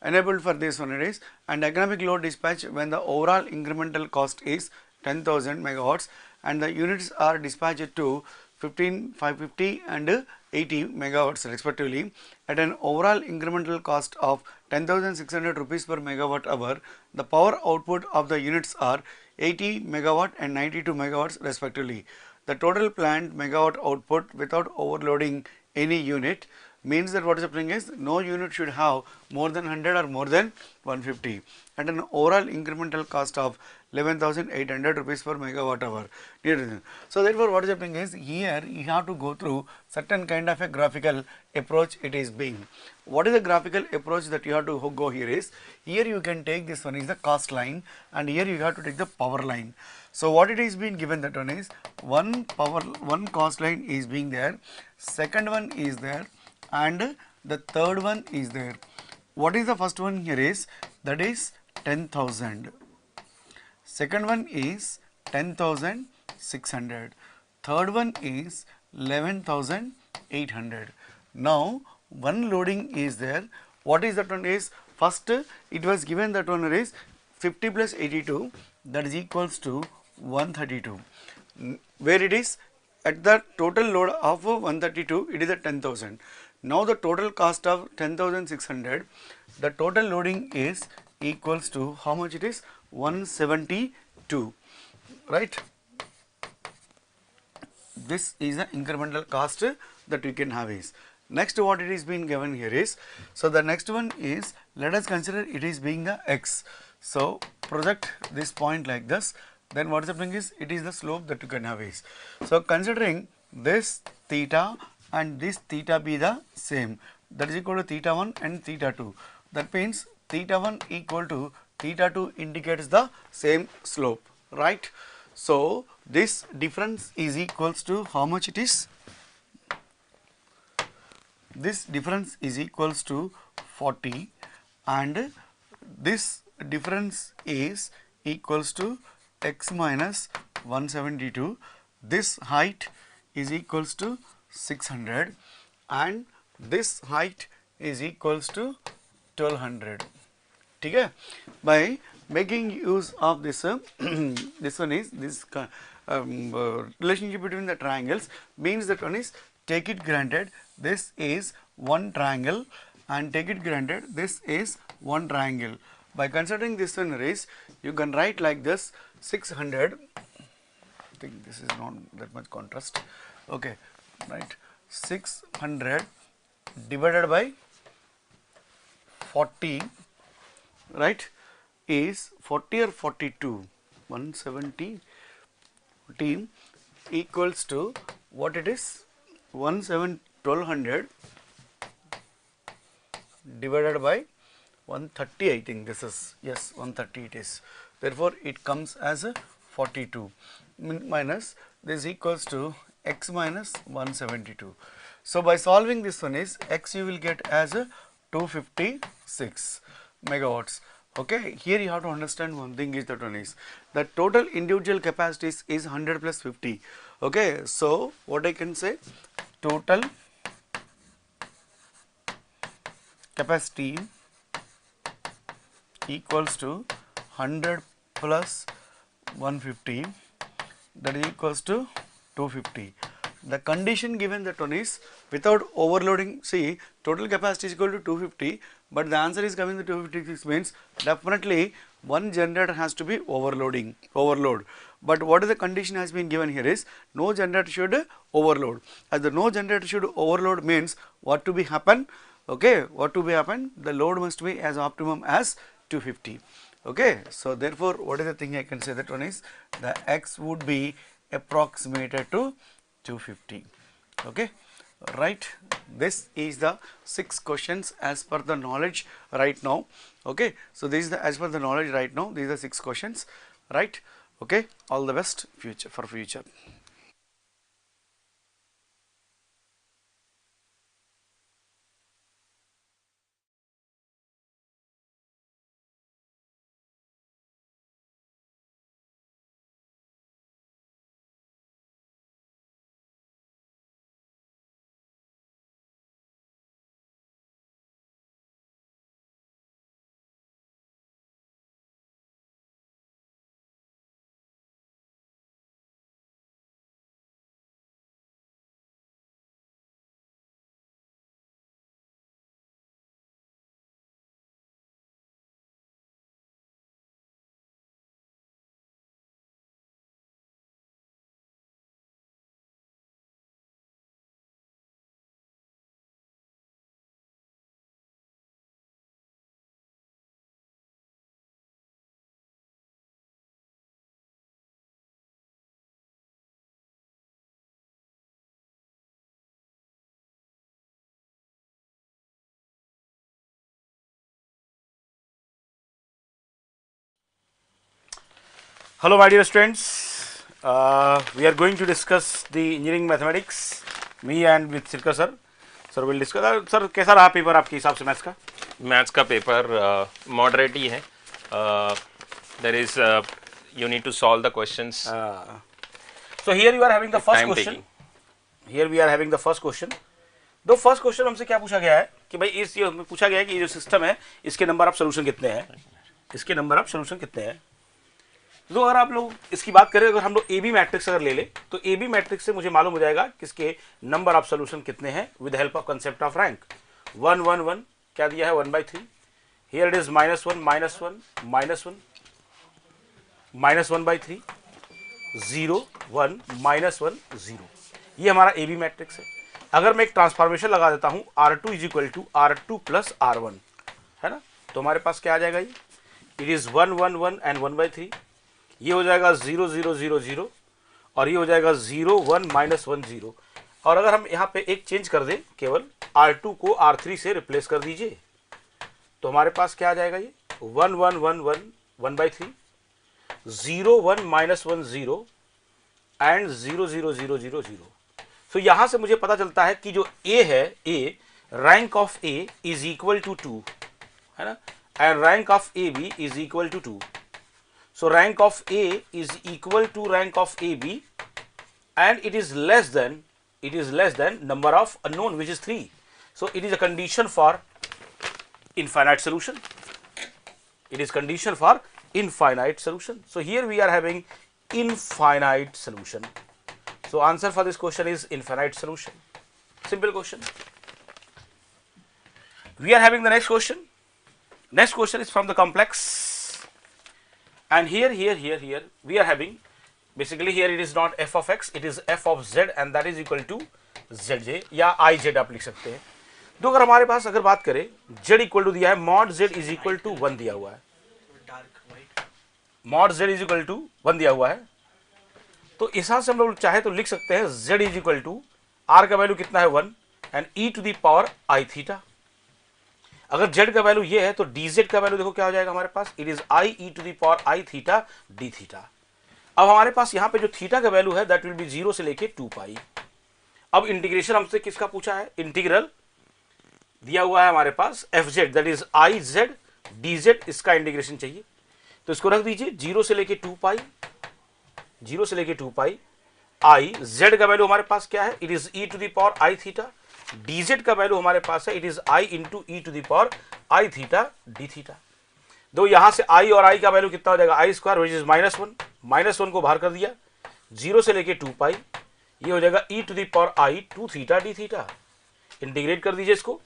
enabled for this one it is, and economic load dispatch when the overall incremental cost is 10,000 megawatts and the units are dispatched to 550 and 80 megawatts respectively at an overall incremental cost of 10,600 rupees per megawatt hour. The power output of the units are 80 megawatt and 92 megawatts respectively. The total planned megawatt output without overloading any unit means that what is happening is no unit should have more than 100 or more than 150 at an overall incremental cost of 11,800 rupees per megawatt hour. So therefore what is happening is, here you have to go through certain kind of a graphical approach it is being. What is the graphical approach that you have to go here is, here you can take this one is the cost line and here you have to take the power line. So what it is being given, that one is one cost line is being there, second one is there and the third one is there. What is the first one here is, that is 10,000. Second one is 10,600. Third one is 11,800. Now one loading is there. What is that one is? First it was given that one is 50 plus 82, that is equals to 132. Where it is at the total load of 132, it is at 10,000. Now the total cost of 10,600, the total loading is equals to how much it is? 172, right? This is the incremental cost that we can have is. Next what it is being given here is, so the next one is, let us consider it is being the x. So project this point like this, then what is happening is, it is the slope that you can have is. So considering this theta and this theta be the same, that is equal to theta 1 and theta 2. That means theta 1 equal to theta 2 indicates the same slope, right? So this difference is equals to how much it is? this difference is equals to 40 and this difference is equals to x minus 172. This height is equals to 600 and this height is equals to 1200. ठीक है, by making use of this this one is this relationship between the triangles means that one is take it granted this is one triangle and take it granted this is one triangle. By considering this one is you can write like this 600, I think this is not that much contrast, okay, right, 600 divided by 40, right, is 40 or 42, 170 equals to what it is, 1200 divided by 130, I think this is, yes, 130 it is. Therefore, it comes as a 42 minus this equals to x minus 172. So, by solving this one is x you will get as a 256 megawatts. Okay, here you have to understand one thing is that one is the total individual capacities is 100 plus 50. Okay, so what I can say, total capacity equals to 100 plus 150, that is equals to 250. The condition given that one is without overloading, see total capacity is equal to 250, but the answer is coming to 256 means definitely one generator has to be overload. But what is the condition has been given here is no generator should overload. As the no generator should overload means what to be happen, okay, what to be happen, the load must be as optimum as 250. Okay, so therefore what is the thing I can say, that one is the x would be approximated to 250. Okay, right, this is the 6 questions as per the knowledge right now. Okay, so this is the as per the knowledge right now, these are 6 questions, right. Okay, all the best for future. Hello my dear students, we are going to discuss the engineering mathematics, me and with Sirka sir. Sir will discuss. Sir कैसा रहा paper आपके हिसाब से maths का? Maths का paper moderate ही है. There is you need to solve the questions. So here you are having the first question. Here we are having the first question. तो first question हमसे क्या पूछा गया है कि भाई इस ये पूछा गया है कि ये जो सिस्टम है इसके नंबर ऑफ सोल्यूशन कितने हैं, इसके नंबर ऑफ सोल्यूशन कितने हैं. तो अगर आप लोग इसकी बात करें, अगर हम लोग ए बी मैट्रिक्स अगर ले ले तो ए बी मैट्रिक्स से मुझे मालूम हो जाएगा कि इसके नंबर ऑफ सोल्यूशन कितने हैं with help of concept of rank. 1 1 1 क्या दिया है 1/3. Here it is -1 -1 -1 -1/3 0 1 -1 0. ये हमारा ए बी मैट्रिक्स है. अगर मैं एक ट्रांसफॉर्मेशन लगा देता हूं R2 = R2 + R1 है ना, तो हमारे पास क्या आ जाएगा, ये इट इज 1 1 1 एंड 1/3. ये हो जाएगा 0 0 0 0 और ये हो जाएगा 0 1 -1 0. और अगर हम यहाँ पे एक चेंज कर दें, केवल R2 को R3 से रिप्लेस कर दीजिए, तो हमारे पास क्या आ जाएगा, ये 1 1 1 1 1/3 0 1 -1 0 एंड 0 0 0 0 0. तो यहाँ से मुझे पता चलता है कि जो A है, A rank of A is equal to 2 है ना, and rank of AB is equal to 2. So rank of A is equal to rank of AB, and it is less than number of unknown, which is 3. So it is a condition for infinite solution. It is condition for infinite solution. So here we are having infinite solution. So answer for this question is infinite solution. Simple question. We are having the next question. Next question is from the complex, and here we are having, basically here it is not f of x, it is f of z, and that is equal to zj या iz आप लिख सकते हैं. तो अगर हमारे पास अगर बात करें z इक्वल टू दिया है mod z is equal to 1 दिया हुआ है, mod z is equal to 1 दिया हुआ है, तो इस हिसाब से हम लोग चाहे तो लिख सकते हैं z is equal to r का वैल्यू कितना है 1 and e to the power i theta. अगर z का वैल्यू ये है तो dz का वैल्यू देखो क्या हो जाएगा हमारे पास, it is i e to the power i theta d theta. अब हमारे पास यहाँ पे जो थीटा का वैल्यू है दैट विल बी 0 से लेके 2 पाई. अब इंटीग्रेशन हमसे किसका पूछा है, इंटीग्रल दिया हुआ है हमारे पास F Z that is I Z D Z, इसका इंटीग्रेशन चाहिए. तो इसको रख दीजिए 0 से लेके 2 पाई, 0 से लेके 2 पाई. आई जेड का वैल्यू हमारे पास क्या है, it is e to the power i theta. D z का वैल्यू हमारे पास है, it is i into e to the power i theta D theta. दो यहां से आई और आई का वैल्यू कितना हो जाएगा, आई स्क्वायर विच इज -1, -1 को बाहर कर दिया, 0 से लेके 2 पाई, ये हो जाएगा E to the power I 2 theta D theta. Integrate कर दीजिए इसको,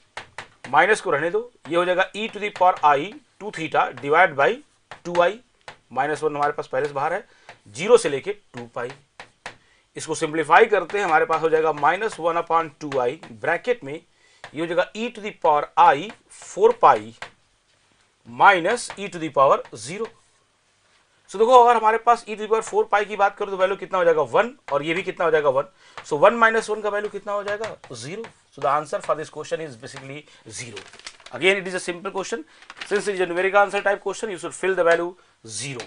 माइनस को रहने दो, ये हो जाएगा E to the power I 2 theta divide by 2i, -1 हमारे पास पहले से बाहर है, 0 से लेके 2 पाई. इसको सिंप्लीफाई करते हैं हमारे पास हो जाएगा -1/2i ब्रैकेट में, ये हो जाएगा E to the power I 4 pi minus E to the power 0. So देखो अगर हमारे पास E to the power 4 pi की बात करो तो वैल्यू कितना हो जाएगा 1, और ये भी कितना हो जाएगा 1. सो 1 - 1 का वैल्यू कितना हो जाएगा 0. So the answer for this question is basically 0. Again it is a simple question, since it is a numerical answer type question, you should fill the value 0.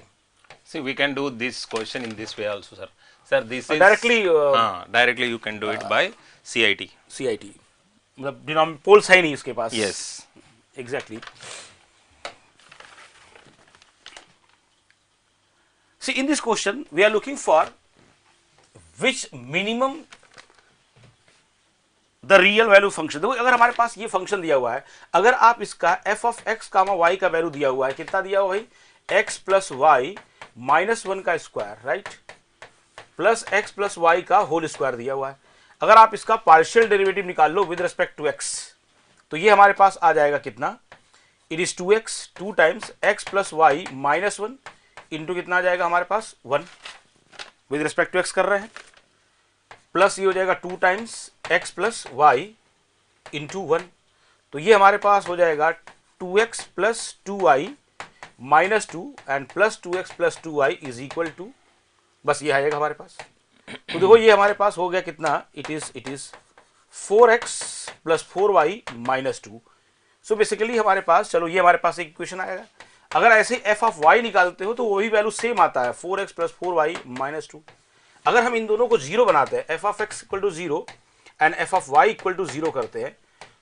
See, we can do this question in this way also, sir. Sir, this is directly you can do it by CIT. CIT मतलब poles है नहीं इसके पास. Yes, exactly. See, in this question we are looking for which minimum the real value function. देखो अगर हमारे पास ये function दिया हुआ है, अगर आप इसका f of x, y का वैल्यू दिया हुआ है, कितना दिया हुआ भाई, x प्लस वाई -1 का square, right, plus x plus y का होल स्क्वायर दिया हुआ है. अगर आप इसका पार्शियल डेरिवेटिव निकाल लो विद रिस्पेक्ट टू x, तो ये हमारे पास आ जाएगा कितना, it is 2x 2 times x plus y -1 into कितना आ जाएगा हमारे पास 1, विद रिस्पेक्ट टू x कर रहे हैं, प्लस ये हो जाएगा 2 times x plus y into 1. तो ये हमारे पास हो जाएगा 2x plus 2i -2 and plus 2x plus 2i is equal to, बस ये आएगा हमारे पास. तो देखो ये हमारे पास हो गया कितना, it is 4x plus 4y -2. So basically हमारे पास, चलो ये हमारे पास एक इक्वेशन आएगा. अगर ऐसे f ऑफ y निकालते हो तो वही वैल्यू सेम आता है, 4x प्लस 4y -2. अगर हम इन दोनों को 0 बनाते हैं, f of x equal to 0 and f of y equal to 0 करते हैं,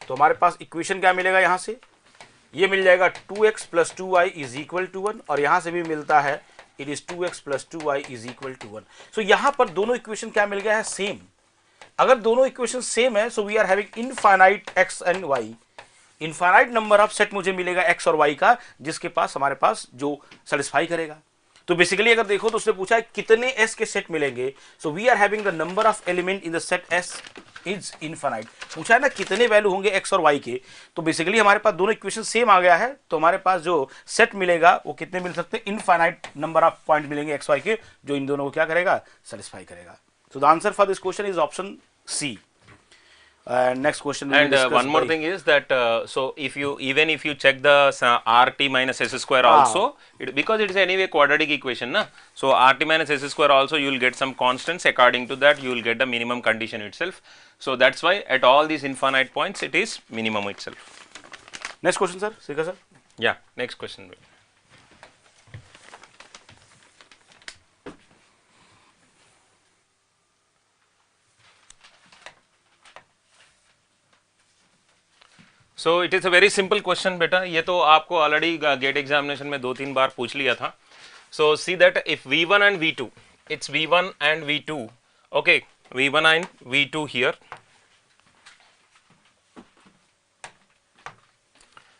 तो हमारे पास इक्वेशन क्या मिलेगा, यहाँ से ये मिल जाएगा 2x plus 2y is equal to 1, और यहाँ से भी मिलता है it is 2x plus 2y is equal to 1. So यहाँ पर दोनों इक्वेशन क्या मिल गया है, सेम. अगर दोनों इक्वेशन सेम है, so we are having infinite x and y, infinite number of set मुझे मिलेगा x और y का, जिसके पास हमारे पास जो सेटिस्फाई करेगा. तो बेसिकली अगर देखो तो उसने पूछा है कितने s के सेट मिलेंगे, so we are having the number of element in the set s is infinite. पूछा है ना कितने वैल्यू होंगे x और y के, तो बेसिकली हमारे पास दोनों इक्वेशन सेम आ गया है, तो हमारे पास जो सेट मिलेगा वो कितने मिल सकते हैं, इनफाइनाइट नंबर ऑफ पॉइंट मिलेंगे x y के, जो इन दोनों को क्या करेगा, सेटिस्फाई करेगा. So the answer for this question is option c. Next question. And one more thing is that so if you even if you check the RT minus S square also, because it is anyway quadratic equation, na? So RT minus S square also you will get some constants. According to that, you will get the minimum condition itself. So that's why at all these infinite points, it is minimum itself. Next question, sir. Sika sir. Yeah. Next question. So it is a very simple question बेटा, ये तो आपको already gate examination में 2-3 बार पूछ लिया था. So see that if V1 and V2, it's V1 and V2, okay, V1 and V2 here.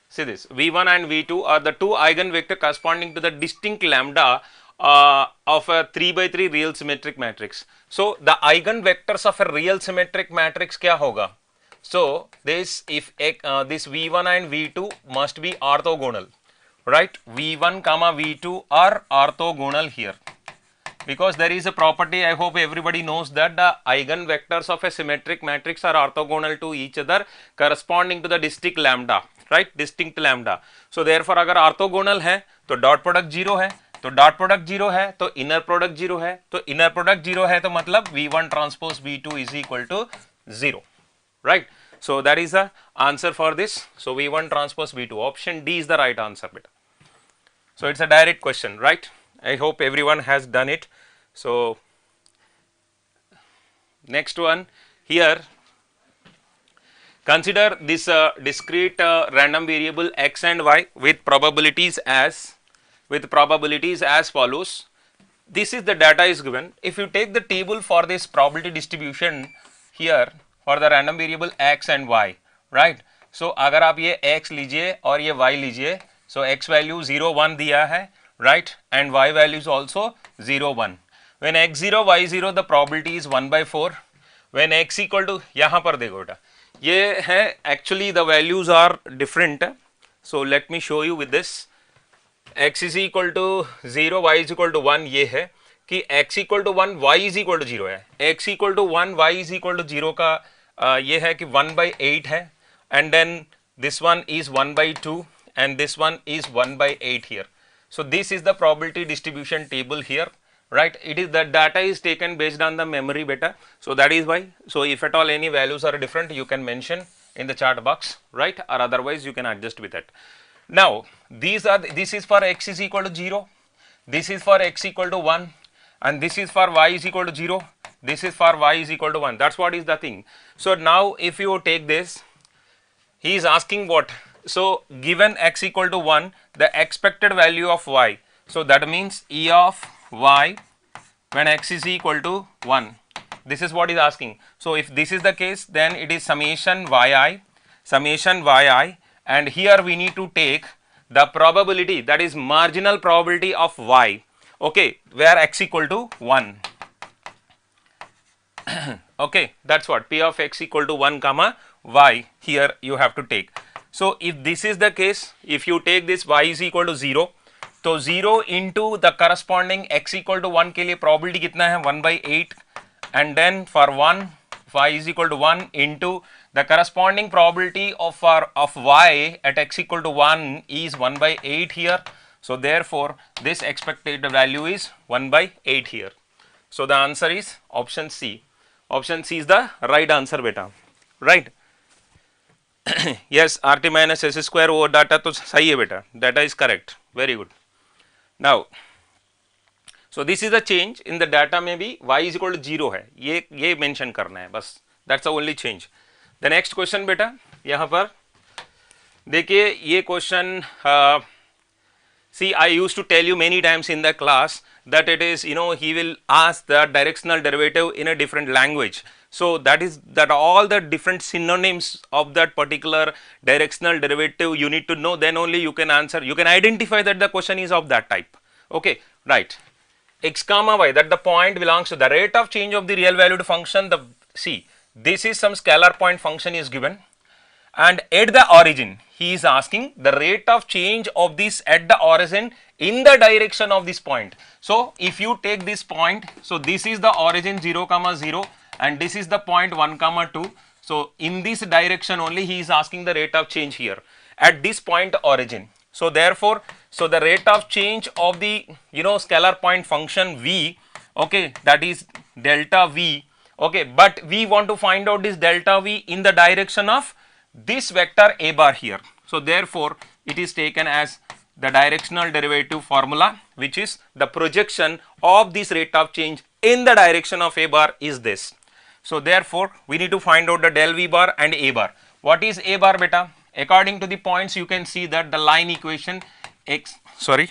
See this, V1 and V2 are the two eigenvector corresponding to the distinct lambda of a 3 by 3 real symmetric matrix. So the eigenvectors of a real symmetric matrix क्या होगा? So this if this V1 and V2 must be orthogonal, right? V1 comma V2 are orthogonal here, because there is a property, I hope everybody knows, that the eigenvectors of a symmetric matrix are orthogonal to each other corresponding to the distinct lambda, right? Distinct lambda. So therefore अगर orthogonal है तो dot product 0 है, तो dot product 0 है तो inner product 0 है, तो inner product 0 है तो मतलब V1 transpose V2 is equal to 0, right? So that is the answer for this. So V1 transpose V2, option D is the right answer beta. So it's a direct question, right? I hope everyone has done it. So next one here, consider this discrete random variable x and y with probabilities as follows. This is the data is given. If you take the table for this probability distribution here for the random variable x and y, right? So अगर आप ये x लीजिए और ये y लीजिए, so x value 0 1 दिया है, right, and y value is also 0 1. When x 0 y 0 the probability is 1 by 4. When x equal to, यहाँ पर देखो बेटा, ये है actually the values are different. So let me show you with this. X is equal to 0, y is equal to 1, ये है कि x equal to 1, y is equal to 0 है. X equal to 1, y is equal to 0 का ये है कि 1 by 8 है, and then this one is 1 by 2 and this one is 1 by 8 here. So this is the probability distribution table here, right? It is the data is taken based on the memory beta. So that is why. So if at all any values are different, you can mention in the chart box, right? Or otherwise you can adjust with it. Now this is for x is equal to 0, this is for x equal to 1, and this is for y is equal to 0, this is for y is equal to 1. That's what is the thing. So now if you take this, he is asking what? So given x equal to 1, the expected value of y. So that means E of y when x is equal to 1. This is what is asking. So if this is the case, then it is summation yi, and here we need to take the probability, that is marginal probability of y, okay, where x equal to 1. Okay, that's what P of x equal to 1 comma y here you have to take. So if this is the case, if you take this y is equal to 0, तो 0 into the corresponding x equal to 1 के लिए probability कितना है 1 by 8, and then for 1 y is equal to 1 into the corresponding probability of y at x equal to 1 is 1 by 8 here. So therefore this expected value is 1 by 8 here. So the answer is option C. Option C is the right answer beta, right? Yes, RT minus S square over data तो सही है बेटा, data is correct, very good. Now, so this is the change in the data में भी y is equal to 0 है, ये mention करना है बस, that's the only change. The next question बेटा, यहाँ पर देखिए ये question, see I used to tell you many times in the class that it is, you know, he will ask the directional derivative in a different language. So that is that all the different synonyms of that particular directional derivative you need to know, then only you can answer, you can identify that the question is of that type. Okay, right. X comma y, that the point belongs to the rate of change of the real valued function. The see, this is some scalar point function is given, and at the origin he is asking the rate of change of this at the origin in the direction of this point. So if you take this point, so this is the origin 0 comma 0 and this is the point 1 comma 2. So in this direction only he is asking the rate of change here at this point origin. So therefore, so the rate of change of the, you know, scalar point function v, okay, that is delta v, okay, but we want to find out this delta v in the direction of this vector a bar here. So therefore it is taken as the directional derivative formula, which is the projection of this rate of change in the direction of a bar is this. So therefore we need to find out the del v bar and a bar. What is a bar beta? according to the points you can see that the line equation x, sorry,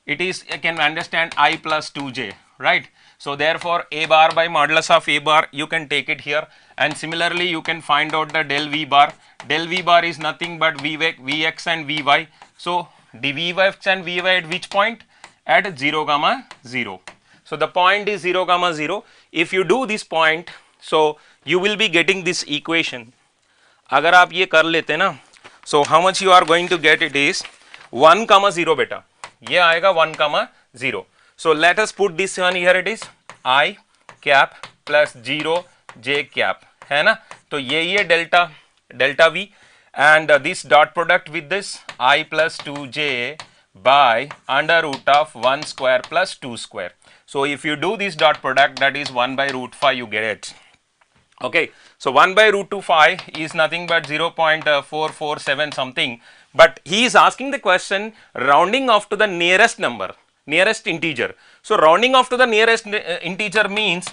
it is, you can understand I plus 2j, right. So therefore a bar by modulus of a bar you can take it here, and similarly you can find out the del v bar. Del v bar is nothing but vx and vy. So the vx and vy at which point? At 0 comma 0. So the point is 0 comma 0. If you do this point, so you will be getting this equation. अगर आप ये कर लेते ना, so how much you are going to get it is 1 comma 0 बेटा, ये आएगा 1 comma 0. So let us put this one here, it is I cap plus 0 j cap, है ना. तो ये delta v, and this dot product with this I plus 2j by under root of 1 square plus 2 square. So if you do this dot product, that is 1 by root 5 you get it. Okay, so 1 by root 2 phi is nothing but 0.447 something, but he is asking the question rounding off to the nearest number, nearest integer. So rounding off to the nearest integer means,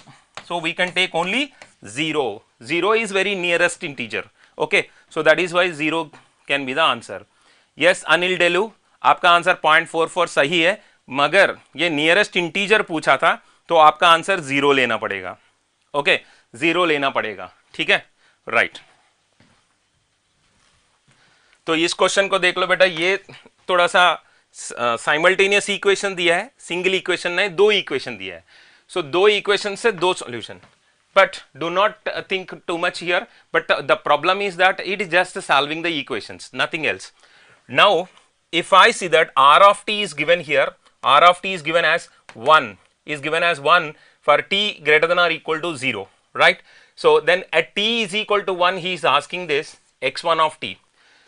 so we can take only 0. 0 is very nearest integer. Okay, so that is why 0 can be the answer. Yes, Anil Delu, आपका answer 0.44 सही है, मगर ये nearest integer पूछा था तो आपका answer 0 लेना पड़ेगा. ओके, 0 लेना पड़ेगा, ठीक है, राइट. तो इस क्वेश्चन को देख लो बेटा, ये थोड़ा सा साइमल्टेनियस इक्वेशन दिया है, सिंगल इक्वेशन नहीं, 2 इक्वेशन दिया है. सो 2 इक्वेशन से 2 solution, but do not think too much here, but the problem is that it is just solving the equations, nothing else. Now if I see that r of t is given here, r of t is given as 1, for t greater than or equal to 0, right. So then at t is equal to 1 he is asking this x1 of t.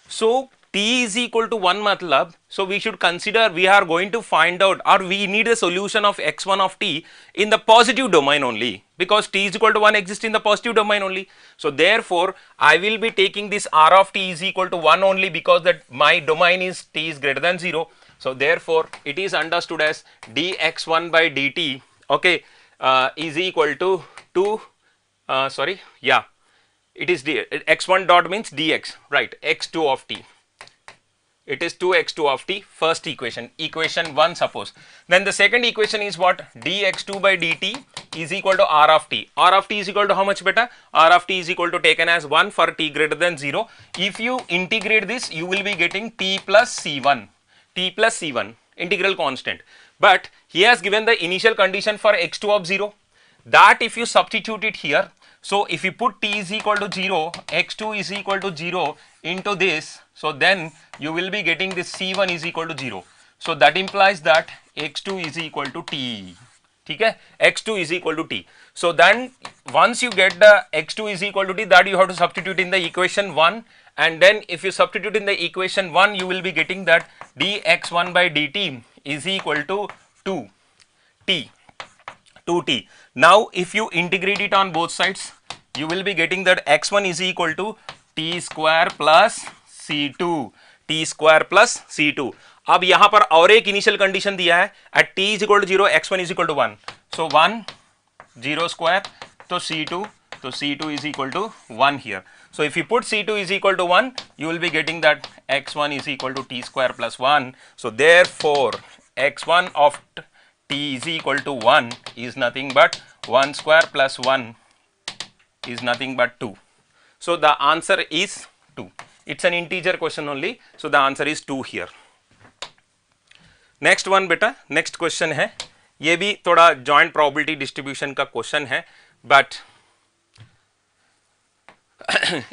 So t is equal to 1 matlab, so we should consider we are going to find out, or we need a solution of x1 of t in the positive domain only, because t is equal to 1 exists in the positive domain only. So therefore I will be taking this r of t is equal to 1 only, because that my domain is t is greater than 0. So therefore it is understood as dx1 by dt, okay, is equal to 2, it is x1 dot means dx, right, x2 of t. It is 2x2 of t, first equation, equation 1 suppose. Then the second equation is what? dx2 by dt is equal to r of t. R of t is equal to how much beta? R of t is equal to taken as 1 for t greater than 0. If you integrate this, you will be getting t plus c1, integral constant. But he has given the initial condition for x2 of 0. That if you substitute it here, so if you put t is equal to 0, x2 is equal to 0 into this, so then you will be getting this c1 is equal to 0. So that implies that x2 is equal to t. Okay? x2 is equal to t. So then once you get the x2 is equal to t, that you have to substitute in the equation 1, and then if you substitute in the equation 1, you will be getting that dx1 by dt is equal to 2t. Now if you integrate it on both sides, you will be getting that x1 is equal to t square plus c2, अब यहाँ पर और एक initial condition दिया है, at t is equal to 0, x1 is equal to 1, so 1 0 square, तो c2 is equal to 1 here. So if you put c2 is equal to 1, you will be getting that x1 is equal to t square plus 1. So therefore x1 of t is equal to 1 is nothing but 1 square plus 1 is nothing but 2. So the answer is 2. It's an integer question only, so the answer is 2 here. Next one beta, next question है, ये भी थोड़ा joint probability distribution का question है, but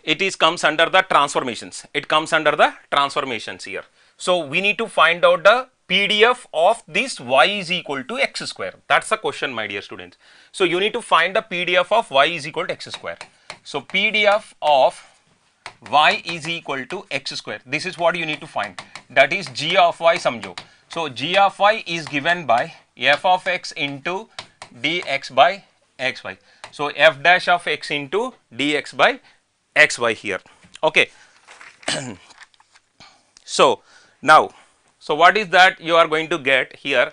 it is comes under the transformations. It comes under the transformations here. So we need to find out the PDF of this y is equal to x square. That's the question, my dear students. So you need to find the PDF of y is equal to x square. So PDF of y is equal to x square. This is what you need to find. That is g of y समझो. So g of y is given by f of x into dx by xy. So f dash of x into dx by xy here. Okay. So now, so what is that you are going to get here?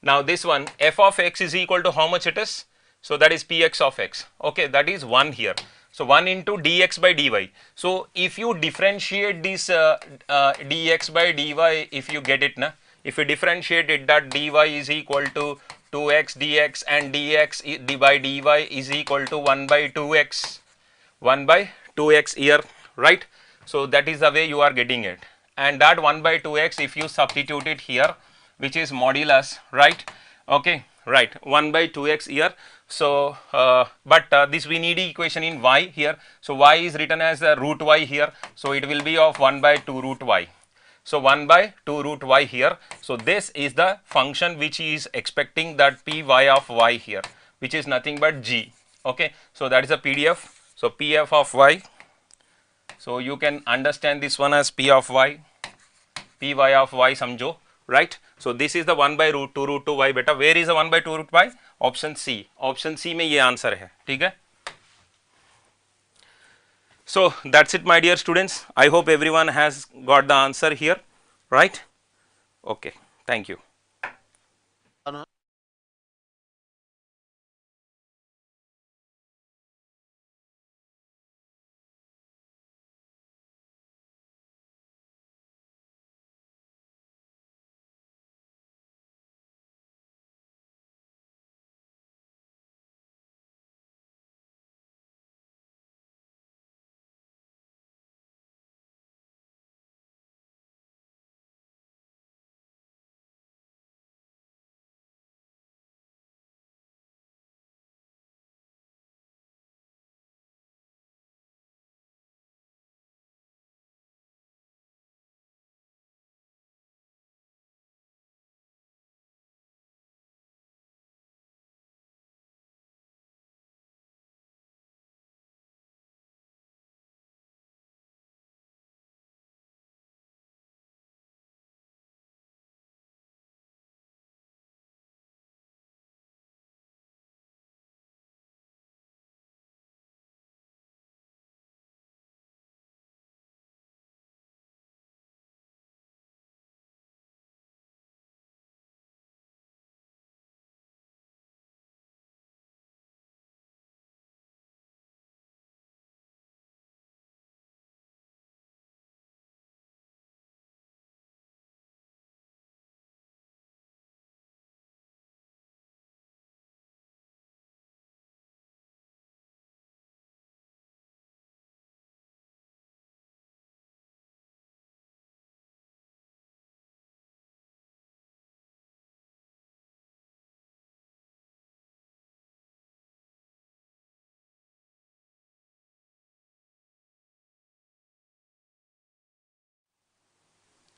Now this one f of x is equal to how much it is? So that is px of x. Okay, that is 1 here. So 1 into dx by dy. So if you differentiate this dx by dy, if you get it, na, if you differentiate it, that dy is equal to 2x dx and dx by dy is equal to 1 by 2x, 1 by 2x here, right? So that is the way you are getting it, and that 1 by 2x, if you substitute it here, which is modulus, right? Okay, right, 1 by 2x here. So but this we need equation in y here, so y is written as root y here, so it will be of 1 by 2 root y. So 1 by 2 root y here. So this is the function which is expecting that py of y here, which is nothing but g. Okay, so that is a PDF. So pf of y, so you can understand this one as p of y, py of y samjho, right? So this is the 1 by root 2 y beta. Where is the 1 by 2 root y? Option C. Option C में ये answer है, ठीक है? So that's it, my dear students. I hope everyone has got the answer here, right? Okay, thank you.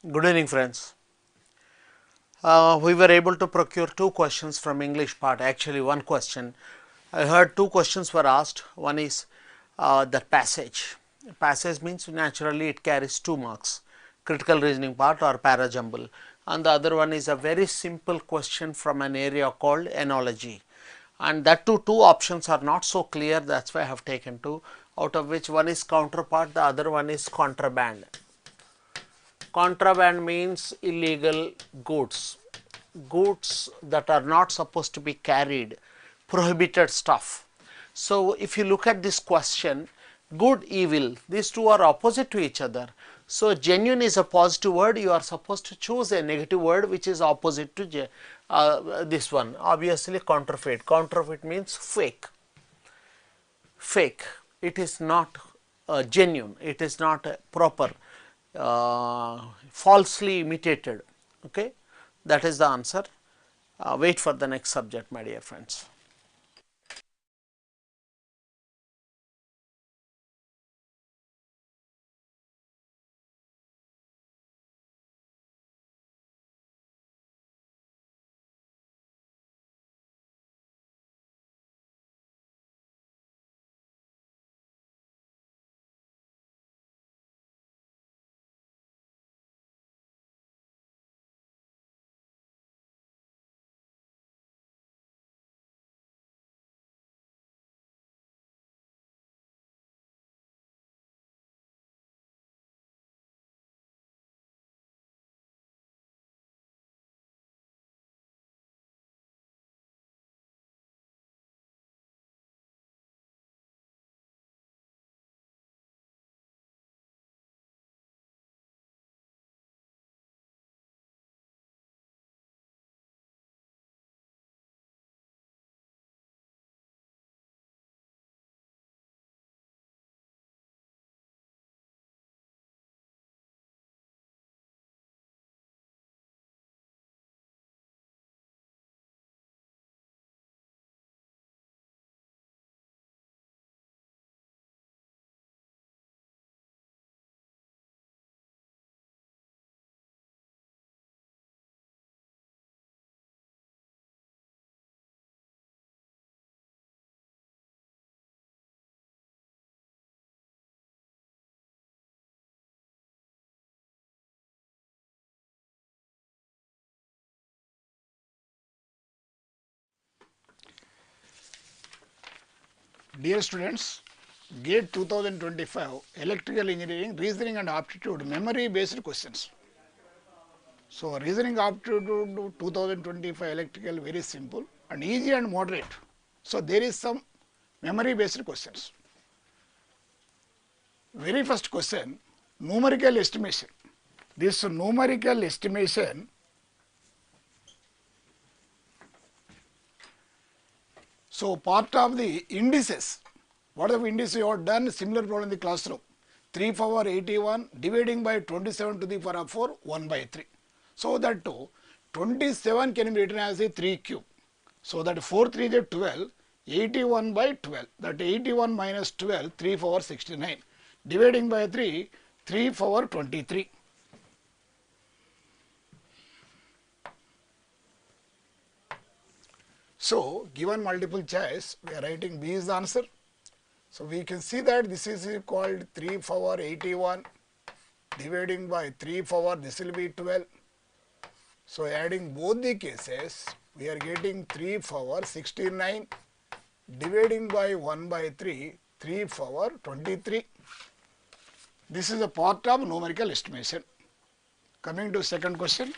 Good evening, friends. We were able to procure two questions from English part, actually one question. I heard two questions were asked. One is the passage. Passage means naturally it carries 2 marks, critical reasoning part or parajumble, and the other one is a very simple question from an area called analogy, and that two options are not so clear, that is why I have taken two, out of which one is counterpart, the other one is contraband. Contraband means illegal goods, goods that are not supposed to be carried, prohibited stuff. So if you look at this question, good, evil, these two are opposite to each other. So genuine is a positive word, you are supposed to choose a negative word which is opposite to this one. Obviously counterfeit. Counterfeit means fake. Fake. It is not genuine, it is not proper. Falsely imitated. Okay, that is the answer. Wait for the next subject, my dear friends. Dear students, GATE 2025 Electrical Engineering Reasoning and Aptitude Memory Based Questions. So, Reasoning Aptitude 2025 Electrical very simple and easy and moderate. So, there is some memory based questions. Very first question, numerical estimation. This numerical estimation, so part of the indices. What are the indices you have done? Similar problem in the classroom. 3 power 81 dividing by 27 to the power of 4, 1 by 3. So that 27 can be written as a 3 cube. So that 4 3 is 12, 81 by 12. That 81 minus 12, 3 power 69. Dividing by 3, 3 power 23. So given multiple choice, we are writing B is the answer. So we can see that this is called 3 power 81 dividing by 3 power, this will be 12. So adding both the cases, we are getting 3 power 69 dividing by 1 by 3, 3 power 23. This is a part of numerical estimation. Coming to second question.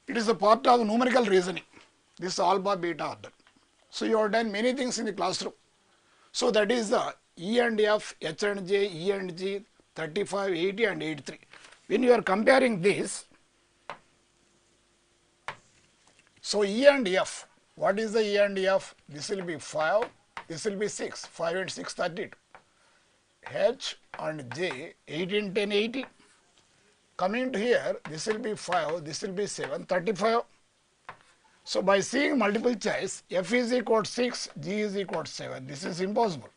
It is a part of numerical reasoning. This is alpha beta order. So you have done many things in the classroom. So that is the E and F, H and J, E and G, 35, 80 and 83. When you are comparing this, so E and F, what is the E and F? This will be 5, this will be 6, 5 and 6, 32. H and J, 18, 10, 80. Coming to here, this will be 5, this will be 7, 35. So by seeing multiple choice, F is equal to 6, G is equal to 7. This is impossible.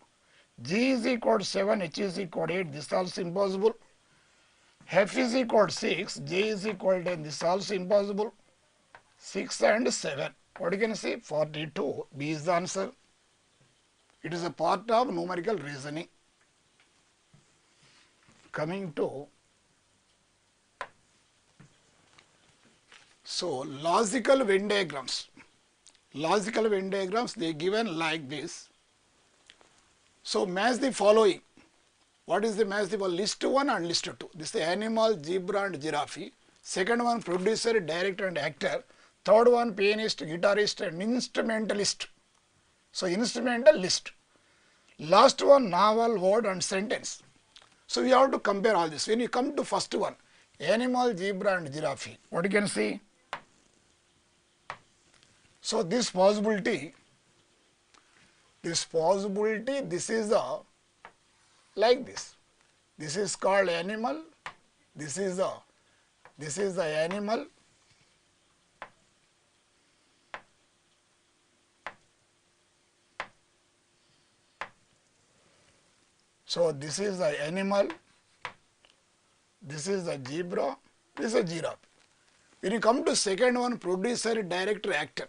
G is equal to 7, H is equal to 8. This is also impossible. F is equal to 6, J is equal to 10. This is also impossible. 6 and 7. What you can say? 42. B is the answer. It is a part of numerical reasoning. Coming to logical Venn diagrams. Logical Venn diagrams, they given like this. So match the following. What is the match the following? List 1 and list 2. This is the animal, zebra and giraffe. Second one, producer, director and actor. Third one, pianist, guitarist and instrumentalist. So instrumental list. Last one, novel, word and sentence. So we have to compare all this. When you come to first one, animal, zebra and giraffe, what you can see? So this possibility, this is the like this. This is called animal. This is the animal. So this is the animal. This is the zebra. This is a giraffe. When you come to second one, producer, director, actor.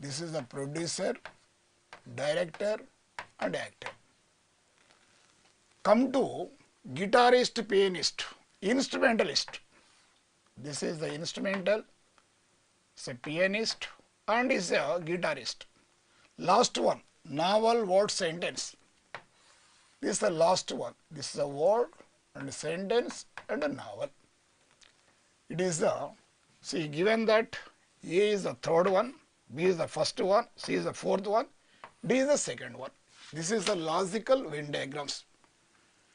This is the producer, director and actor. Come to guitarist, pianist, instrumentalist. This is the instrumental, it's a pianist and is a guitarist. Last one, novel, word, sentence. This is the last one. This is a word and a sentence and a novel. It is the, see given that A is the third one, B is the first one, C is the fourth one, D is the second one. This is the logical Venn diagrams.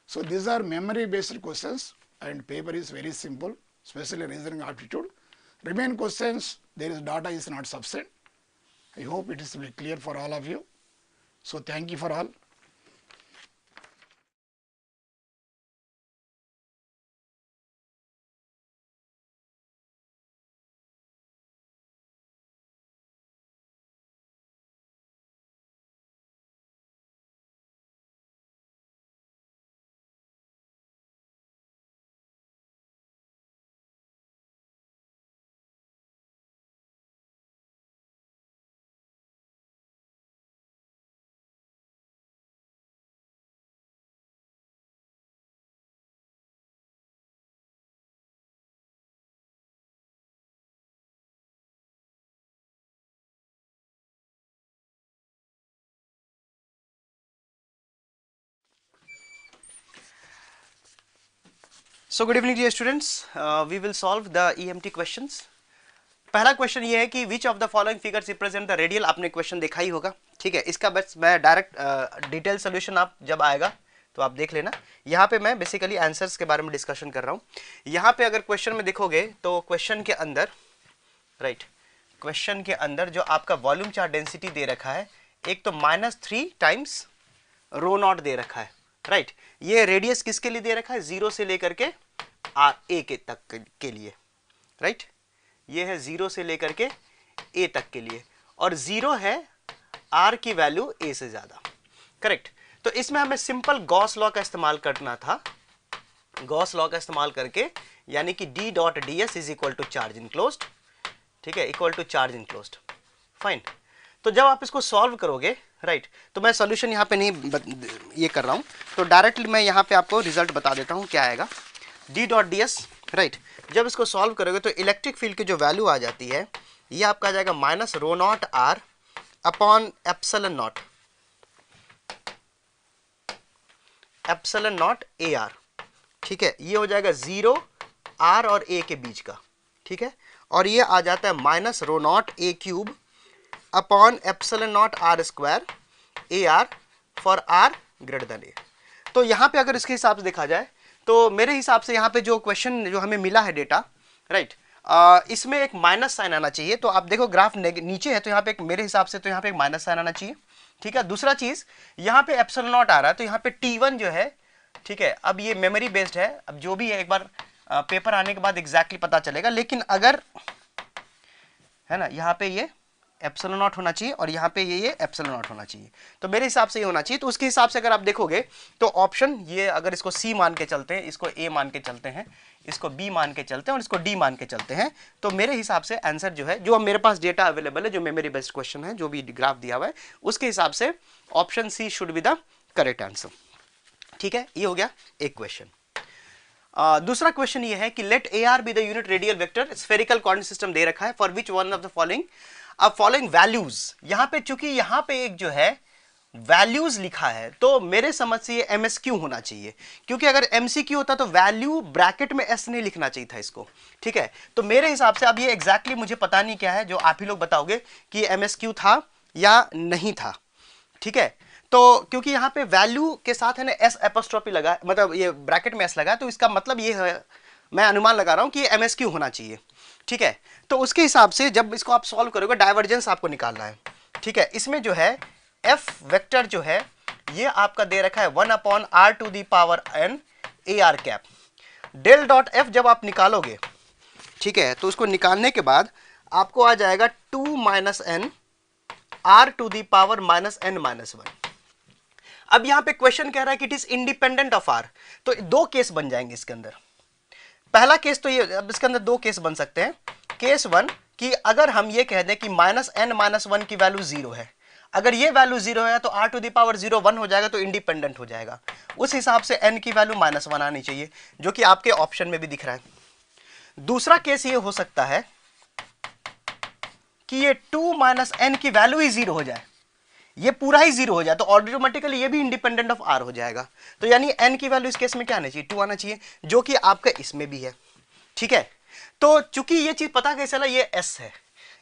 So these are memory based questions and paper is very simple, especially reasoning aptitude. Remain questions, there is data is not sufficient. I hope it is clear for all of you. So thank you for all. So good evening dear students, we will solve the EMT questions. पहला question ये है कि which of the following figures represent the radial. आपने question देखा ही होगा, ठीक है। इसका बस मैं डायरेक्ट डिटेल सोल्यूशन आप जब आएगा तो आप देख लेना। यहाँ पे मैं बेसिकली आंसर्स के बारे में डिस्कशन कर रहा हूँ। यहाँ पे अगर क्वेश्चन में देखोगे तो क्वेश्चन के अंदर क्वेश्चन के अंदर जो आपका वॉल्यूम चार्ज डेंसिटी दे रखा है, एक तो -3 टाइम्स रो नॉट दे रखा है, राइट। ये रेडियस किसके लिए दे रखा है, 0 से लेकर के A के तक के लिए, राइट। ये है 0 से लेकर के A तक के लिए, और 0 है R की वैल्यू A से ज्यादा, करेक्ट। तो इसमें हमें सिंपल गॉस लॉ का इस्तेमाल करना था। गॉस लॉ का इस्तेमाल करके यानी कि D dot ds is equal to charge enclosed, ठीक है, equal to charge enclosed, fine. तो जब आप इसको सॉल्व करोगे, राइट, तो मैं सॉल्यूशन यहाँ पे नहीं ये कर रहा हूँ, तो डायरेक्टली मैं यहाँ पे आपको रिजल्ट बता देता हूँ क्या आएगा। D डॉट ds, राइट, जब इसको सॉल्व करोगे तो इलेक्ट्रिक फील्ड की जो वैल्यू आ जाती है ये आपका आ जाएगा minus rho not R upon epsilon not AR, ठीक है। ये हो जाएगा 0 R और A के बीच का, ठीक है, और ये आ जाता है minus rho not A cube upon epsilon not R square AR for R greater than A। तो यहाँ पे अगर इसके हिसाब से देखा जाए तो मेरे हिसाब से यहाँ पे जो क्वेश्चन जो हमें मिला है डेटा, राइट, इसमें एक माइनस साइन आना चाहिए। तो आप देखो ग्राफ नीचे है तो यहाँ पे एक, मेरे हिसाब से तो यहाँ पे एक माइनस साइन आना चाहिए, ठीक है। दूसरा चीज यहाँ पे एप्सिलॉन नॉट आ रहा है तो यहाँ पे T1 जो है, ठीक है। अब ये मेमोरी बेस्ड है, अब जो भी है एक बार पेपर आने के बाद एग्जैक्टली पता चलेगा, लेकिन अगर है ना यहाँ पे ये एप्सिलॉन नॉट होना चाहिए और यहाँ पे ये एप्सिलॉन नॉट होना चाहिए, तो मेरे हिसाब से ये होना चाहिए। तो उसके हिसाब से अगर आप देखोगे तो ऑप्शन ये, अगर इसको C मान के चलते हैं, इसको A मान के चलते हैं, इसको B मान के चलते हैं और इसको D मान के चलते हैं, तो मेरे हिसाब से आंसर जो है, जो मेरे पास डेटा अवेलेबल है, जो मेमोरी बेस्ड क्वेश्चन है, जो भी ग्राफ दिया हुआ है, उसके हिसाब से option C should be the correct answer, ठीक है। ये हो गया एक क्वेश्चन। दूसरा क्वेश्चन ये है कि let AR be the unit radial vector spherical coordinate system दे रखा है for which one of the following. अब फॉलोइंग वैल्यूज, यहाँ पे चूंकि यहाँ पे एक जो है वैल्यूज लिखा है तो मेरे समझ से ये MSQ होना चाहिए, क्योंकि अगर MCQ होता तो वैल्यू ब्रैकेट में S नहीं लिखना चाहिए था इसको, ठीक है। तो मेरे हिसाब से अब ये एग्जैक्टली मुझे पता नहीं क्या है, जो आप ही लोग बताओगे कि MSQ था या नहीं था, ठीक है। तो क्योंकि यहाँ पे वैल्यू के साथ है ना S एपोस्ट्रोफी लगा, मतलब ये ब्रैकेट में S लगा, तो इसका मतलब ये है, मैं अनुमान लगा रहा हूँ कि ये MSQ होना चाहिए, ठीक है। तो उसके हिसाब से जब इसको आप सॉल्व करोगे, डाइवर्जेंस आपको निकालना है, ठीक है। इसमें जो है F वेक्टर जो है ये आपका दे रखा है 1 upon R to the power n AR कैप। डेल डॉट F जब आप निकालोगे, ठीक है, तो उसको निकालने के बाद आपको आ जाएगा 2 minus n R to the power minus n minus 1। अब यहाँ पे क्वेश्चन कह रहा है कि it is independent of R, तो दो केस बन जाएंगे इसके अंदर। पहला केस तो ये, अब इसके अंदर दो केस बन सकते हैं। केस 1 कि अगर हम ये कह दें कि माइनस n माइनस 1 की वैल्यू 0 है, अगर ये वैल्यू 0 है तो R टू दी पावर 0 1 हो जाएगा, तो इंडिपेंडेंट हो जाएगा। उस हिसाब से n की वैल्यू -1 आनी चाहिए, जो कि आपके ऑप्शन में भी दिख रहा है। दूसरा केस ये हो सकता है कि ये 2 माइनस n की वैल्यू ही 0 हो जाए, ये पूरा ही 0 हो जाए, तो ऑटोमेटिकली ये भी इंडिपेंडेंट ऑफ R हो जाएगा। तो यानी n की वैल्यू इस केस में क्या आना चाहिए, 2 आना चाहिए, जो कि आपका इसमें भी है, ठीक है। तो चूंकि ये चीज पता कैसे चला, ये S है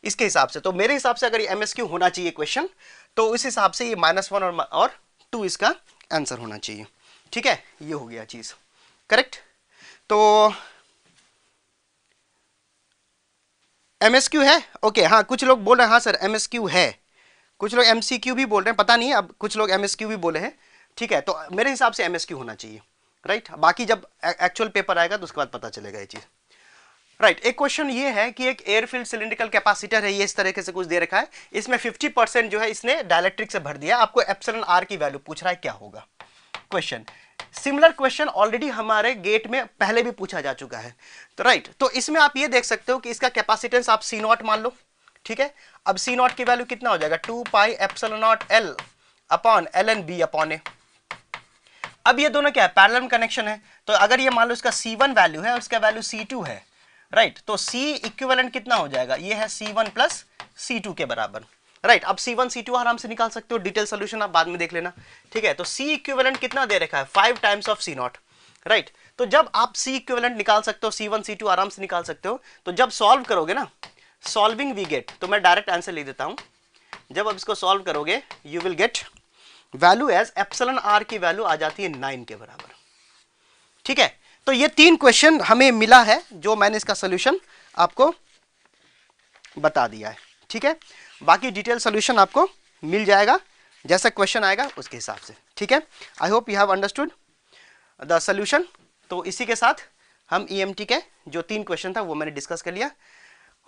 इसके हिसाब से, तो मेरे हिसाब से अगर ये MSQ होना चाहिए क्वेश्चन, तो उस हिसाब से ये -1 और 2 इसका आंसर होना चाहिए, ठीक है। ये हो गया चीज करेक्ट। तो MSQ है, ओके, हाँ, कुछ लोग बोल रहे हैं हाँ सर MSQ है, कुछ लोग MCQ भी बोल रहे हैं, पता नहीं, अब कुछ लोग MSQ भी बोले हैं, ठीक है। तो मेरे हिसाब से MSQ होना चाहिए, राइट। बाकी जब एक्चुअल पेपर आएगा तो उसके बाद पता चलेगा ये चीज, राइट। एक क्वेश्चन ये है कि एक एयरफील्ड सिलिंड्रिकल कैपेसिटर है, ये इस तरीके से कुछ दे रखा है, इसमें 50% जो है इसने डाइलेक्ट्रिक से भर दिया, आपको एप्सिलॉन R की वैल्यू पूछ रहा है, क्या होगा क्वेश्चन। सिमिलर क्वेश्चन ऑलरेडी हमारे गेट में पहले भी पूछा जा चुका है, तो राइट। तो इसमें आप ये देख सकते हो कि इसका कैपेसिटेंस आप C0 मान लो, ठीक है। अब C0 की वैल्यू कितना हो जाएगा, 2 pi epsilon not L upon ln B upon A। अब ये दोनों क्या है, पैरेलल कनेक्शन है, तो अगर ये मान लो इसका C1 वैल्यू है और इसका वैल्यू C2 है, राइट, तो C इक्विवेलेंट कितना हो जाएगा, ये है C1 प्लस C2 के बराबर, राइट। अब C1 C2 आराम से निकाल सकते हो, डिटेल सोल्यूशन आप बाद में देख लेना, ठीक है। तो C इक्विवेलेंट कितना दे रखा है, 5 टाइम्स ऑफ C0, राइट। तो जब आप C इक्विवेलेंट निकाल सकते हो, C1 C2 आराम से निकाल सकते हो, तो जब सॉल्व करोगे ना, सॉल्विंग वी गेट, तो मैं डायरेक्ट आंसर लिख देता हूं, जब आप इसको सॉल्व करोगे you will get value as epsilon r की वैल्यू आ जाती है 9 के बराबर। ठीक है, तो ये 3 क्वेश्चन हमें मिला है जो मैंने इसका सोल्यूशन आपको बता दिया है। ठीक है, बाकी डिटेल सोल्यूशन आपको मिल जाएगा जैसा क्वेश्चन आएगा उसके हिसाब से। ठीक है, I hope you have understood the solution. तो इसी के साथ हम EMT के जो 3 क्वेश्चन था वो मैंने डिस्कस कर लिया।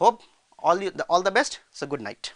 Hope all the best, so good night.